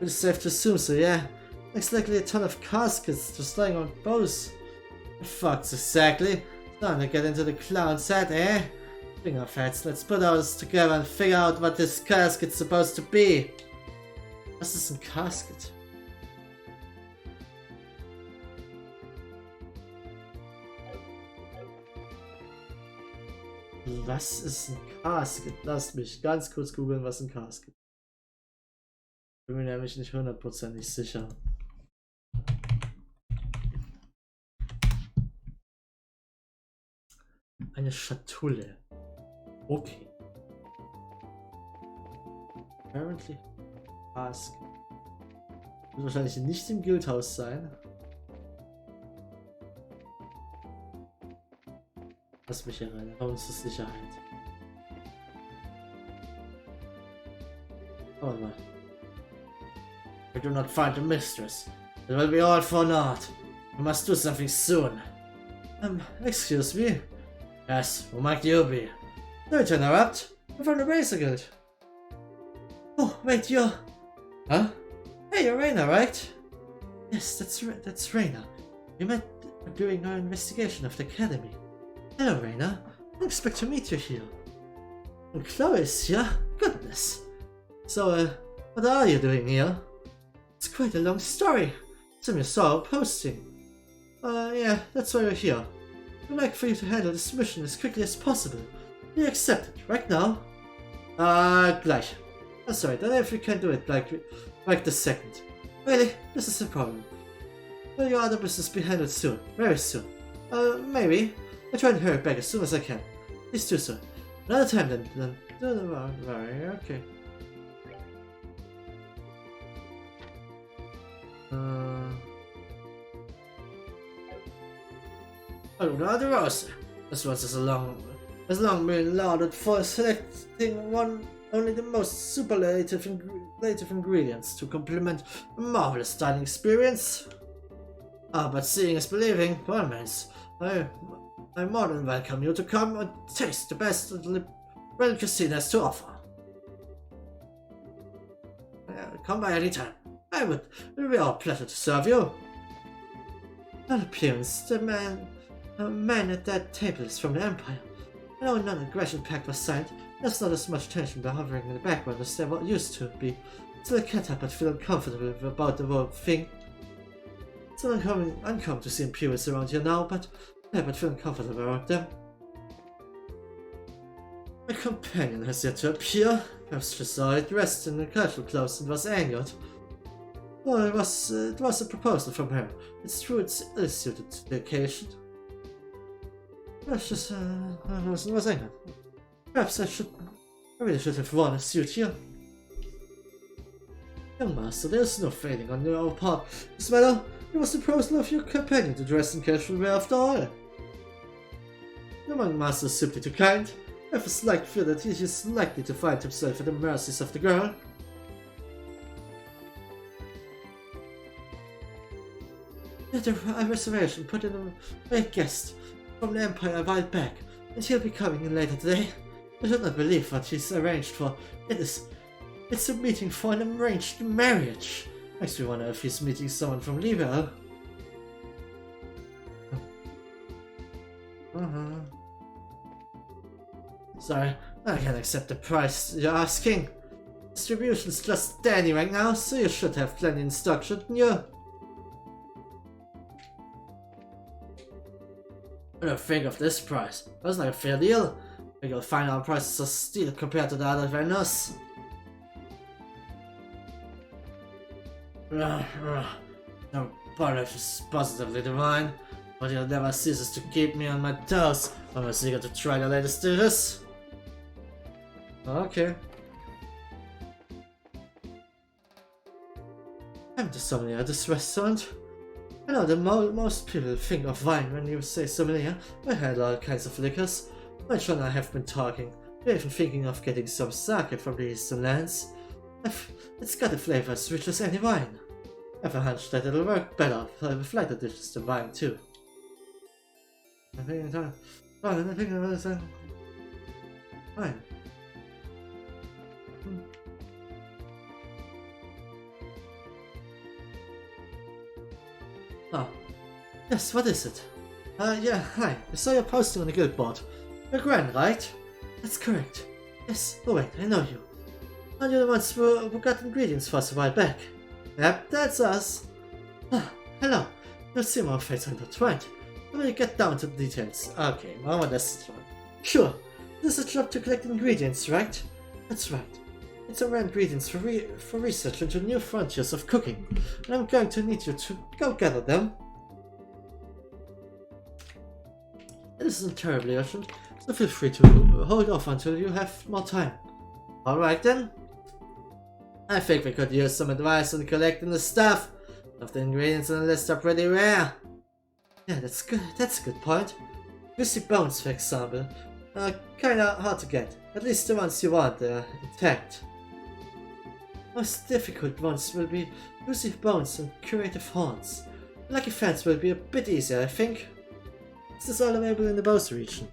We'll just have to assume so, yeah. Looks likely a ton of caskets just lying on Bose. Fucks exactly. Time to get into the clown's head, eh? Finger fats, let's put ours together and figure out what this casket's supposed to be. Was ist ein Casket? Was ist ein Casket? Lasst mich ganz kurz googeln, was ein Casket ist. Bin mir nämlich nicht 100% sicher. Eine Schatulle. Okay. Apparently Casket. Wird wahrscheinlich nicht im Guildhaus sein. Lass mich hier rein, aber uns zur Sicherheit. Oh mal. We do not find the mistress. It will be all for naught. We must do something soon. Excuse me. Yes, who might you be? Don't interrupt. I'm from the Razor Guild. Oh, wait, you're... Huh? Hey, you're Raina, right? Yes, that's Raina. We met during our investigation of the academy. Hello, Raina. I didn't expect to meet you here. And Chloe is here? Goodness. So, what are you doing here? It's quite a long story. Some you saw posting. Yeah, that's why you're here. We'd like for you to handle this mission as quickly as possible. You accept it, right now? Gleich. Sorry, don't know if you can do it like the second. Really? This is a problem. Will your other business be handled soon? Very soon. Maybe. I'll try and hurry back as soon as I can. Please do so. Another time then. Don't worry, okay. Another Rose. This one has long been lauded for selecting only the most superlative ingredients to complement a marvelous dining experience. But seeing is believing, by all means, I more than welcome you to come and taste the best the Realm Cuisine has to offer. Come by any time. It would be our pleasure to serve you. On appearance, the man at that table is from the Empire. I know non-aggression pact was signed. There's not as much tension hovering in the background as there used to be. Still, I can't help but feel uncomfortable about the whole thing. It's uncommon to see impurities around here now, but I can't but feel uncomfortable about them. My companion has yet to appear. Perhaps she saw it dressed in casual clothes and was angered. Well, it was a proposal from her. It's true it's ill-suited to the occasion. Perhaps just was angered. Perhaps I really should have worn a suit here. Young master, there's no failing on your part. This matter, it was the proposal of your companion to dress in casual wear after all. The young master is simply too kind. I have a slight fear that he is likely to find himself at the mercies of the girl. Yet a reservation put in a guest from the Empire a while back, and he'll be coming in later today. I should not believe what he's arranged for. It's a meeting for an arranged marriage. Makes me wonder if he's meeting someone from Libel. Sorry, I can't accept the price you're asking. Distribution's just standing right now, so you should have plenty in stock, shouldn't you? What do you think of this price? That's like a fair deal. I think you'll find our prices are steep compared to the other vendors. No polish is positively divine, but it never ceases to keep me on my toes. I'm eager to try the latest dishes. Okay. I'm the sommelier at this restaurant. I know that most people think of wine when you say sommelier. I had all kinds of liquors. My son and I have been talking. We're even thinking of getting some sake from the eastern lands. It's got a flavor as rich as any wine. I have a hunch that it'll work better with lighter dishes than wine too. Fine. Ah, yes, what is it? Yeah, hi. I saw your posting on the guild board. You're Gran, right? That's correct. Yes, oh wait, I know you. And you're the ones who got ingredients for us a while back. Yep, that's us. Ah, hello. You'll see my face intertwined. How will you get down to the details? Okay, Mama, that's the one. Sure. This is a job to collect ingredients, right? That's right. It's a rare ingredients for research into new frontiers of cooking. And I'm going to need you to go gather them. This isn't terribly urgent, so feel free to hold off until you have more time. Alright then. I think we could use some advice on collecting the stuff. Of the ingredients on the list are pretty rare. Yeah, that's good. That's a good point. Juicy bones, for example, are kinda hard to get. At least the ones you want intact. Most difficult ones will be juicy bones and curative horns. Lucky fans will be a bit easier, I think. This is all available in the Bose region.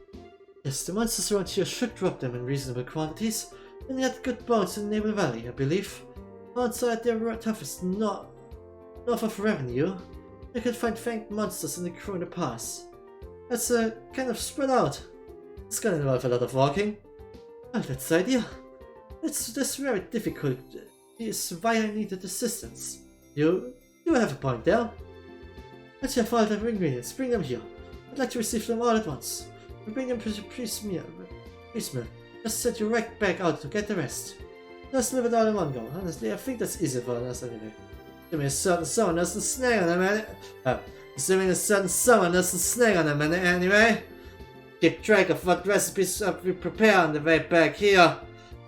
Yes, the monsters around here should drop them in reasonable quantities, and they had good bones in Naval Valley, I believe. Horns are at their toughest north of Revenue. You can find fanged monsters in the Corona Pass. That's kind of spread out. It's gonna involve a lot of walking. Well, that's the idea. That's very difficult. Is why I needed assistance. You have a point there. Let's have all the ingredients. Bring them here. I'd like to receive them all at once. We bring them piecemeal. Just send you right back out to get the rest. Just leave it all in one go. Honestly, I think that's easy for us anyway. Assuming a certain someone doesn't snag on them anyway. Keep track of what recipes we prepare on the way back here,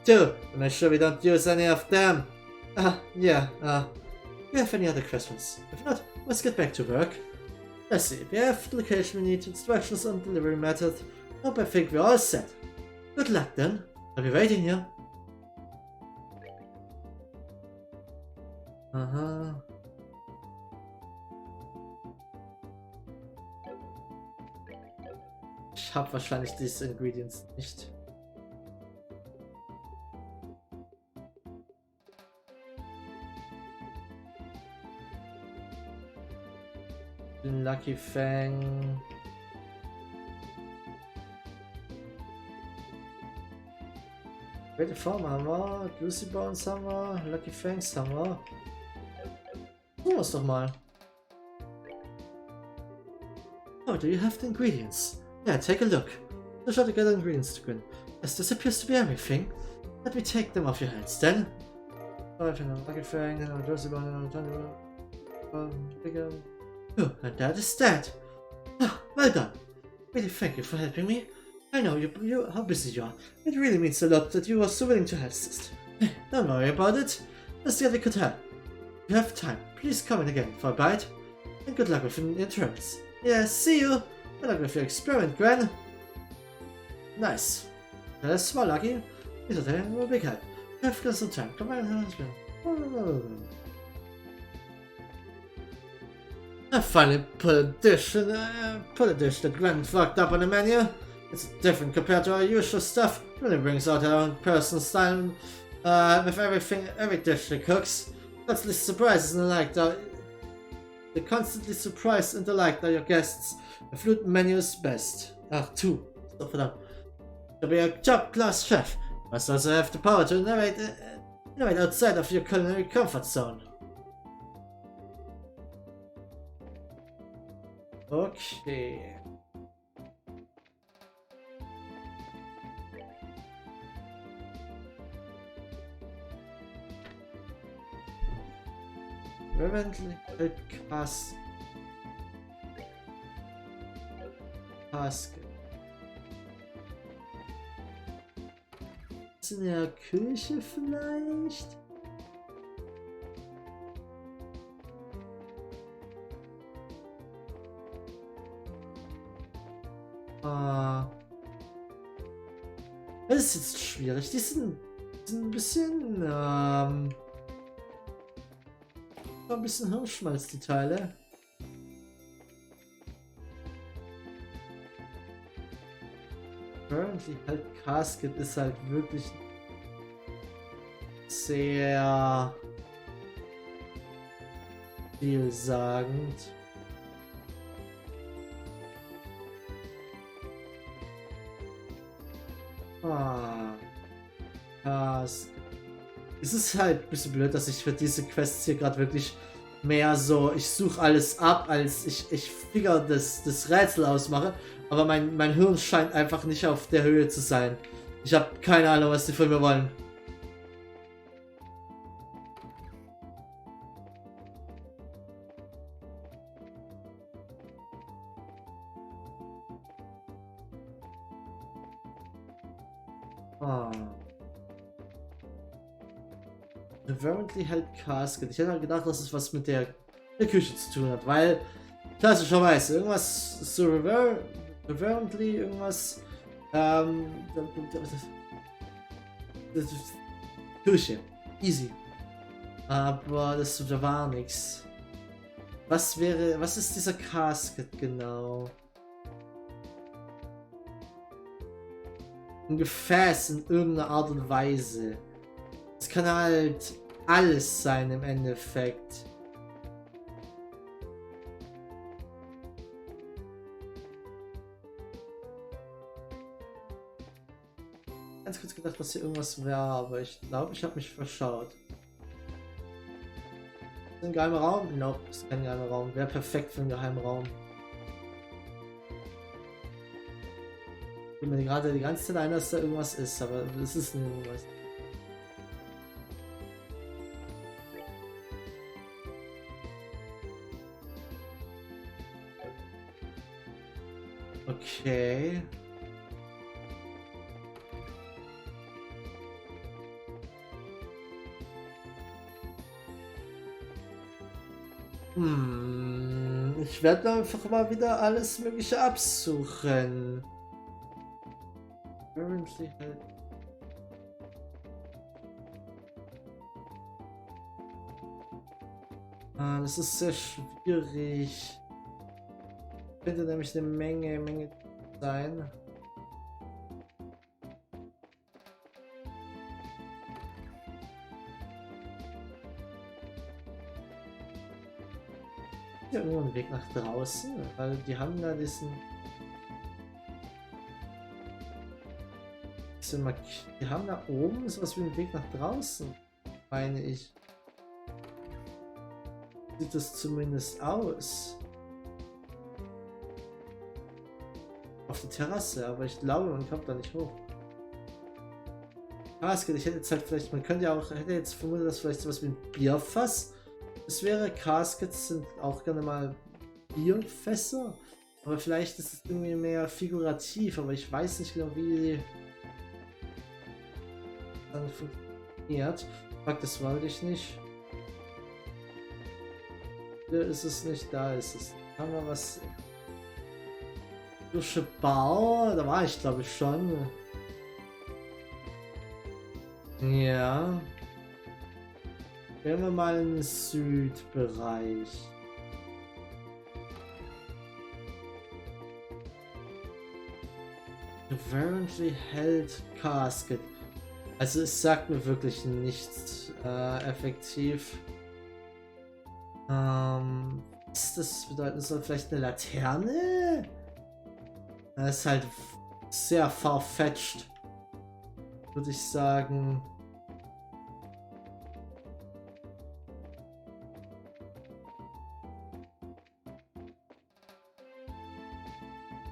too, to make sure we don't use any of them. Do you have any other questions? If not, let's get back to work. Let's see, we have the location we need, instructions on delivery method. Hope I think we're all set. Good luck then. I'll be waiting here. Ich habe wahrscheinlich diese Ingredients nicht. Lucky Fang. Welche Form haben wir? Juicy Bones haben wir, Lucky Fangs haben wir. Gucken wir es doch mal. Oh, do you have the ingredients? Yeah, take a look. There's all the good ingredients to good. Yes, this appears to be everything. Let me take them off your hands then. Lucky Fang, Juicy Bone, bigger. Oh, and that is that. Ah, well done. Really, thank you for helping me. I know how busy you are. It really means a lot that you are so willing to assist. Don't worry about it. Let's see what we could help. If you have time, please come in again for a bite. And good luck with your interns. Yeah, see you. Good luck with your experiment, Gran. Nice. That's well, Lucky. This is a big help. You have got some time. Come on, husband. I finally put a dish that Gran fucked up on the menu. It's different compared to our usual stuff. It really brings out our own personal style with every dish she cooks. Constantly surprises and delight they constantly surprise and delight your guests. The food menu is best. Two. So for them. To be a top-class chef, you must also have the power to innovate outside of your culinary comfort zone. Okay. Reverently casket. Ist in der Küche vielleicht? Das ist jetzt schwierig. Die sind ein bisschen ein bisschen Hirnschmalz, die Teile. Currently halt Casket ist halt wirklich sehr vielsagend. Ah. Es ist halt ein bisschen blöd, dass ich für diese Quests hier gerade wirklich mehr so, ich suche alles ab, als ich figure das Rätsel ausmache. Aber mein Hirn scheint einfach nicht auf der Höhe zu sein. Ich habe keine Ahnung, was die von mir wollen. Ah. Reverently hält Casket. Ich hätte halt gedacht, dass es was mit der Küche zu tun hat, weil klassischerweise irgendwas so reverently, irgendwas Küche. Easy. Aber da war nichts. Was ist dieser Casket genau? Ein Gefäß in irgendeiner Art und Weise. Es kann halt alles sein im Endeffekt. Ganz kurz gedacht, dass hier irgendwas wäre, aber ich glaube, ich habe mich verschaut. Ist ein geheimer Raum? Nope, ist kein geheimer Raum. Wäre perfekt für einen geheimen Raum. Ich bin mir gerade die ganze Zeit ein, dass da irgendwas ist, aber es ist nicht irgendwas. Okay. Ich werde einfach mal wieder alles Mögliche absuchen. Das ist sehr schwierig. Könnte nämlich eine Menge sein. Ja, irgendwo einen Weg nach draußen, weil die haben da diesen die haben da oben sowas wie einen Weg nach draußen, meine ich. Sieht das zumindest aus. Auf die Terrasse, aber ich glaube, man kommt da nicht hoch. Casket, ich hätte jetzt halt vielleicht, man könnte ja auch, hätte jetzt vermutet, dass vielleicht sowas wie ein Bierfass. Es wäre, Caskets sind auch gerne mal Bierfässer, aber vielleicht ist es irgendwie mehr figurativ, aber ich weiß nicht genau, wie dann funktioniert. Fuck, das wollte ich nicht. Hier ist es nicht, da ist es. Haben wir was? Dusche Bau, da war ich glaube ich schon. Ja. Gehen wir mal in den Südbereich. Apparently held Casket. Also es sagt mir wirklich nichts effektiv. Was das bedeuten soll, vielleicht eine Laterne? Das ist halt sehr farfetched, würde ich sagen.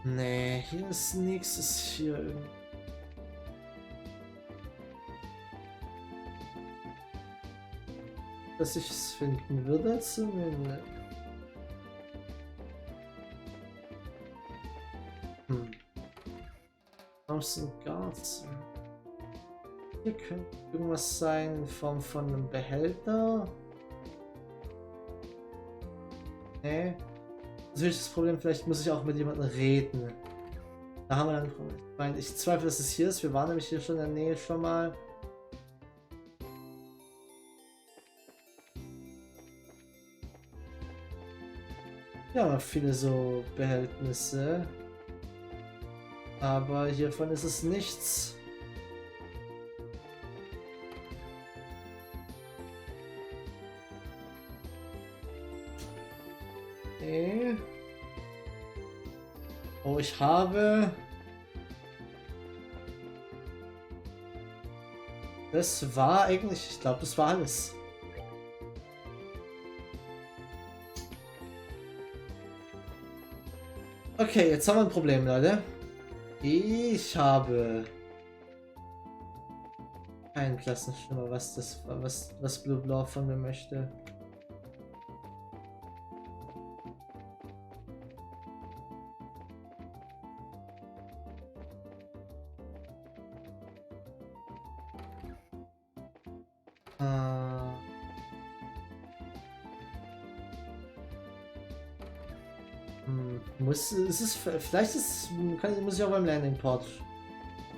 Nee, hier ist nichts hier irgendwie. Dass ich es finden würde zumindest. Außen Guards. Hier könnte irgendwas sein in Form von einem Behälter. Nee. Natürlich das Problem, vielleicht muss ich auch mit jemandem reden. Da haben wir dann. Ich meine, ich zweifle, dass es hier ist. Wir waren nämlich hier schon in der Nähe schon mal. Ja, viele so Behältnisse. Aber hiervon ist es nichts. Okay. Oh, ich habe Das war eigentlich, ich glaube, das war alles. Okay, jetzt haben wir ein Problem, Leute. Ich habe keinen Klassenschimmer, was Blue Blau von mir möchte. Muss ich auch beim Landing Port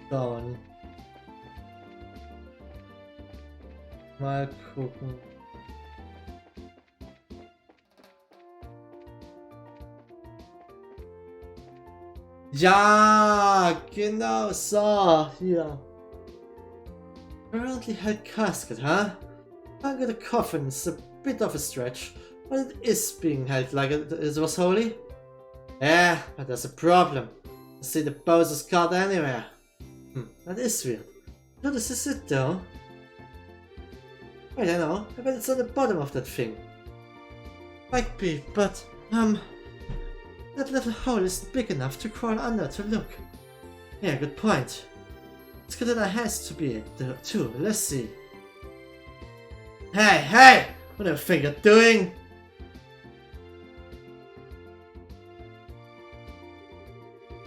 schauen. Mal gucken. Ja, genau so, hier. Apparently held casket, huh? Under the coffin is a bit of a stretch, but it is being held like it was holy. Yeah, but there's a problem. I see the Bose's card anywhere. That is weird. No, this is it though. Wait, I know. I bet it's on the bottom of that thing. Might be, but that little hole isn't big enough to crawl under to look. Yeah, good point. It's good that it has to be it too. Let's see. Hey! What do you think you're doing?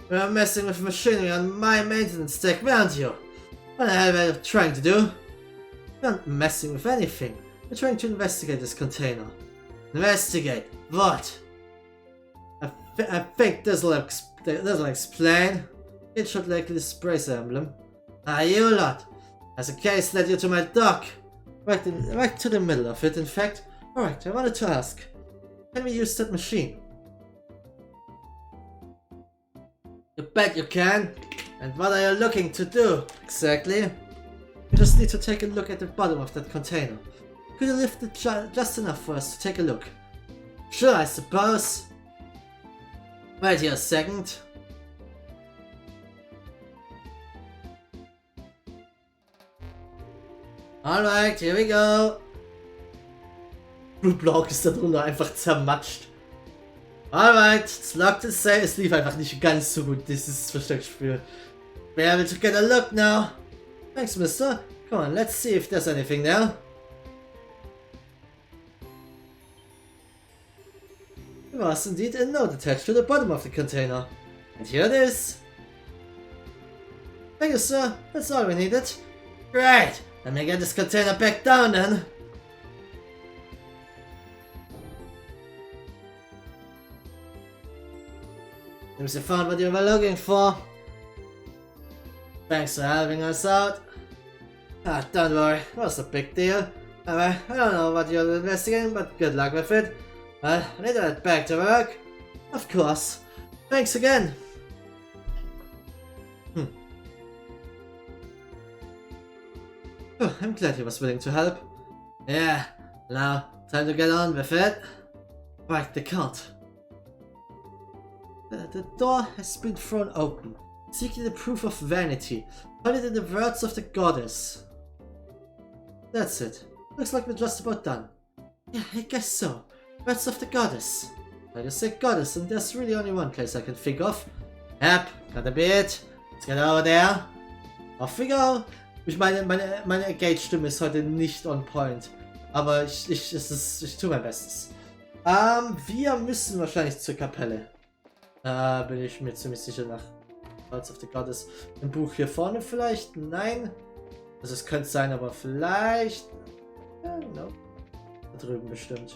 You're messing with machinery on my maintenance deck, weren't you? What the hell were you trying to do? You're not messing with anything. We're trying to investigate this container. Investigate? What? I think this'll explain. It should likely display the emblem. Ah, you lot! As a case led you to my dock. Right to the middle of it, in fact. Alright, I wanted to ask. Can we use that machine? You bet you can! And what are you looking to do, exactly? We just need to take a look at the bottom of that container. Could you lift it just enough for us to take a look? Sure, I suppose. Wait here a second. Alright, here we go. Blue Block ist da drunter einfach zermatscht. Alright, it's locked and safe. Es lief einfach nicht ganz so gut, dieses Versteckspiel. We're able to get a look now. Thanks, mister. Come on, let's see if there's anything there. There was indeed a note attached to the bottom of the container. And here it is. Thank you, sir. That's all we needed. Great! Let me get this container back down then. Seems you found what you were looking for. Thanks for helping us out. Ah, don't worry, it was a big deal. I don't know what you're investigating, but good luck with it. Well, I need to get back to work. Of course. Thanks again. Oh, I'm glad he was willing to help. Yeah, now time to get on with it. Right, the card. The door has been thrown open, seeking the proof of vanity. Put it in the words of the goddess. That's it. Looks like we're just about done. Yeah, I guess so. Words of the goddess. I just say goddess, and there's really only one place I can think of. Yep, gotta be it. Let's get over there. Off we go. Ich meine Engage-Stimme ist heute nicht on point. Aber ich tue mein Bestes. Wir müssen wahrscheinlich zur Kapelle. Bin ich mir ziemlich sicher nach Words of the Goddess. Im Buch hier vorne vielleicht? Nein. Also es könnte sein, aber vielleicht. Ja, no. Da drüben bestimmt.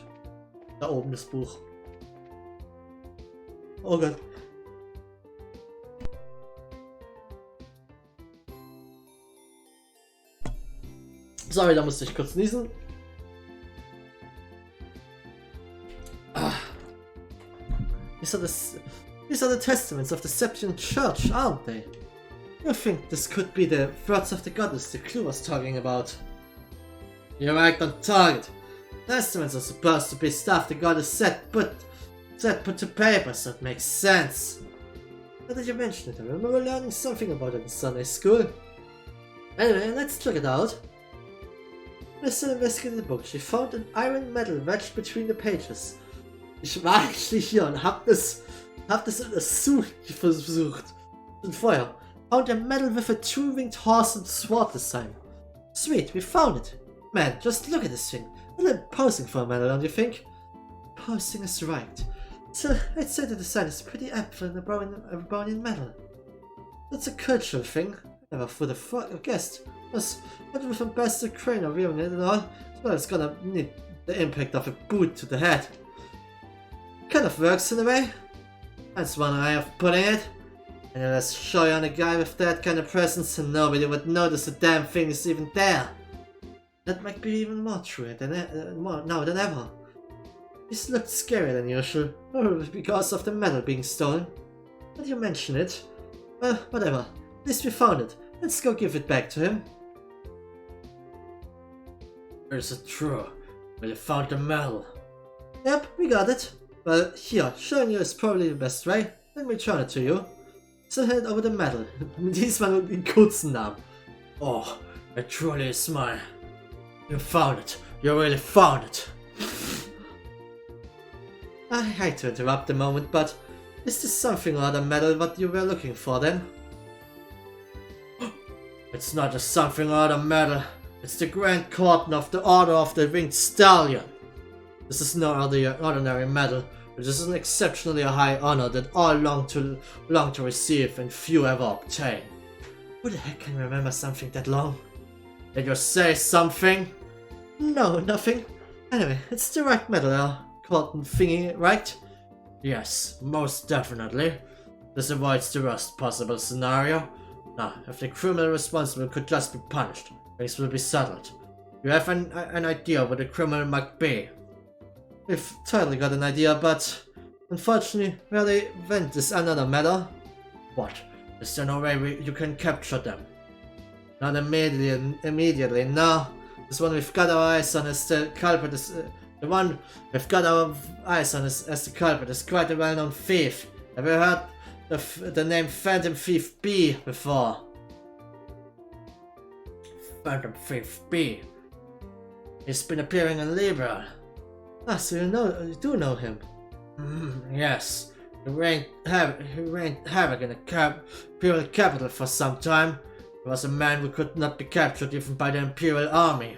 Da oben das Buch. Oh Gott. Sorry, da musste ich kurz niesen. These are the testaments of the Septuagint Church, aren't they? You think this could be the words of the goddess the clue was talking about? You're right on target. Testaments are supposed to be stuff the goddess said put to paper, so it makes sense. Now that you mention it, I remember learning something about it in Sunday school. Anyway, let's check it out. Mr. investigated the book. She found an iron medal wedged between the pages. Ich war actually hier und hab das versucht. Und Feuer. Found a medal with a two-winged horse and sword design. Sweet, we found it. Man, just look at this thing. A little posing for a medal, don't you think? Posing is right. So, I'd say the design is pretty apt for a Brownian medal. That's a cultural thing. I never would have guessed. But with a bastard crane or wearing it and all, well, it's gonna need the impact of a boot to the head. Kind of works in a way. That's one way of putting it. And let's show you on a guy with that kind of presence and nobody would notice the damn thing is even there. That might be even more true now than ever. This looked scarier than usual, probably because of the medal being stolen. But you mention it. Well, whatever. At least we found it. Let's go give it back to him. Is it true? Well, you found the medal. Yep, we got it. Well, here, showing you is probably the best way. Let me return it to you. So hand over the medal. Diesmal nur den kurzen Namen. Oh, it truly is mine. You found it. You really found it. I hate to interrupt the moment, but is this something or other medal what you were looking for then? It's not just something or other medal. It's the Grand Cordon of the Order of the Winged Stallion. This is no ordinary medal. It is an exceptionally high honor that all long to receive and few ever obtain. Who the heck can remember something that long? Did you say something? No, nothing. Anyway, it's the right medal, Cordon thingy, right? Yes, most definitely. This avoids the worst possible scenario. Now, if the criminal responsible could just be punished, things will be settled. You have an idea what the criminal might be? We've totally got an idea, but unfortunately, where they went is another matter. What? Is there no way you can capture them? Not immediately, no. This one we've got our eyes on is the culprit is the one we've got our eyes on as the culprit is quite a well-known thief. Have you heard the name Phantom Thief B before? Phantom Thief B. He's been appearing in Liberal. Ah, so you do know him? Yes. He reigned havoc in the Imperial capital for some time. He was a man who could not be captured even by the Imperial army.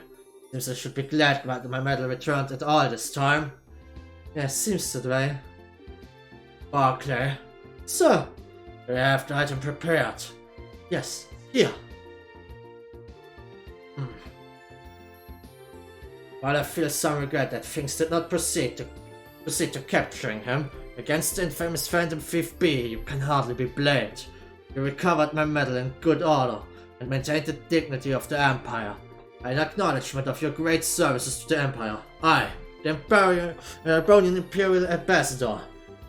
Seems I should be glad that my medal returned at all this time. Yeah, seems that way. Barclay. So, we have the item prepared. Yes, here. While I feel some regret that things did not proceed to capturing him, against the infamous Phantom Thief B, you can hardly be blamed. You recovered my medal in good order, and maintained the dignity of the Empire. In acknowledgement of your great services to the Empire, I, the Brownian Imperial Ambassador,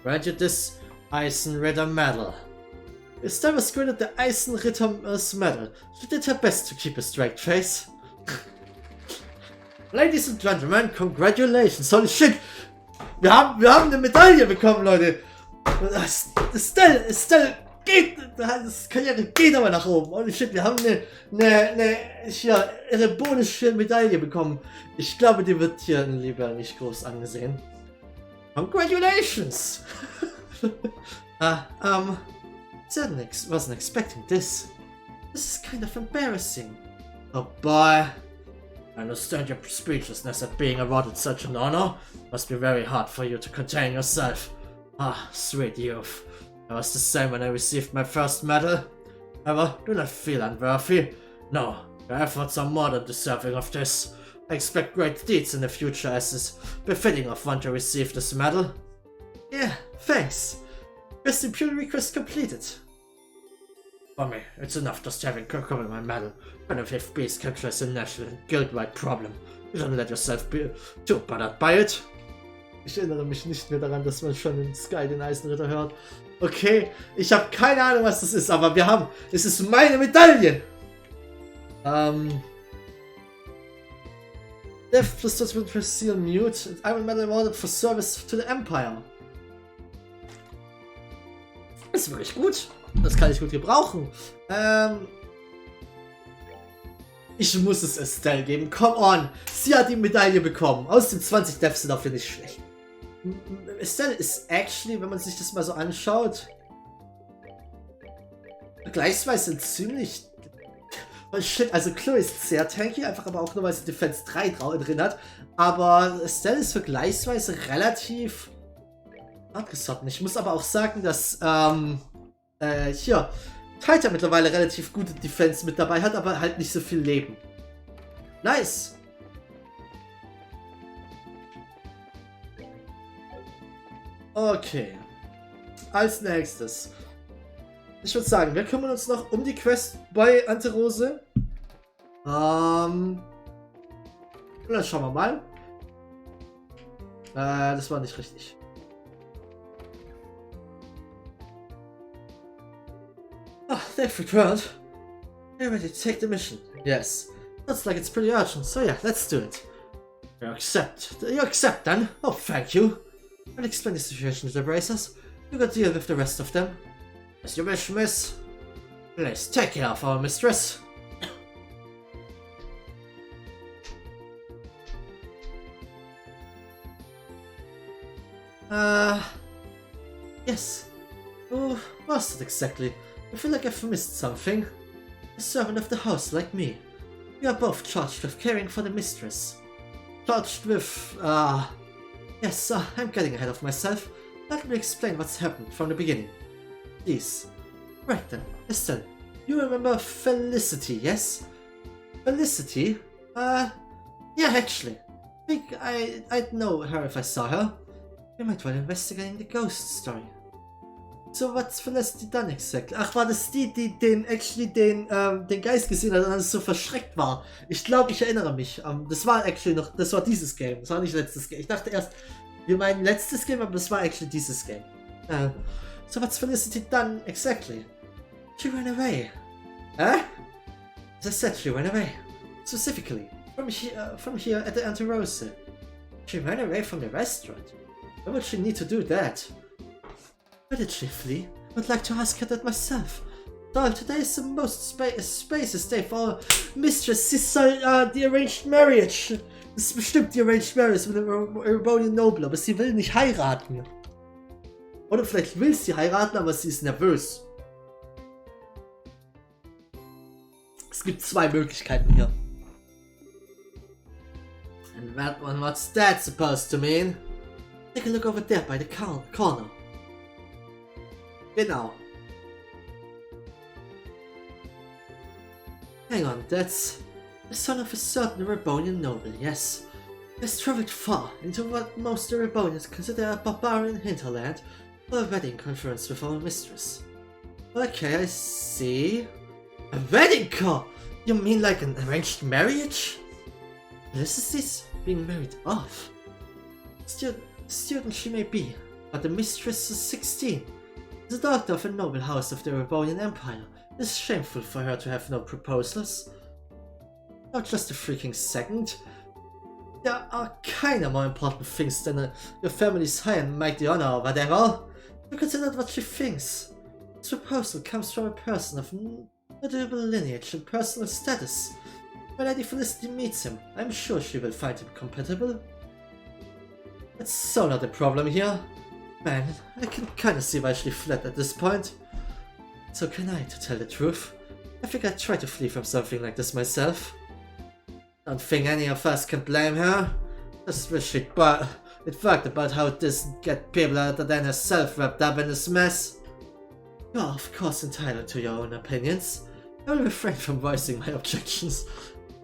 grant you this Eisenritter medal. Estelle was granted the Eisenritter's medal. She did her best to keep a straight face. Ladies and Gentlemen, congratulations! Holy shit! Wir haben eine Medaille bekommen, Leute! Estelle geht! Das Karriere geht aber nach oben! Holy shit, wir haben eine erebonische Medaille bekommen. Ich glaube, die wird hier in Libya nicht groß angesehen. Congratulations! Certainly wasn't expecting this. This is kind of embarrassing. Oh boy. I understand your speechlessness at being awarded such an honor. It must be very hard for you to contain yourself. Ah, sweet youth. I was the same when I received my first medal. However, do not feel unworthy. No, your efforts are more than deserving of this. I expect great deeds in the future as is befitting of one to receive this medal. Yeah, thanks. Best Imperial request completed. For me, it's enough just having recovered my medal. Phantom Thief B's capture is a national and guild-wide problem. You don't let yourself be too bothered by it. Ich erinnere mich nicht mehr daran, dass man schon in Sky den Eisenritter hört. Okay, ich habe keine Ahnung, was das ist, aber wir haben... Es ist meine Medaille! Death plus Judgment for Seal Mute. Iron Medal awarded for service to the Empire. Das ist wirklich gut. Das kann ich gut gebrauchen. Ich muss es Estelle geben. Come on. Sie hat die Medaille bekommen. Aus den 20 Deaths sind dafür nicht schlecht. Estelle ist actually, wenn man sich das mal so anschaut, vergleichsweise ziemlich... Shit, also Chloe ist sehr tanky, einfach aber auch nur, weil sie Defense 3 drin hat. Aber Estelle ist vergleichsweise relativ abgesotten. Ich muss aber auch sagen, dass hier Titan mittlerweile relativ gute Defense mit dabei hat, aber halt nicht so viel Leben. Nice. Okay. Als nächstes. Ich würde sagen, wir kümmern uns noch um die Quest bei Anterose. Und dann schauen wir mal. Das war nicht richtig. Ah, they've returned. Are you ready to take the mission? Yes. Looks like it's pretty urgent, so yeah, let's do it. You accept then? Oh, thank you. I'll explain the situation to the bracers. You gotta deal with the rest of them. As you wish, miss. Please take care of our mistress. Yes. Who was it exactly? I feel like I've missed something. A servant of the house like me. We are both charged with caring for the mistress. Charged with, yes, I'm getting ahead of myself. Let me explain what's happened from the beginning. Please. Right then, Estelle, you remember Felicity, yes? Felicity? Yeah, actually. I think I'd know her if I saw her. We might well investigating the ghost story. So, what's Felicity done exactly? Ach, war das die den Geist gesehen hat und dann so verschreckt war? Ich glaube, ich erinnere mich. Das war actually noch, das war dieses Game. Das war nicht letztes Game. Ich dachte erst, wir meinen letztes Game, aber das war actually dieses Game. So, what's Felicity done exactly? She ran away. Huh? As I said, she ran away. Specifically, from here at the Anterose. She ran away from the restaurant. Why would she need to do that? Where did she flee? I would like to ask her that myself. Darling, today is the most spacious day for our mistress. Sie soll die Arranged Marriage. Das ist bestimmt die Arranged Marriage mit dem Erebonian Noble, aber sie will nicht heiraten. Oder vielleicht will sie heiraten, aber sie ist nervös. Es gibt zwei Möglichkeiten hier. And what's that supposed to mean? Take a look over there by the corner. Genau. Hang on, that's the son of a certain Erebonian noble, yes. He has traveled far into what most Erebonians consider a barbarian hinterland for a wedding conference with our mistress. Okay, I see. A wedding call? You mean like an arranged marriage? Felicity's being married off. Student she may be, but the mistress is 16. The daughter of a noble house of the Erebonian Empire. It's shameful for her to have no proposals. Not just a freaking second. There are kinda more important things than your family's high and mighty honor or whatever. You consider what she thinks. This proposal comes from a person of notable lineage and personal status. When Lady Felicity meets him, I'm sure she will find him compatible. That's so not a problem here. Man, I can kinda see why she fled at this point. So can I, to tell the truth. I think I'd try to flee from something like this myself. Don't think any of us can blame her. Just wish it worked about how it doesn't get people other than herself wrapped up in this mess. You're of course entitled to your own opinions. I will refrain from voicing my objections.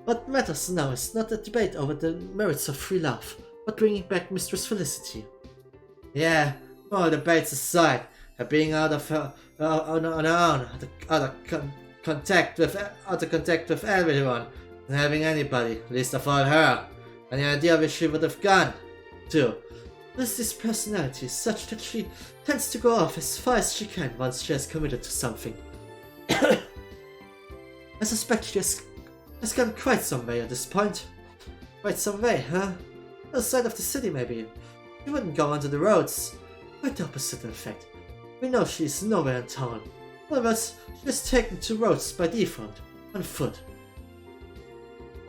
What matters now is not a debate over the merits of free love, but bringing back Mistress Felicity. Yeah, all debates aside, her being out of her on her own, out of contact with everyone, and having anybody, least of all her, and the idea where she would have gone to. Felicity's personality is such that she tends to go off as far as she can once she has committed to something. I suspect she has gone quite some way at this point. Quite some way, huh? Other side of the city, maybe. She wouldn't go onto the roads. Quite the opposite, in fact. We know she is nowhere in town. One of us, she is taken to roads by default, on foot.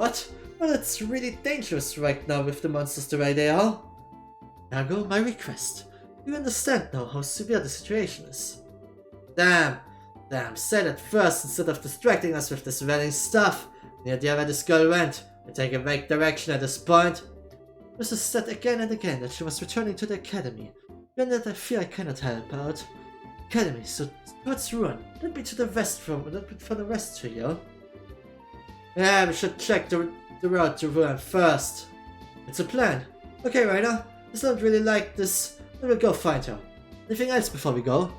What? Well, it's really dangerous right now with the monsters the way they are. Ergo, my request. You understand now how severe the situation is. Damn, said it first instead of distracting us with this wedding stuff. The idea where this girl went. I take a vague direction at this point. Mrs. said again and again that she was returning to the academy. Beyond that I fear I cannot help out. Academy, so towards ruin. Let me to the west for the rest to you. Yeah, we should check the road to ruin first. It's a plan. Okay, Raina. I don't really like this. I will go find her. Anything else before we go?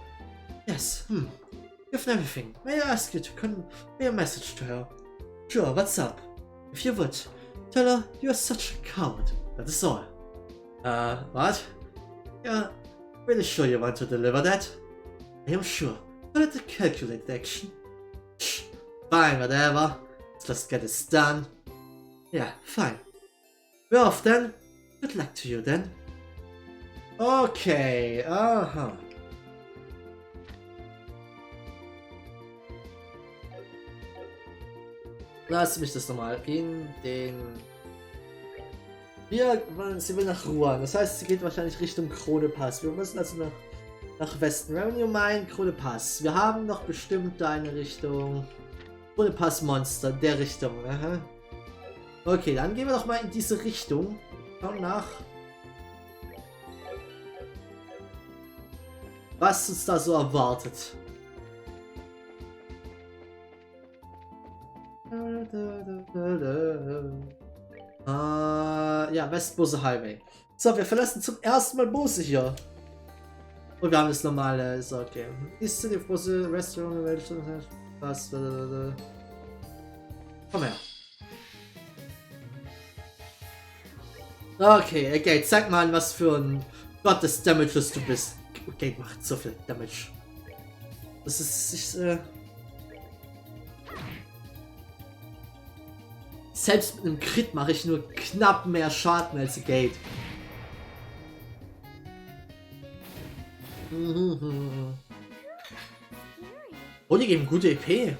Yes, You've everything. May I ask you to convey a message to her? Sure, what's up? If you would, tell her you are such a coward. That is all. What? Yeah, really sure you want to deliver that? I am sure. Tell her to calculate the action. Shh, fine, whatever. Let's just get this done. Yeah, fine. We're off then. Good luck to you then. Okay, Lass mich das nochmal in den... Sie will nach Ruan. Das heißt, sie geht wahrscheinlich Richtung Krone Pass. Wir müssen also nach Westen. Revenue Mine, Krone Pass. Wir haben noch bestimmt eine Richtung... Krone Pass Monster, der Richtung. Aha. Okay, dann gehen wir doch mal in diese Richtung. Schauen nach. Was uns da so erwartet. Ja, West-Bose Highway. So, wir verlassen zum ersten Mal Bose hier. Und wir haben das normale, ist okay. Ist die Bose Restaurant, was? Komm her. Okay, okay, zeig mal, was für ein Gott des Damages du bist. Okay, macht so viel Damage. Das ist, selbst mit einem Crit mache ich nur knapp mehr Schaden als Gate. Oh, die geben gute EP.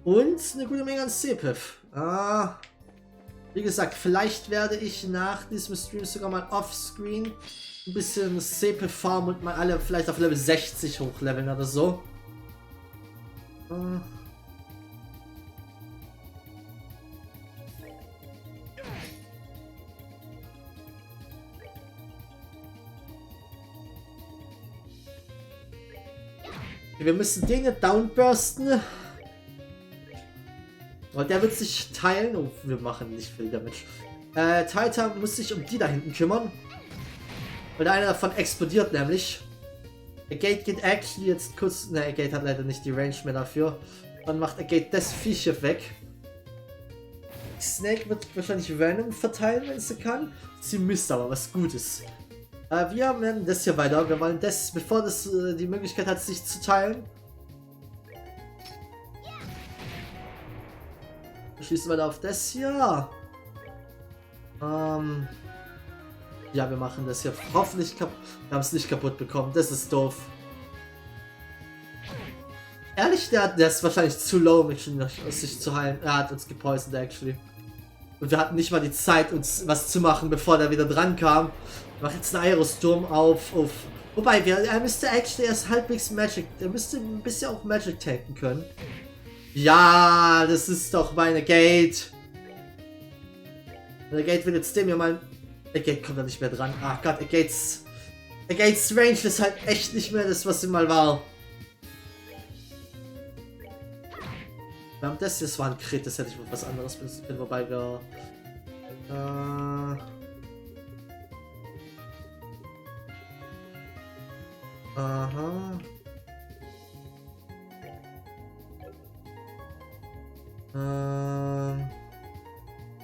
Und eine gute Menge an CPF. Wie gesagt, vielleicht werde ich nach diesem Stream sogar mal offscreen ein bisschen CPF farmen und mal alle vielleicht auf Level 60 hochleveln oder so. Wir müssen den hier downbursten. Und der wird sich teilen. Oh, wir machen nicht viel Damage. Taita muss sich um die da hinten kümmern. Weil einer davon explodiert nämlich. Der Gate geht actually jetzt kurz. Ne, der Gate hat leider nicht die Range mehr dafür. Dann macht der Gate das Viech hier weg. Snake wird wahrscheinlich Venom verteilen, wenn sie kann. Sie misst aber was Gutes. Wir werden das hier weiter. Wir wollen das, bevor das die Möglichkeit hat, sich zu teilen. Wir schließen weiter auf das hier. Ja, wir machen das hier hoffentlich kaputt. Wir haben es nicht kaputt bekommen. Das ist doof. Ehrlich, der ist wahrscheinlich zu low, um sich zu heilen. Er hat uns gepoisoned, actually. Und wir hatten nicht mal die Zeit, uns was zu machen, bevor der wieder dran kam. Ich mache jetzt einen Aerosturm auf. Wobei, er müsste actually erst halbwegs Magic. Er müsste ein bisschen auch Magic tanken können. Ja, das ist doch meine Gate. Der Gate will jetzt dem hier mal. Der Gate kommt da nicht mehr dran. Ach Gott, der Gates Range ist halt echt nicht mehr das, was sie mal war. Wir haben das hier, das war ein Crit, das hätte ich mit was anderes benutzen können, wobei wir. Aha.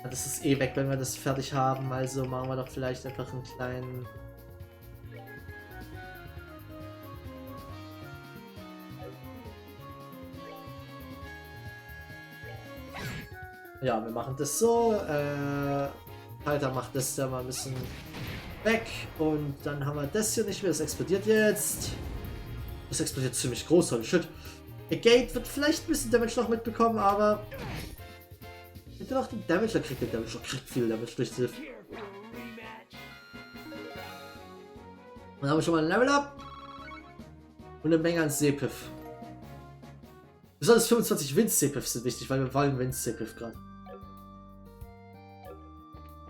Das ist eh weg, wenn wir das fertig haben, also machen wir doch vielleicht einfach einen kleinen... Ja, wir machen das so, Alter macht das ja mal ein bisschen weg und dann haben wir das hier nicht mehr, das explodiert jetzt. Das explodiert ziemlich groß, holy shit. Der Gate wird vielleicht ein bisschen Damage noch mitbekommen, aber Kriegt er noch den Damage? Er kriegt den Damage. Er kriegt viel Damage durch Sif. Dann haben wir schon mal ein Level Up. Und eine Menge an Sepif. Besonders 25 Wind-Sepif sind wichtig, weil wir wollen Wind-Sepif gerade.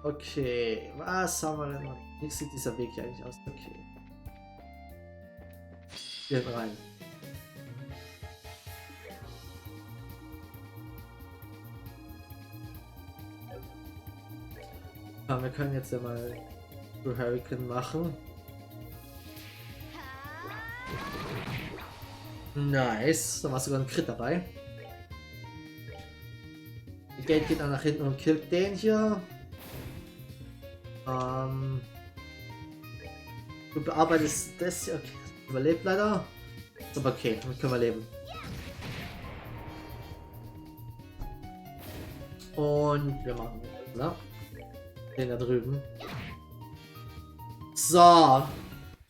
Okay, was haben wir denn noch? Wie sieht dieser Weg hier eigentlich aus? Okay. Hier rein. Ja, wir können jetzt ja mal Hurricane machen. Nice, da war sogar ein Crit dabei. Die Gate geht dann nach hinten und killt den hier. Du bearbeitest das hier. Okay, das überlebt leider. Ist aber okay, damit können wir leben. Und wir machen den da drüben. So.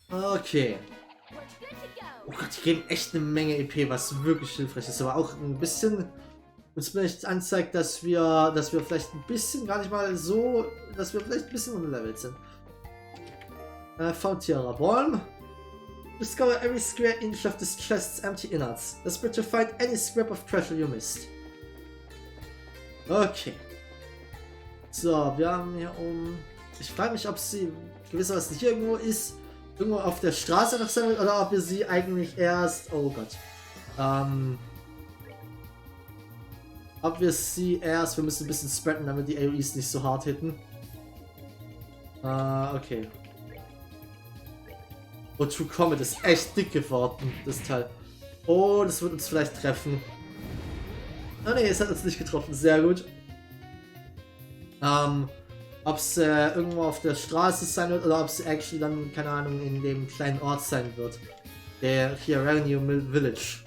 Okay. Oh Gott, die geben echt eine Menge EP, was wirklich hilfreich ist. Aber auch ein bisschen uns vielleicht anzeigt, dass wir vielleicht ein bisschen, gar nicht mal so, dass wir vielleicht ein bisschen unterlevelt sind. Frontiera Balm. Discover every square inch of this chest's empty innards. Desperate to find any scrap of treasure you missed. Okay. So, wir haben hier ich frage mich, ob sie gewissermaßen hier irgendwo ist. Irgendwo auf der Straße noch sein wird, oder ob wir sie eigentlich erst... Oh Gott. Ob wir sie erst... Wir müssen ein bisschen spreaden, damit die AoEs nicht so hart hitten. Okay. Oh, True Comet ist echt dick geworden, das Teil. Oh, das wird uns vielleicht treffen. Oh ne, es hat uns nicht getroffen. Sehr gut. Ob es irgendwo auf der Straße sein wird oder ob es actually dann, keine Ahnung, in dem kleinen Ort sein wird. Der hier Revenue Village.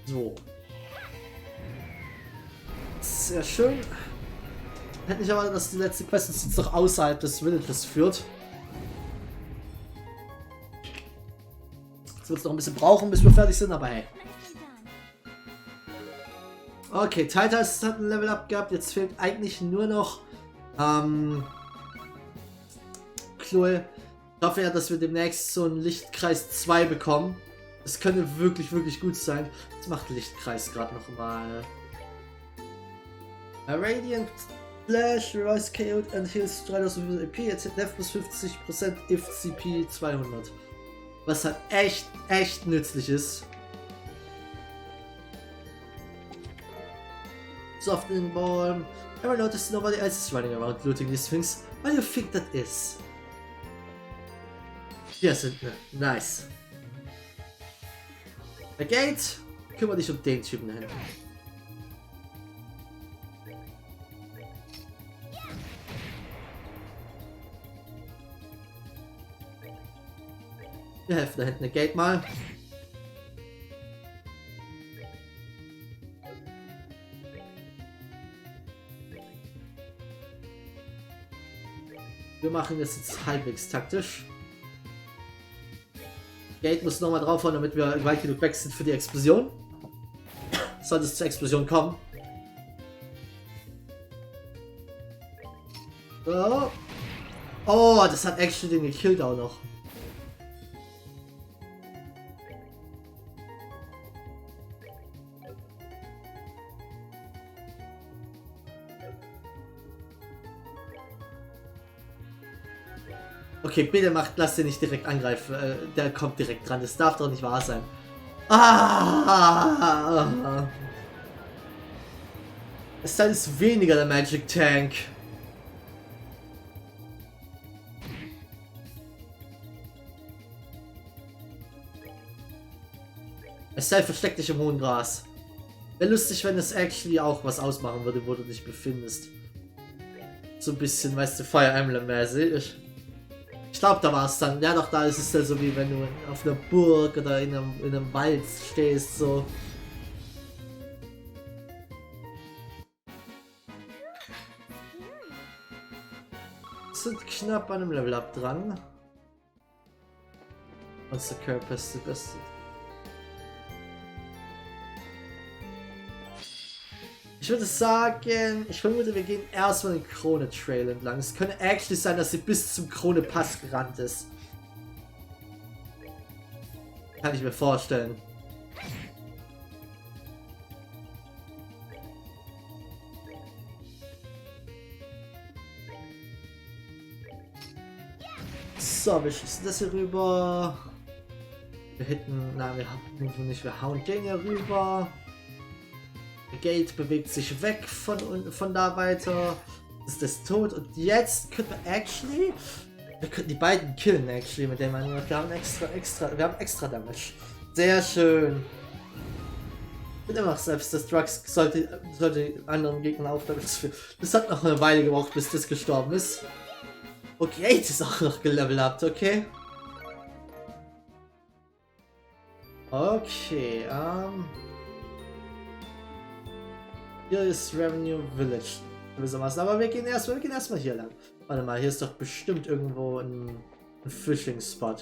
So. Sehr schön. Hätte nicht erwartet, dass die letzte Quest uns jetzt noch außerhalb des Villages führt. Jetzt wird es noch ein bisschen brauchen, bis wir fertig sind, aber hey. Okay, Titus hat ein Level Up gehabt, jetzt fehlt eigentlich nur noch Chloe. Ich hoffe ja, dass wir demnächst so einen Lichtkreis 2 bekommen. Das könnte wirklich, wirklich gut sein. Jetzt macht Lichtkreis gerade noch mal. Radiant Flash, Revives KO and Heals 3000 EP, jetzt Def plus 50% if CP 200. Was halt echt nützlich ist. Softening Balm. Ever noticed nobody else is running around looting these things? What do you think that is? Yes, nice. Der Gate, kümmere dich um den Typen da hinten. Wir helfen da hinten der Gate mal. Wir machen das jetzt halbwegs taktisch. Gate muss nochmal draufhauen, damit wir weit genug weg sind für die Explosion. Sollte es zur Explosion kommen. So. Oh, das hat actually den gekillt auch noch. Okay, bitte lass den nicht direkt angreifen. Der kommt direkt dran. Das darf doch nicht wahr sein. Ah! Das Teil ist weniger der Magic Tank. Es sei versteckt dich im hohen Gras. Wäre lustig, wenn es actually auch was ausmachen würde, wo du dich befindest. So ein bisschen, weißt du, Fire Emblem-mäßig. Ich glaube, da war es dann. Ja, doch, da ist es dann so, wie wenn du auf einer Burg oder in einem Wald stehst, so. Sind knapp an einem Level Up dran. Was der Körper ist die beste. Ich würde sagen, ich vermute, wir gehen erstmal den Krone Trail entlang. Es könnte actually sein, dass sie bis zum Krone Pass gerannt ist. Kann ich mir vorstellen. So, wir schießen das hier rüber. Wir hitten, nein, wir haben nicht, wir hauen den hier rüber. Der Gate bewegt sich weg von da weiter. Ist das tot? Und jetzt können wir könnten die beiden killen actually mit dem einen. Wir haben extra Damage. Sehr schön. Und immer selbst das Drugs sollte anderen Gegnern aufladen. Das hat noch eine Weile gebraucht, bis das gestorben ist. Okay, das ist auch noch gelevelt up, okay. Okay, hier ist Revenue Village gewissermaßen, aber wir gehen erstmal hier lang. Warte mal, hier ist doch bestimmt irgendwo ein Fishing-Spot.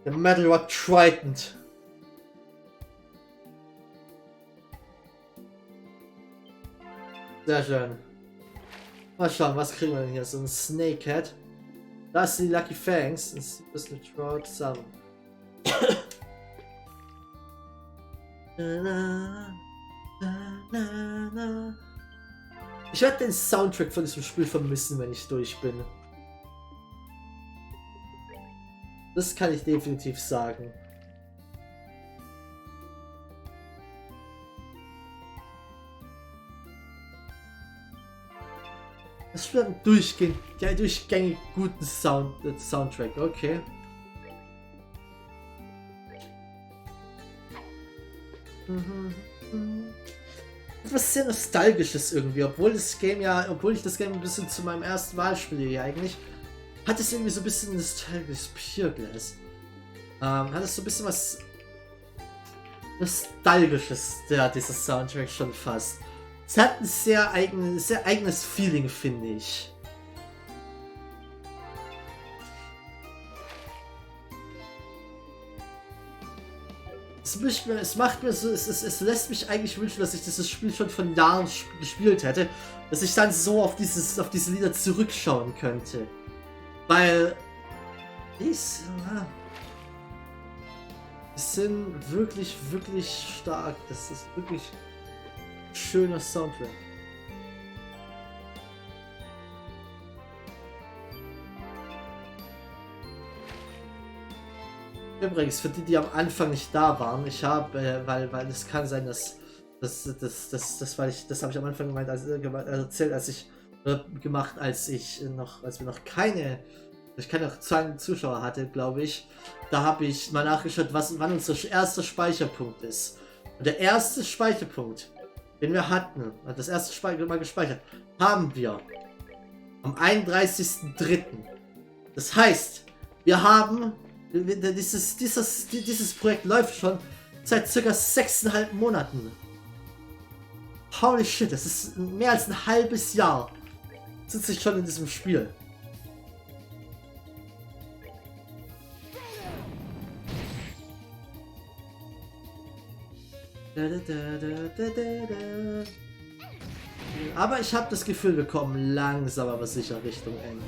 Der Metal Rock Trident. Sehr schön. Mal schauen, was kriegen wir denn hier? So ein Snakehead. Das sind die Lucky Fangs. Das ist eine Trout zusammen. Ich werde den Soundtrack von diesem Spiel vermissen, wenn ich durch bin. Das kann ich definitiv sagen. Das Spiel hat einen durchgängig guten Soundtrack, okay. Etwas sehr Nostalgisches irgendwie, obwohl ich das Game ein bisschen zu meinem ersten Mal spiele hier eigentlich, hat es irgendwie so ein bisschen nostalgisches Pure Glass. Hat es so ein bisschen was Nostalgisches, ja, dieser Soundtrack schon fast. Es hat ein sehr eigenes Feeling, finde ich. Es lässt mich eigentlich wünschen, dass ich dieses Spiel schon von Jahren gespielt hätte, dass ich dann so auf diese Lieder zurückschauen könnte. Weil die sind wirklich stark. Das ist wirklich schöner Soundtrack. Übrigens, für die am Anfang nicht da waren, ich habe, weil es kann sein, dass das habe ich am Anfang gemeint, erzählt, als wir noch keine Zuschauer hatte, glaube ich. Da habe ich mal nachgeschaut, wann unser erster Speicherpunkt ist. Und der erste Speicherpunkt, den wir hatten, das erste Mal gespeichert, haben wir am 31.03. Das heißt, wir haben dieses Projekt läuft schon seit ca. 6,5 Monaten. Holy shit, das ist mehr als ein halbes Jahr. Sitze ich schon in diesem Spiel. Aber ich habe das Gefühl, wir kommen langsam aber sicher Richtung Ende.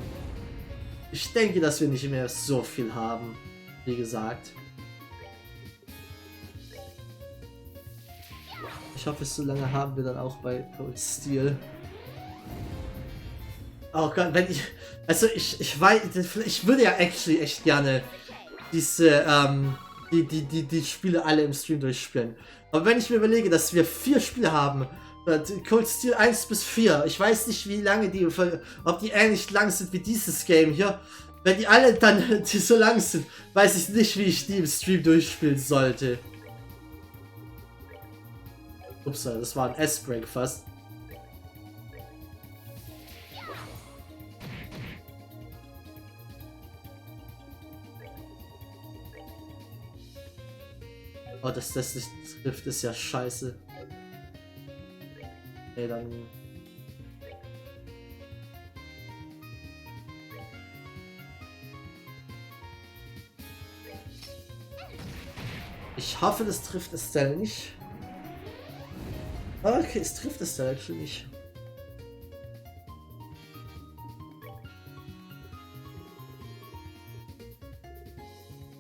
Ich denke, dass wir nicht mehr so viel haben, wie gesagt. Ich hoffe, so lange haben wir dann auch bei Cold Steel. Oh Gott, ich würde ja actually echt gerne diese, die Spiele alle im Stream durchspielen. Aber wenn ich mir überlege, dass wir 4 Spiele haben, Cold Steel 1 bis 4, ich weiß nicht, wie lange ob die ähnlich lang sind wie dieses Game hier. Wenn die alle dann so lang sind, weiß ich nicht, wie ich die im Stream durchspielen sollte. Ups, das war ein S-Break fast. Oh, dass das nicht trifft, ist ja scheiße. Okay, dann... Ich hoffe, das trifft Estelle nicht. Okay, es trifft Estelle actually nicht.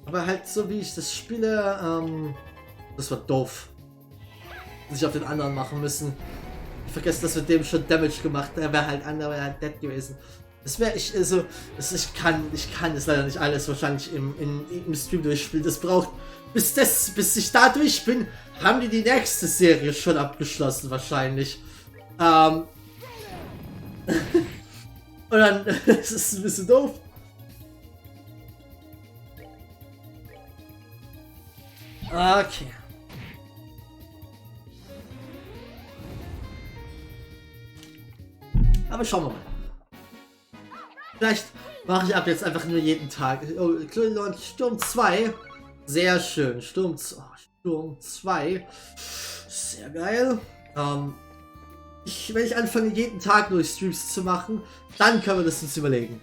Aber halt so wie ich das spiele, das war doof. Sich auf den anderen machen müssen. Ich vergesse, dass wir dem schon Damage gemacht haben. Er wäre halt anderer, wäre halt dead gewesen. Das wäre ich, also, ich kann es leider nicht alles wahrscheinlich im Stream durchspielen. Das braucht, bis ich da durch bin, haben die nächste Serie schon abgeschlossen wahrscheinlich. Und dann, das ist ein bisschen doof. Okay. Aber schauen wir mal. Vielleicht mache ich ab jetzt einfach nur jeden Tag. Oh, Sturm 2. Sehr schön. Sturm 2. Sehr geil. Wenn ich anfange, jeden Tag nur Streams zu machen, dann können wir das uns überlegen.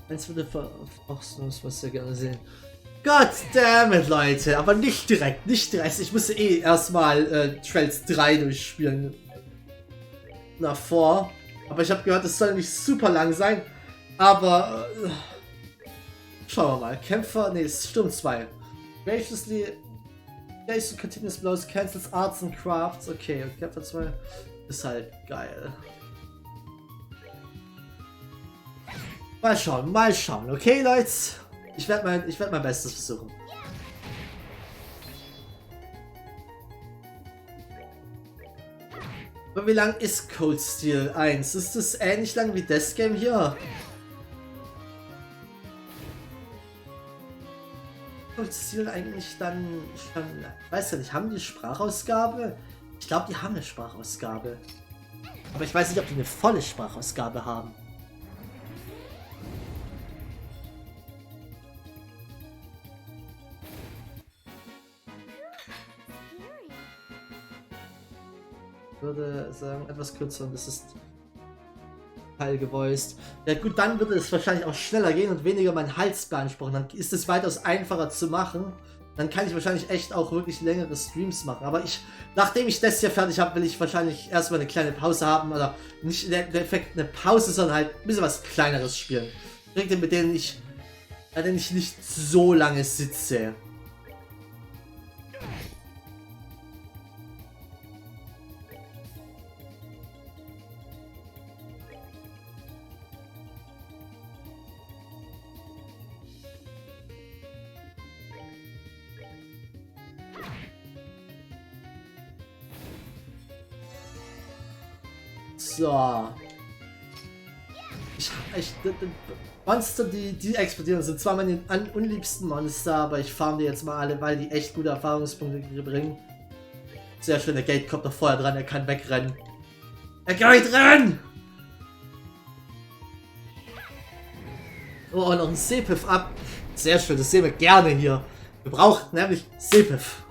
Eins würde auch sonst was sehr gerne sehen. God damn it, Leute, aber nicht direkt, Ich musste eh erstmal Trails 3 durchspielen. Davor. Aber ich habe gehört, es soll nicht super lang sein. Aber schauen wir mal. Kämpfer, nee, es ist Sturm 2. Graciously Continuous Blows, Cancels Arts and Crafts. Okay, und Kämpfer 2 ist halt geil. Mal schauen, okay, Leute? Ich werde mein Bestes versuchen. Aber wie lang ist Cold Steel 1? Ist das ähnlich lang wie das Game hier? Cold Steel eigentlich dann schon, weiß ja nicht, haben die Sprachausgabe? Ich glaube, die haben eine Sprachausgabe. Aber ich weiß nicht, ob die eine volle Sprachausgabe haben. Würde sagen, etwas kürzer und das ist teilgevoiced. Ja gut, dann würde es wahrscheinlich auch schneller gehen und weniger meinen Hals beanspruchen. Dann ist es weitaus einfacher zu machen. Dann kann ich wahrscheinlich echt auch wirklich längere Streams machen. Aber nachdem ich das hier fertig habe, will ich wahrscheinlich erstmal eine kleine Pause haben. Oder nicht der Effekt eine Pause, sondern halt ein bisschen was Kleineres spielen. Projekte, mit denen ich nicht so lange sitze. So. Monster, die explodieren, sind zwar meine unliebsten Monster, aber ich farm die jetzt mal alle, weil die echt gute Erfahrungspunkte bringen. Sehr schön, der Gate kommt noch vorher dran, er kann wegrennen. Er geht rennen! Oh, noch ein Sepif ab. Sehr schön, das sehen wir gerne hier. Wir brauchen nämlich Sepif.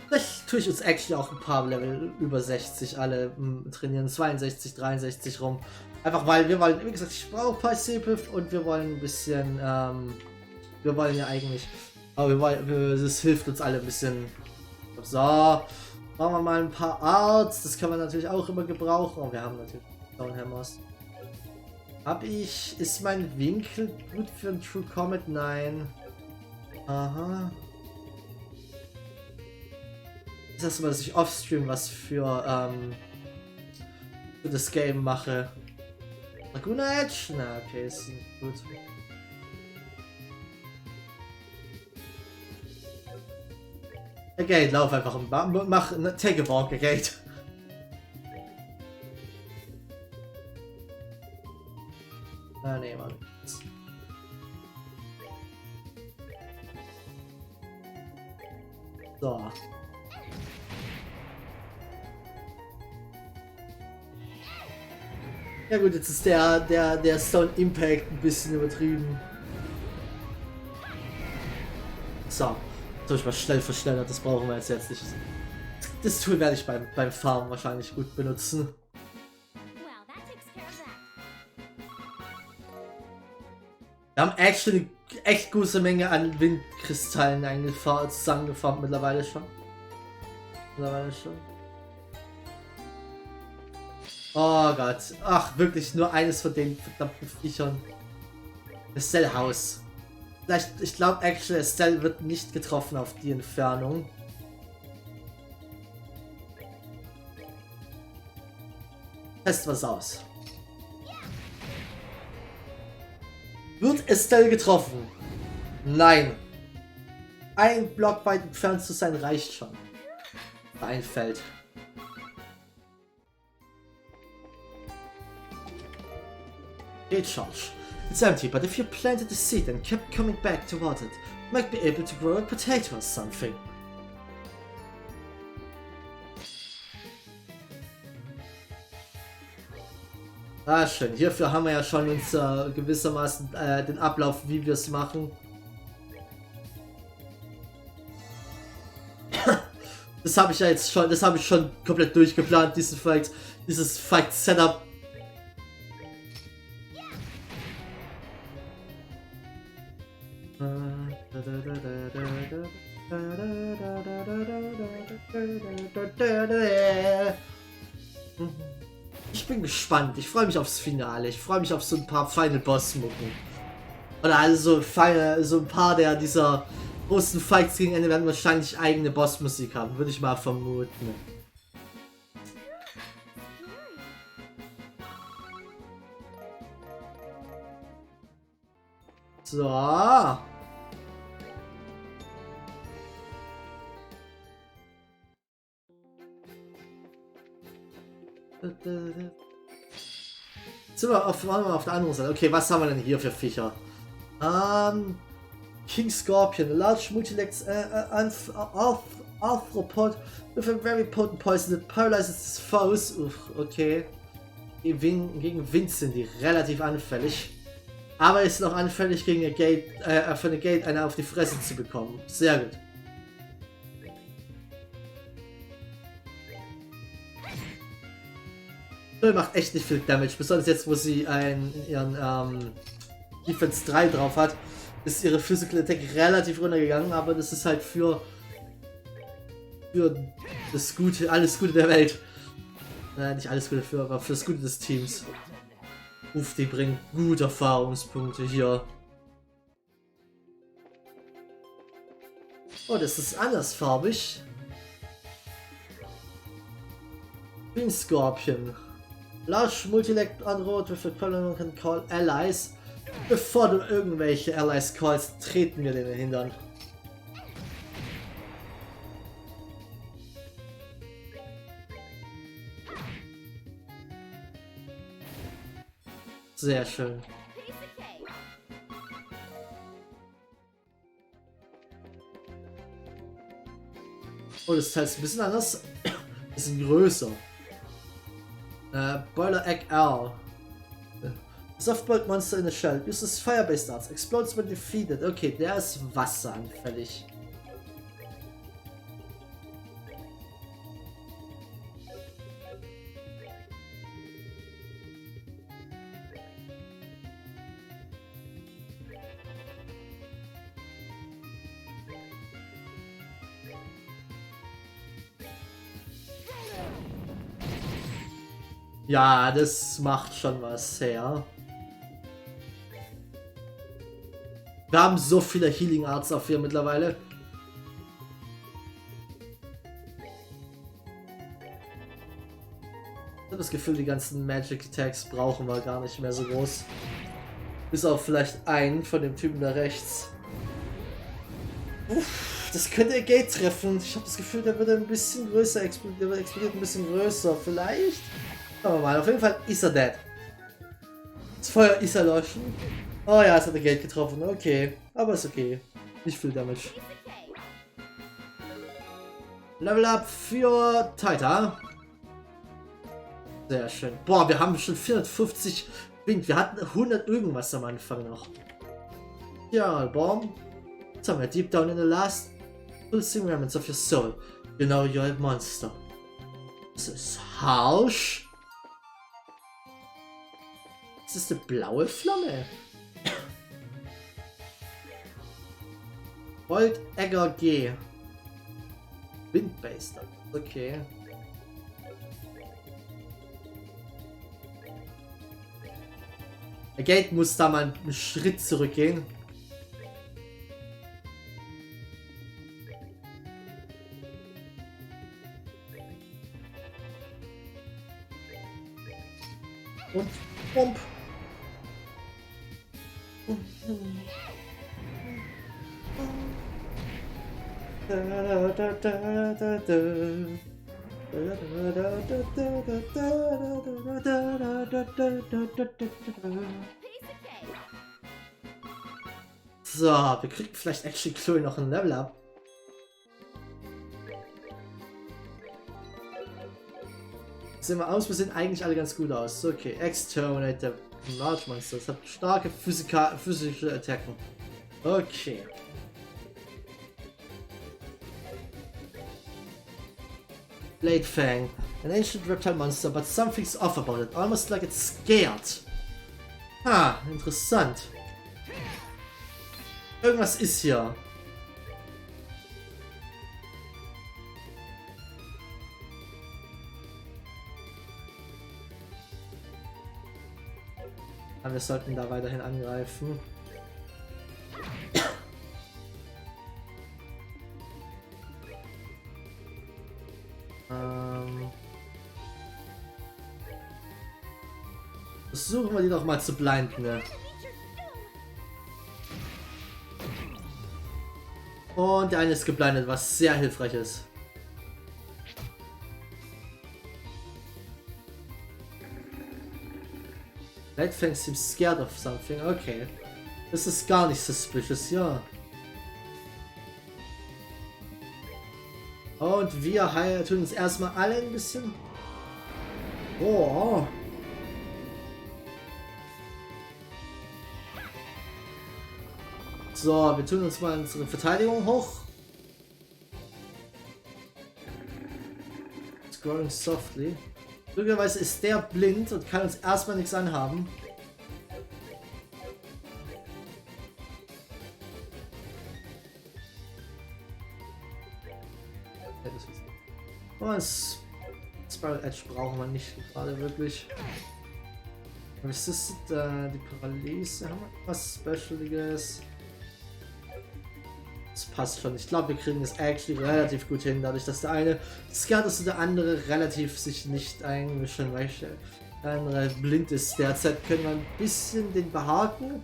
Vielleicht tue ich uns actually auch ein paar Level über 60 alle trainieren. 62, 63 rum. Einfach weil wir wollen, wie gesagt, ich brauche ein paar Sepif und wir wollen ein bisschen, wir wollen ja eigentlich, aber das hilft uns alle ein bisschen. So, machen wir mal ein paar Arts, das kann man natürlich auch immer gebrauchen. Oh, wir haben natürlich Downhammers. Ist mein Winkel gut für ein True Comet? Nein. Aha. Das erste Mal, dass ich offstream was für das Game mache. Laguna Edge? Na, okay, ist gut. Okay, lauf einfach und mach, take a walk, okay. Ah, nee, Mann. So. Ja gut, jetzt ist der Stone Impact ein bisschen übertrieben. So. Durch mal schnell verschnellert, das brauchen wir jetzt nicht. Das Tool werde ich beim Farmen wahrscheinlich gut benutzen. Wir haben actually eine echt gute Menge an Windkristallen zusammengefarmt mittlerweile schon. Oh Gott. Ach, wirklich nur eines von den verdammten Viechern. Das Cell-Haus. Vielleicht, ich glaube actually, Estelle wird nicht getroffen auf die Entfernung. Test was aus. Wird Estelle getroffen? Nein. Ein Block weit entfernt zu sein reicht schon. Ein Feld. Gate charge. It's empty, but if you planted the seed and kept coming back to water it, you might be able to grow a potato or something. Ah, schön. Hierfür haben wir ja schon uns gewissermaßen den Ablauf, wie wir es machen. Das habe ich ja jetzt schon, das habe ich schon komplett durchgeplant, dieses Fight-Setup. Ich bin gespannt. Ich freue mich aufs Finale. Ich freue mich auf so ein paar Final Boss-Mucken. Oder also so ein paar dieser großen Fights gegen Ende werden wahrscheinlich eigene Bossmusik haben. Würde ich mal vermuten. So. Sind wir auf der anderen Seite. Okay, was haben wir denn hier für Viecher? King Scorpion, a large multilex arthropod with a very potent poison that paralyzes its foes. Okay. Gegen Wind sind die relativ anfällig. Aber ist noch anfällig gegen eine Gate, für eine Gate eine auf die Fresse zu bekommen. Sehr gut. Macht echt nicht viel Damage, besonders jetzt, wo sie ihren Defense 3 drauf hat, ist ihre Physical Attack relativ runtergegangen, aber das ist halt für das Gute, alles Gute der Welt. Nicht alles Gute aber für das Gute des Teams. Uff, die bringen gute Erfahrungspunkte hier. Oh, das ist andersfarbig. Green Scorpion. Large multilect unroad with a colonel can call allies. Bevor du irgendwelche Allies callst, treten wir den Hintern. Sehr schön. Oh, das Teil ist ein bisschen anders. Ein bisschen größer. Boiler Egg R. Softboiled Monster in a Shell. Uses Fire-based Darts. Explodes when defeated. Okay, der ist wasseranfällig. Ja, das macht schon was her. Wir haben so viele Healing Arts auf hier mittlerweile. Ich habe das Gefühl, die ganzen Magic Attacks brauchen wir gar nicht mehr so groß. Bis auf vielleicht einen von dem Typen da rechts. Uff, das könnte er Gate treffen. Ich habe das Gefühl, der wird ein bisschen größer explodiert. Der explodiert ein bisschen größer. Vielleicht? Schauen wir mal. Auf jeden Fall ist er dead. Das Feuer ist erloschen. Oh ja, es hat der Gate getroffen. Okay. Aber ist okay. Nicht viel Damage. Level up für Taita. Sehr schön. Boah, wir haben schon 450 Wind. Wir hatten 100 irgendwas am Anfang noch. Ja, Bomb. Jetzt haben wir Deep Down in the Last Pulsing Remnants of your soul. You know you're a monster. Das ist harsh. Das ist eine blaue Flamme. Volt Egger G. Windbaster. Okay. Der Gate muss da mal einen Schritt zurückgehen. Und Pump. So, wir kriegen vielleicht actually Chloe noch ein Level up. Sehen wir aus, wir sehen eigentlich alle ganz gut aus. Okay, Exterminate der Large Monster. Das hat starke physische Attacken. Okay. Blade Fang. An ancient reptile monster, but something's off about it. Almost like it's scared. Ha, interessant. Irgendwas ist hier. Aber wir sollten da weiterhin angreifen. Versuchen wir die doch mal zu blinden. Ne? Und der eine ist geblindet, was sehr hilfreich ist. Lightfang seems scared of something. Okay. Das ist gar nicht suspicious, ja. Und wir tun uns erstmal alle ein bisschen. Oh. So, wir tun uns mal unsere Verteidigung hoch. Scrolling softly. Glücklicherweise ist der blind und kann uns erstmal nichts anhaben. Und Spiral Edge brauchen wir nicht gerade wirklich. Was ist die Paralyse? Haben wir was Specialiges? Das passt schon. Ich glaube, wir kriegen es actually relativ gut hin, dadurch, dass der eine scared ist und der andere relativ sich nicht einmischen möchte. Der andere blind ist. Derzeit können wir ein bisschen den behaken.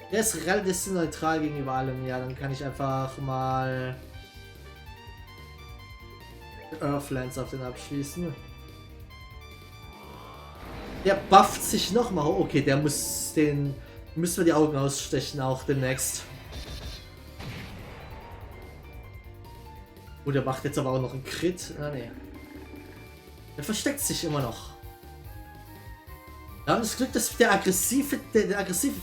Der ist relativ neutral gegenüber allem. Ja, dann kann ich einfach mal Earthlands auf den abschließen. Der bufft sich nochmal. Okay, der muss den. Müssen wir die Augen ausstechen auch demnächst. Oh, der macht jetzt aber auch noch einen Crit. Ah, nee. Der versteckt sich immer noch. Wir haben das Glück, dass der aggressive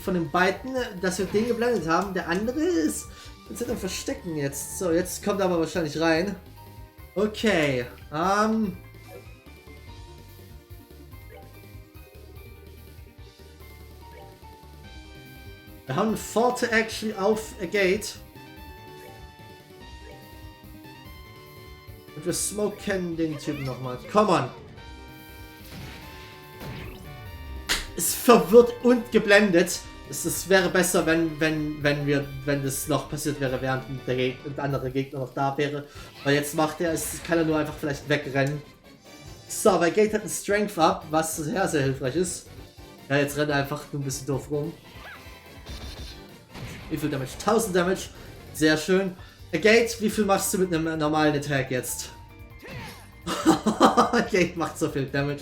von den beiden, dass wir den geblendet haben. Der andere ist jetzt am Verstecken jetzt. So, jetzt kommt er aber wahrscheinlich rein. Okay. Wir haben Forte actually auf a Gate. Und wir smoken den Typen nochmal. Come on. Ist verwirrt und geblendet. Es wäre besser, wenn das noch passiert wäre, während der andere Gegner noch da wäre. Weil jetzt kann er nur einfach vielleicht wegrennen. So, weil Gate hat einen Strength up, was sehr, sehr hilfreich ist. Ja, jetzt rennt er einfach nur ein bisschen doof rum. Wie viel Damage? 1000 Damage. Sehr schön. Gate, wie viel machst du mit einem normalen Attack jetzt? Gate macht so viel Damage.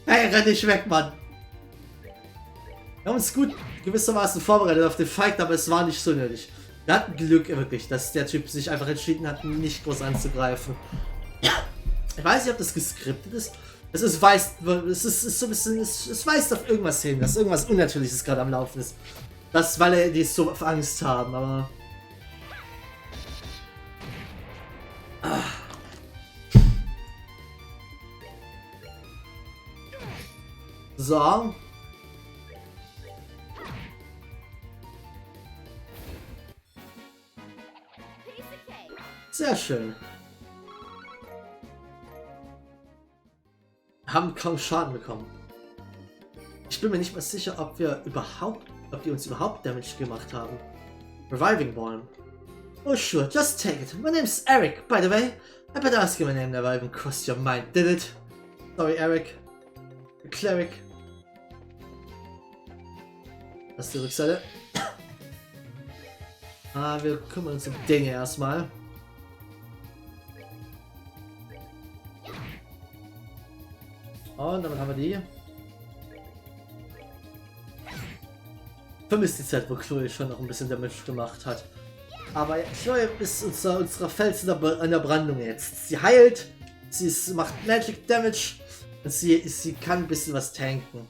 Hey, renn nicht weg, Mann. Wir haben uns gut gewissermaßen vorbereitet auf den Fight, aber es war nicht so nötig. Wir hatten Glück wirklich, dass der Typ sich einfach entschieden hat, nicht groß anzugreifen. Ich weiß nicht, ob das geskriptet ist. Es weist so ein bisschen, es weist auf irgendwas hin, dass irgendwas Unnatürliches gerade am Laufen ist. Das, weil die so Angst haben, aber... So. Sehr schön. Haben kaum Schaden bekommen. Ich bin mir nicht mal sicher, ob die uns überhaupt Damage gemacht haben. Reviving Ball. Oh sure, just take it. My name's Eric, by the way. I better ask you my name never even crossed your mind, did it? Sorry, Eric. The cleric. Das ist die Rückseite. Wir kümmern uns um den hier erstmal. Und damit haben wir die. Vermisst die Zeit, wo Chloe schon noch ein bisschen Damage gemacht hat. Aber Chloe ist unserer Felsen an der Brandung jetzt. Sie heilt, macht Magic Damage und sie kann ein bisschen was tanken.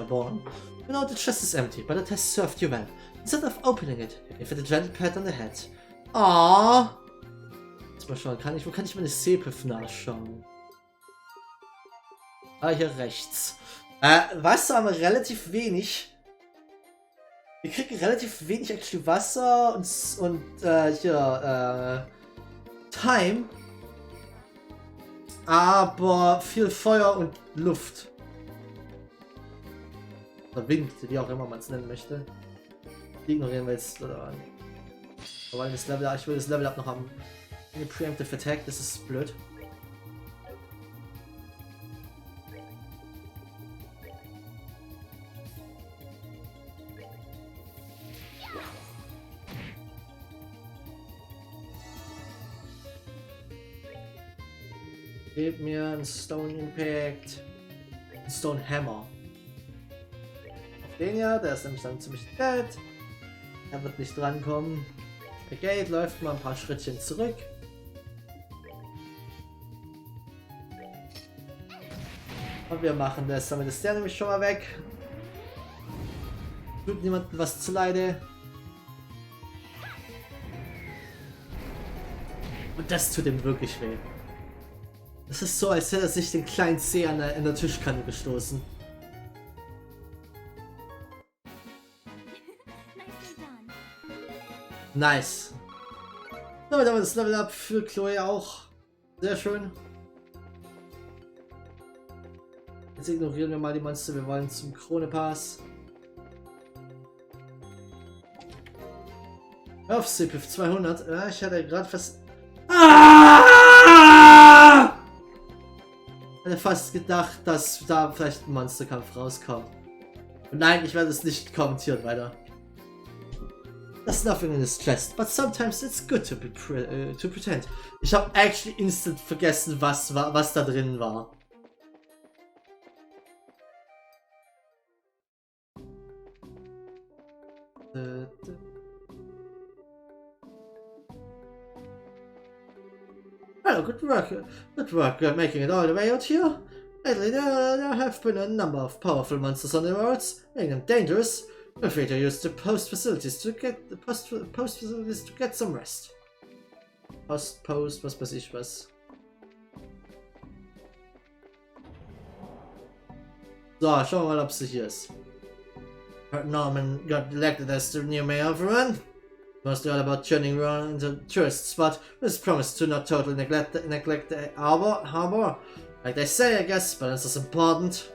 Born. You know, the chest is empty, but it has served you well. Instead of opening it, give it a gentle pat on the head. Aww. Jetzt mal schauen, wo kann ich meine Sepif nachschauen? Hier rechts. Wasser haben wir relativ wenig. Wir kriegen relativ wenig actually Wasser und hier Time. Aber viel Feuer und Luft. Oder Wind, wie auch immer man es nennen möchte. Die ignorieren wir jetzt, oder? Aber das Level, ich will das Level Up noch haben. Eine Preemptive Attack, das ist blöd. Gib mir einen Stone Impact. Einen Stone Hammer. Den ja, der ist nämlich dann ziemlich dead. Er wird nicht drankommen. Der Gate läuft mal ein paar Schrittchen zurück. Und wir machen das. Damit ist der nämlich schon mal weg. Tut niemandem was zuleide. Und das tut ihm wirklich weh. Das ist so, als hätte er sich den kleinen Zeh an der Tischkanne gestoßen. Nice. Damit haben wir das Level Up für Chloe auch. Sehr schön. Jetzt ignorieren wir mal die Monster. Wir wollen zum Krone Pass. Auf Sepif 200. Ja, ich hatte gerade fast... Ich hätte fast gedacht, dass da vielleicht ein Monsterkampf rauskommt. Und nein, ich werde es nicht kommentieren weiter. There's nothing in his chest, but sometimes it's good to pretend. Ich habe actually instant vergessen, was da drin war. Well, good work making it all the way out here. Lately, there have been a number of powerful monsters on the roads, making them dangerous. Feel free to use the post facilities to get some rest. Post, was weiß ich was. So, schauen wir mal, ob sie hier ist. Norman got elected as the new mayor of Run. Mostly all about turning Run into a tourist spot, with his promise to not totally neglect the harbor. Like they say, I guess, balance is important.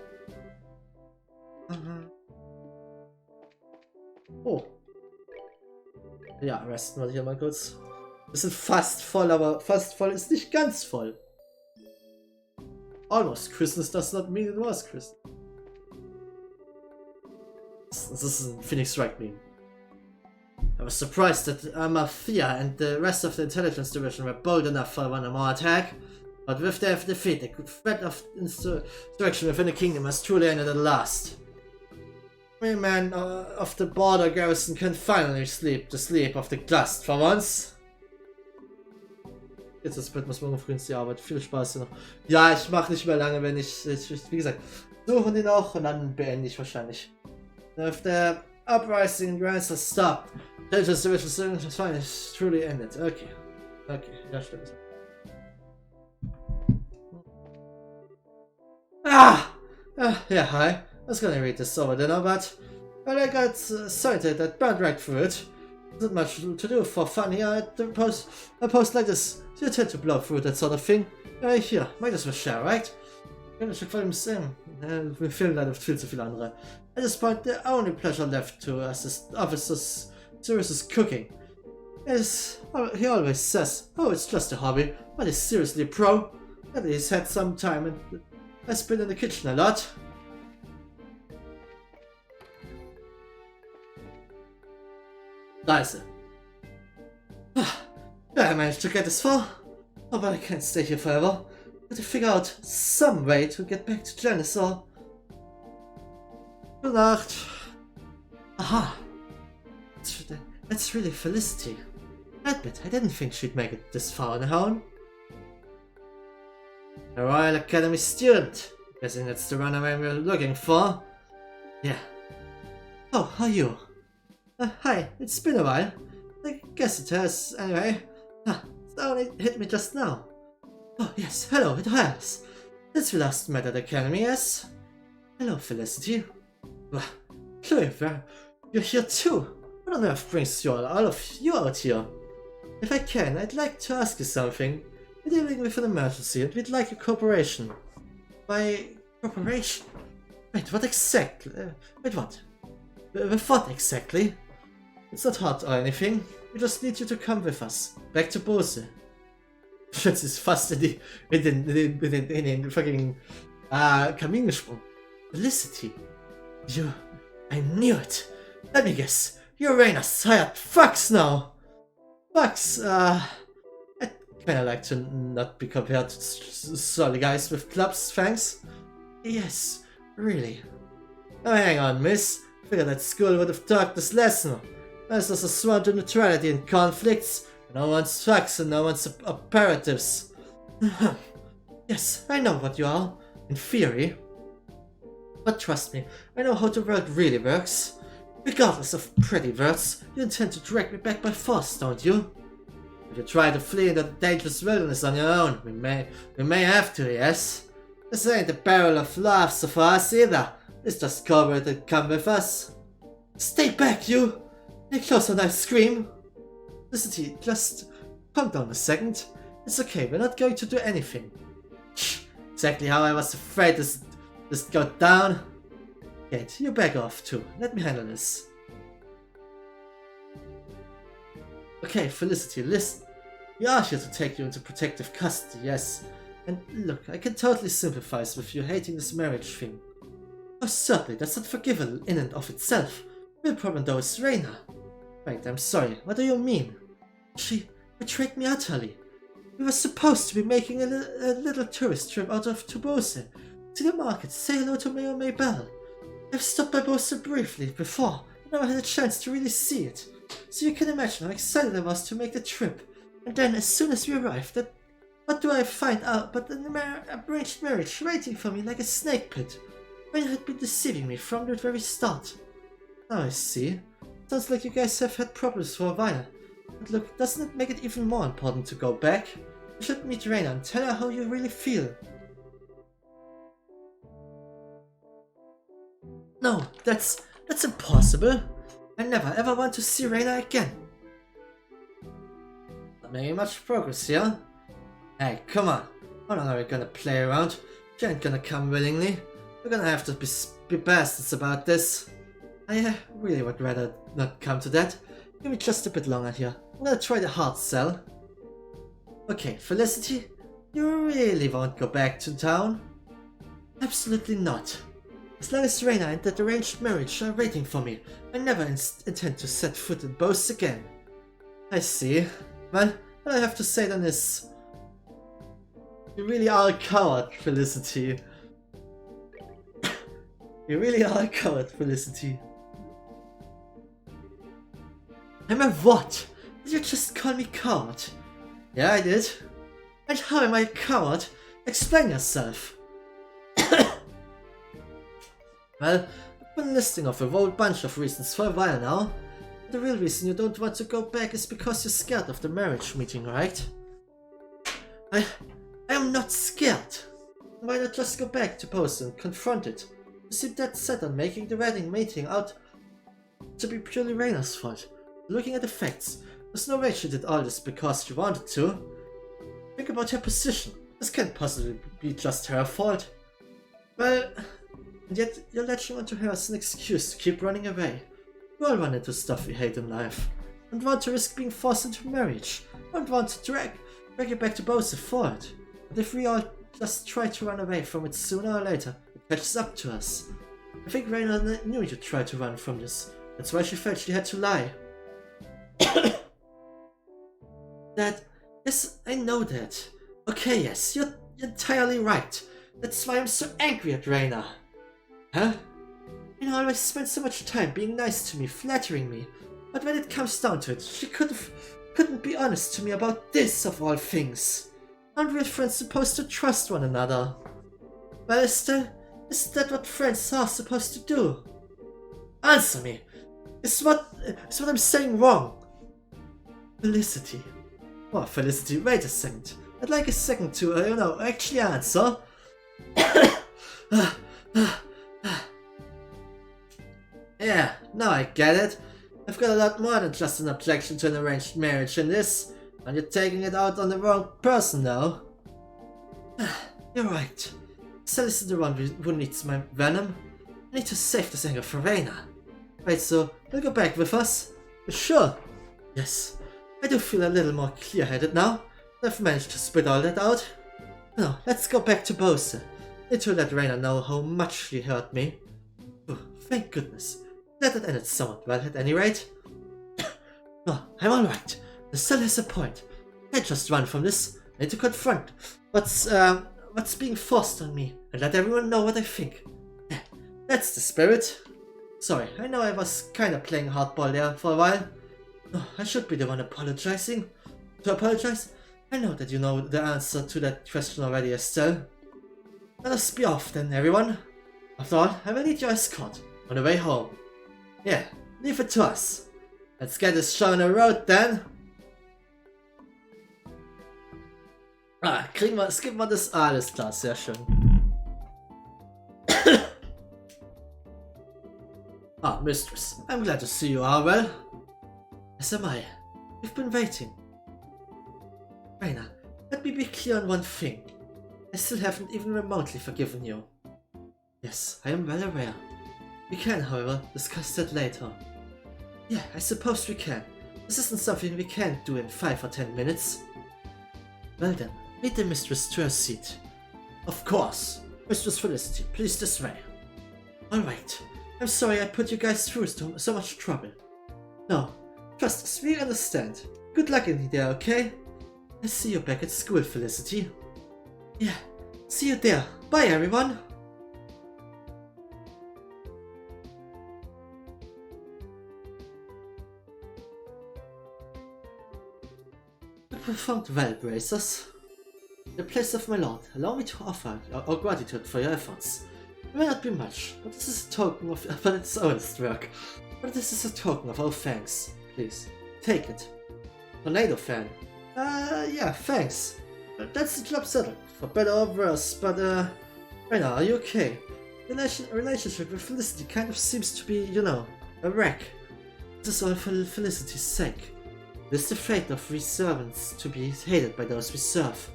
Oh. Ja, resten wir hier mal kurz. Wir sind fast voll, aber fast voll ist nicht ganz voll. Almost Christmas does not mean it was Christmas. Das ist ein Phoenix Strike Meme. I was surprised that Amathea and the rest of the intelligence division were bold enough for one more attack. But with their defeat, the threat of insurrection within the kingdom has truly ended at last. We men of the border garrison can finally sleep the sleep of the just for once. Jetzt das Bett, muss morgen früh ins die Arbeit. Viel Spaß noch. Ja, ich mache nicht mehr lange, wenn ich wie gesagt, suchen die noch und dann beende ich wahrscheinlich. If the uprising in Grants has stopped, Delta's division is truly ended. Okay. Okay, ja, stimmt. Yeah, hi. I was gonna read this over dinner, but when I got sighted that burned right through it. Not much to do for fun here at the post. A post like this, you tend to blow through that sort of thing. Here, might as well share, right? Wir fehlen leider viel zu viele andere. At this point, the only pleasure left to assist officers Sirius's cooking. He always says, oh, it's just a hobby, but he's seriously a pro. And he's had some time and has been in the kitchen a lot. Nice. Yeah, I managed to get this far. Oh, but I can't stay here forever. Got to figure out some way to get back to Janice or... Good night. Aha. That's really Felicity. I admit, I didn't think she'd make it this far on her own. A Royal Academy student. Guessing that's the runaway we're looking for. Yeah. Oh, how are you? Hi, it's been a while. I guess it has, anyway. It only hit me just now. Oh yes, hello, it has. Since we last met at the Academy, yes? Hello, Felicity. Well, Chloe, you're here too. What on earth brings all of you out here? If I can, I'd like to ask you something. We're dealing with an emergency and we'd like a cooperation. By cooperation? Wait, what exactly? Wait, what? With what exactly? It's not hard or anything. We just need you to come with us. Back to Bose. Jetzt ist fast in den fucking Kamin gesprungen. Felicity. I knew it. Let me guess. You're Raina's hired fucks now. Fucks, I'd kinda like to not be compared to sorry guys with clubs, thanks. Yes, really. Oh, hang on, miss. Figured that school would have taught this lesson. There's a sworn to neutrality in conflicts. No one's facts and no one's operatives. Yes, I know what you are, in theory. But trust me, I know how the world really works. Regardless of pretty words, you intend to drag me back by force, don't you? If you try to flee into the dangerous wilderness on your own, we may have to, yes? This ain't a barrel of laughs for us either. It's just coward and come with us. Stay back, you! Get closer and I scream. Felicity, just calm down a second. It's okay, we're not going to do anything. Exactly how I was afraid this go down. Kate, you back off too. Let me handle this. Okay, Felicity, listen. We are here to take you into protective custody, yes. And look, I can totally sympathize with you hating this marriage thing. Oh, certainly, that's not forgivable in and of itself. The real problem though is Reina. Wait, I'm sorry, what do you mean? She betrayed me utterly. We were supposed to be making a little tourist trip out of Bose. See the market, say hello to Mayor Maybell. I've stopped by Bose briefly before, and now I had a chance to really see it. So you can imagine how excited I was to make the trip. And then, as soon as we arrived, what do I find out but an arranged marriage waiting for me like a snake pit? Raina had been deceiving me from the very start. Now I see. Sounds like you guys have had problems for a while. But look, doesn't it make it even more important to go back? You should meet Raina and tell her how you really feel. No, that's impossible. I never ever want to see Raina again. Not making much progress here. Hey, come on. How long are we gonna play around? She ain't gonna come willingly. We're gonna have to be bastards about this. I really would rather not come to that. Give me just a bit longer here. I'm gonna try the hard sell. Okay, Felicity, you really won't go back to town? Absolutely not. As long as Raina and that arranged marriage are waiting for me, I never intend to set foot in Bose again. I see. Well, what I have to say then is... You really are a coward, Felicity. You really are a coward, Felicity. I'm a what? Did you just call me coward? Yeah, I did. And how am I a coward? Explain yourself. Well, I've been listing off a whole bunch of reasons for a while now. The real reason you don't want to go back is because you're scared of the marriage meeting, right? I am not scared. Why not just go back to Bose and confront it? You seem dead set on making the wedding meeting out to be purely Reina's fault. Looking at the facts, there's no way she did all this because she wanted to. Think about her position. This can't possibly be just her fault. Well, and yet you're latching onto her as an excuse to keep running away. We all run into stuff we hate in life. Don't want to risk being forced into marriage. Don't want to drag you back to Bose for it. But if we all just try to run away from it sooner or later, it catches up to us. I think Reina knew you'd try to run from this. That's why she felt she had to lie. Dad, yes, I know that. Okay, yes, you're entirely right. That's why I'm so angry at Reina. Huh? Reina always spent so much time being nice to me, flattering me. But when it comes down to it, she couldn't be honest to me about this of all things. Aren't real friends supposed to trust one another? Well, is that what friends are supposed to do? Answer me! Is what I'm saying wrong? Felicity. Oh, Felicity, wait a second. I'd like a second to, actually answer. Yeah, now I get it. I've got a lot more than just an objection to an arranged marriage in this. And you're taking it out on the wrong person now. You're right. Sal isn't the one who needs my venom. I need to save this anger for Reina. Right, so you'll go back with us? Sure. Yes. I do feel a little more clear-headed now. I've managed to spit all that out. Now, let's go back to Bose. Need to let Reina know how much she hurt me. Oh, thank goodness. That ended somewhat well at any rate. No, I'm alright. The cell has a point. I can't just run from this. I need to confront what's being forced on me and let everyone know what I think. Yeah, that's the spirit. Sorry, I know I was kinda playing hardball there for a while. Oh, I should be the one apologizing. To apologize? I know that you know the answer to that question already, Estelle. Let us be off then, everyone. After all, I will need your escort on the way home. Yeah, leave it to us. Let's get this show on the road then. Skippen wir das? Alles klar, sehr schön. Mistress, I'm glad to see you are well. As am I. We've been waiting. Reina, let me be clear on one thing. I still haven't even remotely forgiven you. Yes, I am well aware. We can, however, discuss that later. Yeah, I suppose we can. This isn't something we can't do in 5 or 10 minutes. Well then, lead the mistress to her seat. Of course. Mistress Felicity, please this way. Alright. I'm sorry I put you guys through so much trouble. No, trust us, we understand. Good luck in there, okay? I'll see you back at school, Felicity. Yeah, see you there. Bye, everyone. You performed well, Bracers. In the place of my lord, allow me to offer our gratitude for your efforts. It may not be much, but this is a token of it's honest work. But this is a token of our thanks. Please, take it. Tornado fan. Yeah, thanks. That's the job settled, for better or worse, but Reina, are you okay? Relationship with Felicity kind of seems to be, a wreck. This is all for Felicity's sake. It is the fate of we servants to be hated by those we serve.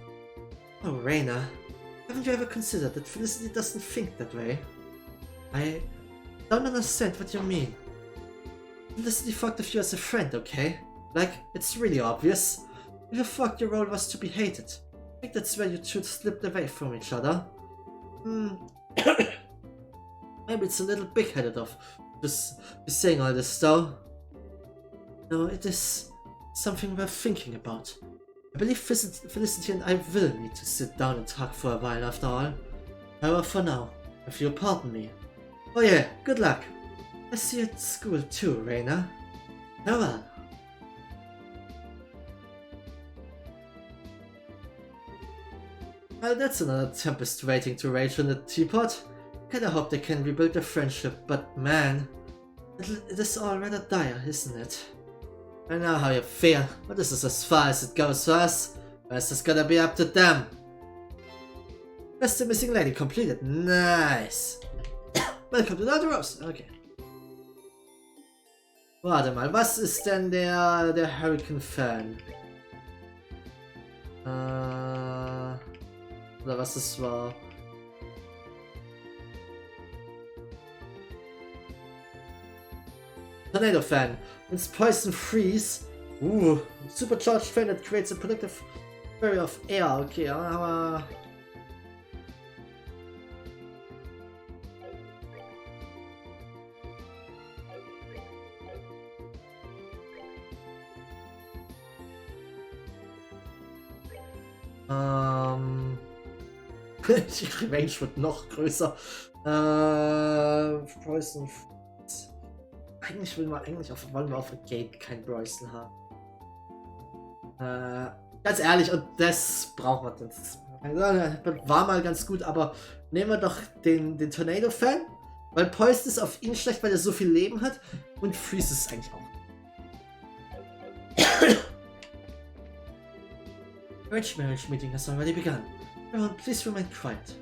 Oh, Reina, haven't you ever considered that Felicity doesn't think that way? I don't understand what you mean. Felicity thought of you as a friend, okay? Like, it's really obvious. If you thought your role was to be hated, I think that's where you two slipped away from each other. Maybe it's a little big-headed of just saying all this though. No, it is something worth thinking about. I believe Felicity and I will need to sit down and talk for a while after all. However, for now, if you'll pardon me. Oh yeah, good luck. I see you at school too, Reina. Farewell. Well, that's another tempest waiting to rage in the teapot. Kinda hope they can rebuild their friendship, but man, it is all rather dire, isn't it? I know how you feel, but this is as far as it goes for us. The rest is gonna be up to them. That's the missing lady completed. Nice. Welcome to the Outer Rose. Okay. Warte mal, was ist denn der Hurricane-Fan? Oder was es war? Tornado Fan. It's Poison Freeze. Supercharged fan that creates a productive barrier of air. Okay, aber... Die Range wird noch größer. Bryson. Eigentlich wollen wir auf der Gate kein Bryson haben. Ganz ehrlich, und das brauchen wir jetzt. War mal ganz gut, aber nehmen wir doch den Tornado-Fan, weil Poison ist auf ihn schlecht, weil er so viel Leben hat, und Freeze ist eigentlich auch. Marriage meeting has already begun. Everyone, please remain quiet.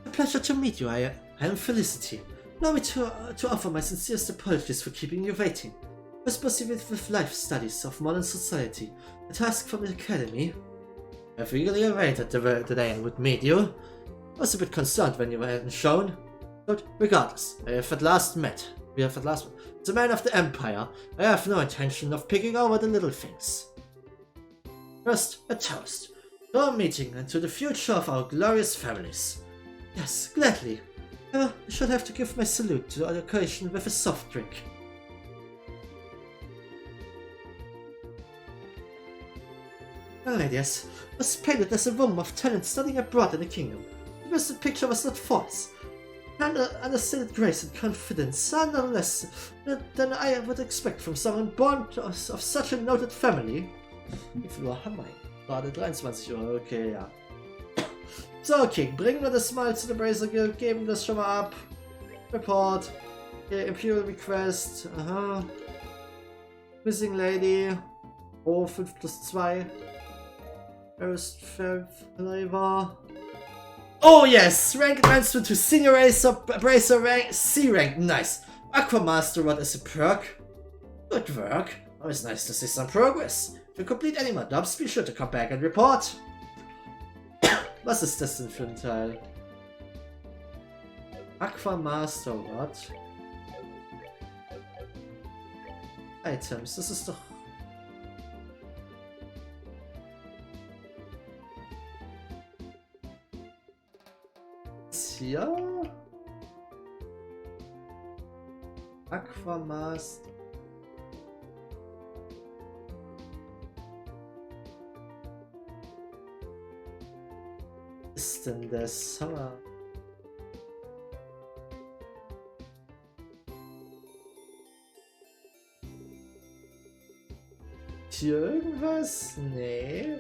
A pleasure to meet you. I am Felicity. Allow me to offer my sincerest apologies for keeping you waiting. I was busy with life studies of modern society, a task from the academy. I've eagerly awaited the day I would meet you. I was a bit concerned when you hadn't shown, but regardless, we have at last met. As a man of the Empire, I have no intention of picking over the little things. First, a toast to our meeting and to the future of our glorious families. Yes, gladly. I should have to give my salute to the occasion with a soft drink. Ladies, was painted as a woman of talent studying abroad in the kingdom. The best picture was not false. And understated grace and confidence, no less than I would expect from someone born of such a noted family. Wie viel Uhr haben wir? Gerade 23 Uhr, okay, ja. So, okay, bringen wir das mal zu der Bracer Guild, geben das schon mal ab. Report. Okay, Imperial Request, aha. Missing Lady. Oh, 5+2. First Flavor. Oh yes! Rank advancement to Senior Bracer rank C rank. Nice. Aquamaster Rod is a perk. Good work. Always nice to see some progress. If you complete any more jobs, be sure to come back and report. Was ist das denn für ein Teil? Aquamaster Rod. Items, das ist doch... Hier? Aquamaster. Was ist denn das? Hammer. Hier irgendwas? Nee.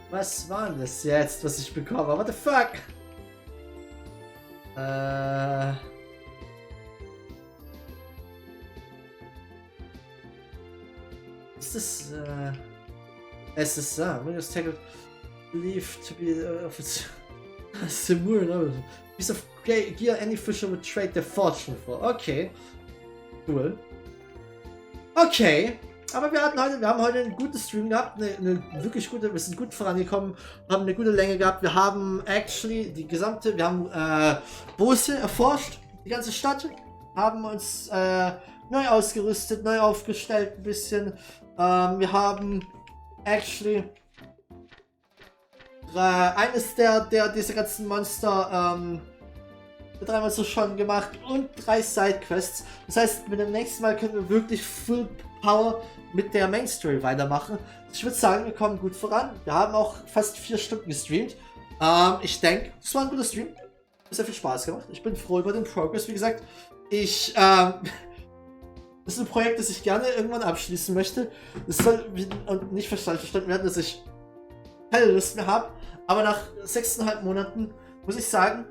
Was war denn das jetzt, was ich bekomme? What the fuck? Ist das, SSA? Windows Tackle believed to be of its Simur, no? Piece of gear any fisher would trade their fortune for. Okay. Cool. Okay. Aber wir haben heute einen guten Stream gehabt, eine wirklich gute, wir sind gut vorangekommen, haben eine gute Länge gehabt. Wir haben wir haben Bose erforscht, die ganze Stadt, haben uns neu ausgerüstet, neu aufgestellt ein bisschen. Wir haben eines dieser ganzen Monster dreimal so schon gemacht und 3 Sidequests. Das heißt, mit dem nächsten Mal können wir wirklich Full Power mit der Main Story weitermachen. Ich würde sagen, wir kommen gut voran. Wir haben auch fast 4 Stunden gestreamt. Ich denke, das war ein guter Stream. sehr viel Spaß gemacht. Ich bin froh über den Progress. Wie gesagt, das ist ein Projekt, das ich gerne irgendwann abschließen möchte. Es soll nicht verstanden werden, dass ich keine Lust mehr habe. Aber nach 6,5 Monaten muss ich sagen,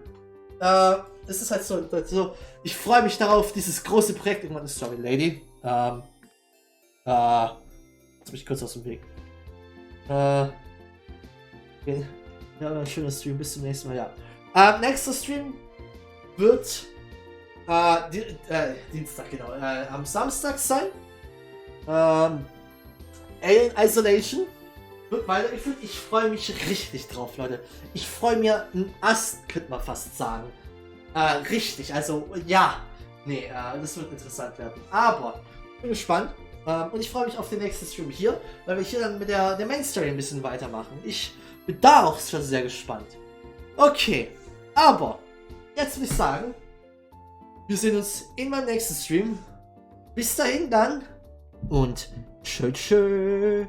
es ist halt so, ich freue mich darauf, dieses große Projekt irgendwann. Sorry, Lady. Jetzt bin ich kurz aus dem Weg. Okay. Ja, ein schöner Stream. Bis zum nächsten Mal, ja. Nächster Stream wird Dienstag, genau, am Samstag sein. Alien Isolation wird weitergeführt. Ich freue mich richtig drauf, Leute. Ich freue mir einen Ast, könnte man fast sagen. Richtig, also ja. Nee, das wird interessant werden. Aber ich bin gespannt. Und ich freue mich auf den nächsten Stream hier, weil wir hier dann mit der Main Story ein bisschen weitermachen. Ich bin da auch schon sehr gespannt. Okay, aber jetzt würde ich sagen, wir sehen uns in meinem nächsten Stream. Bis dahin dann und tschö tschö.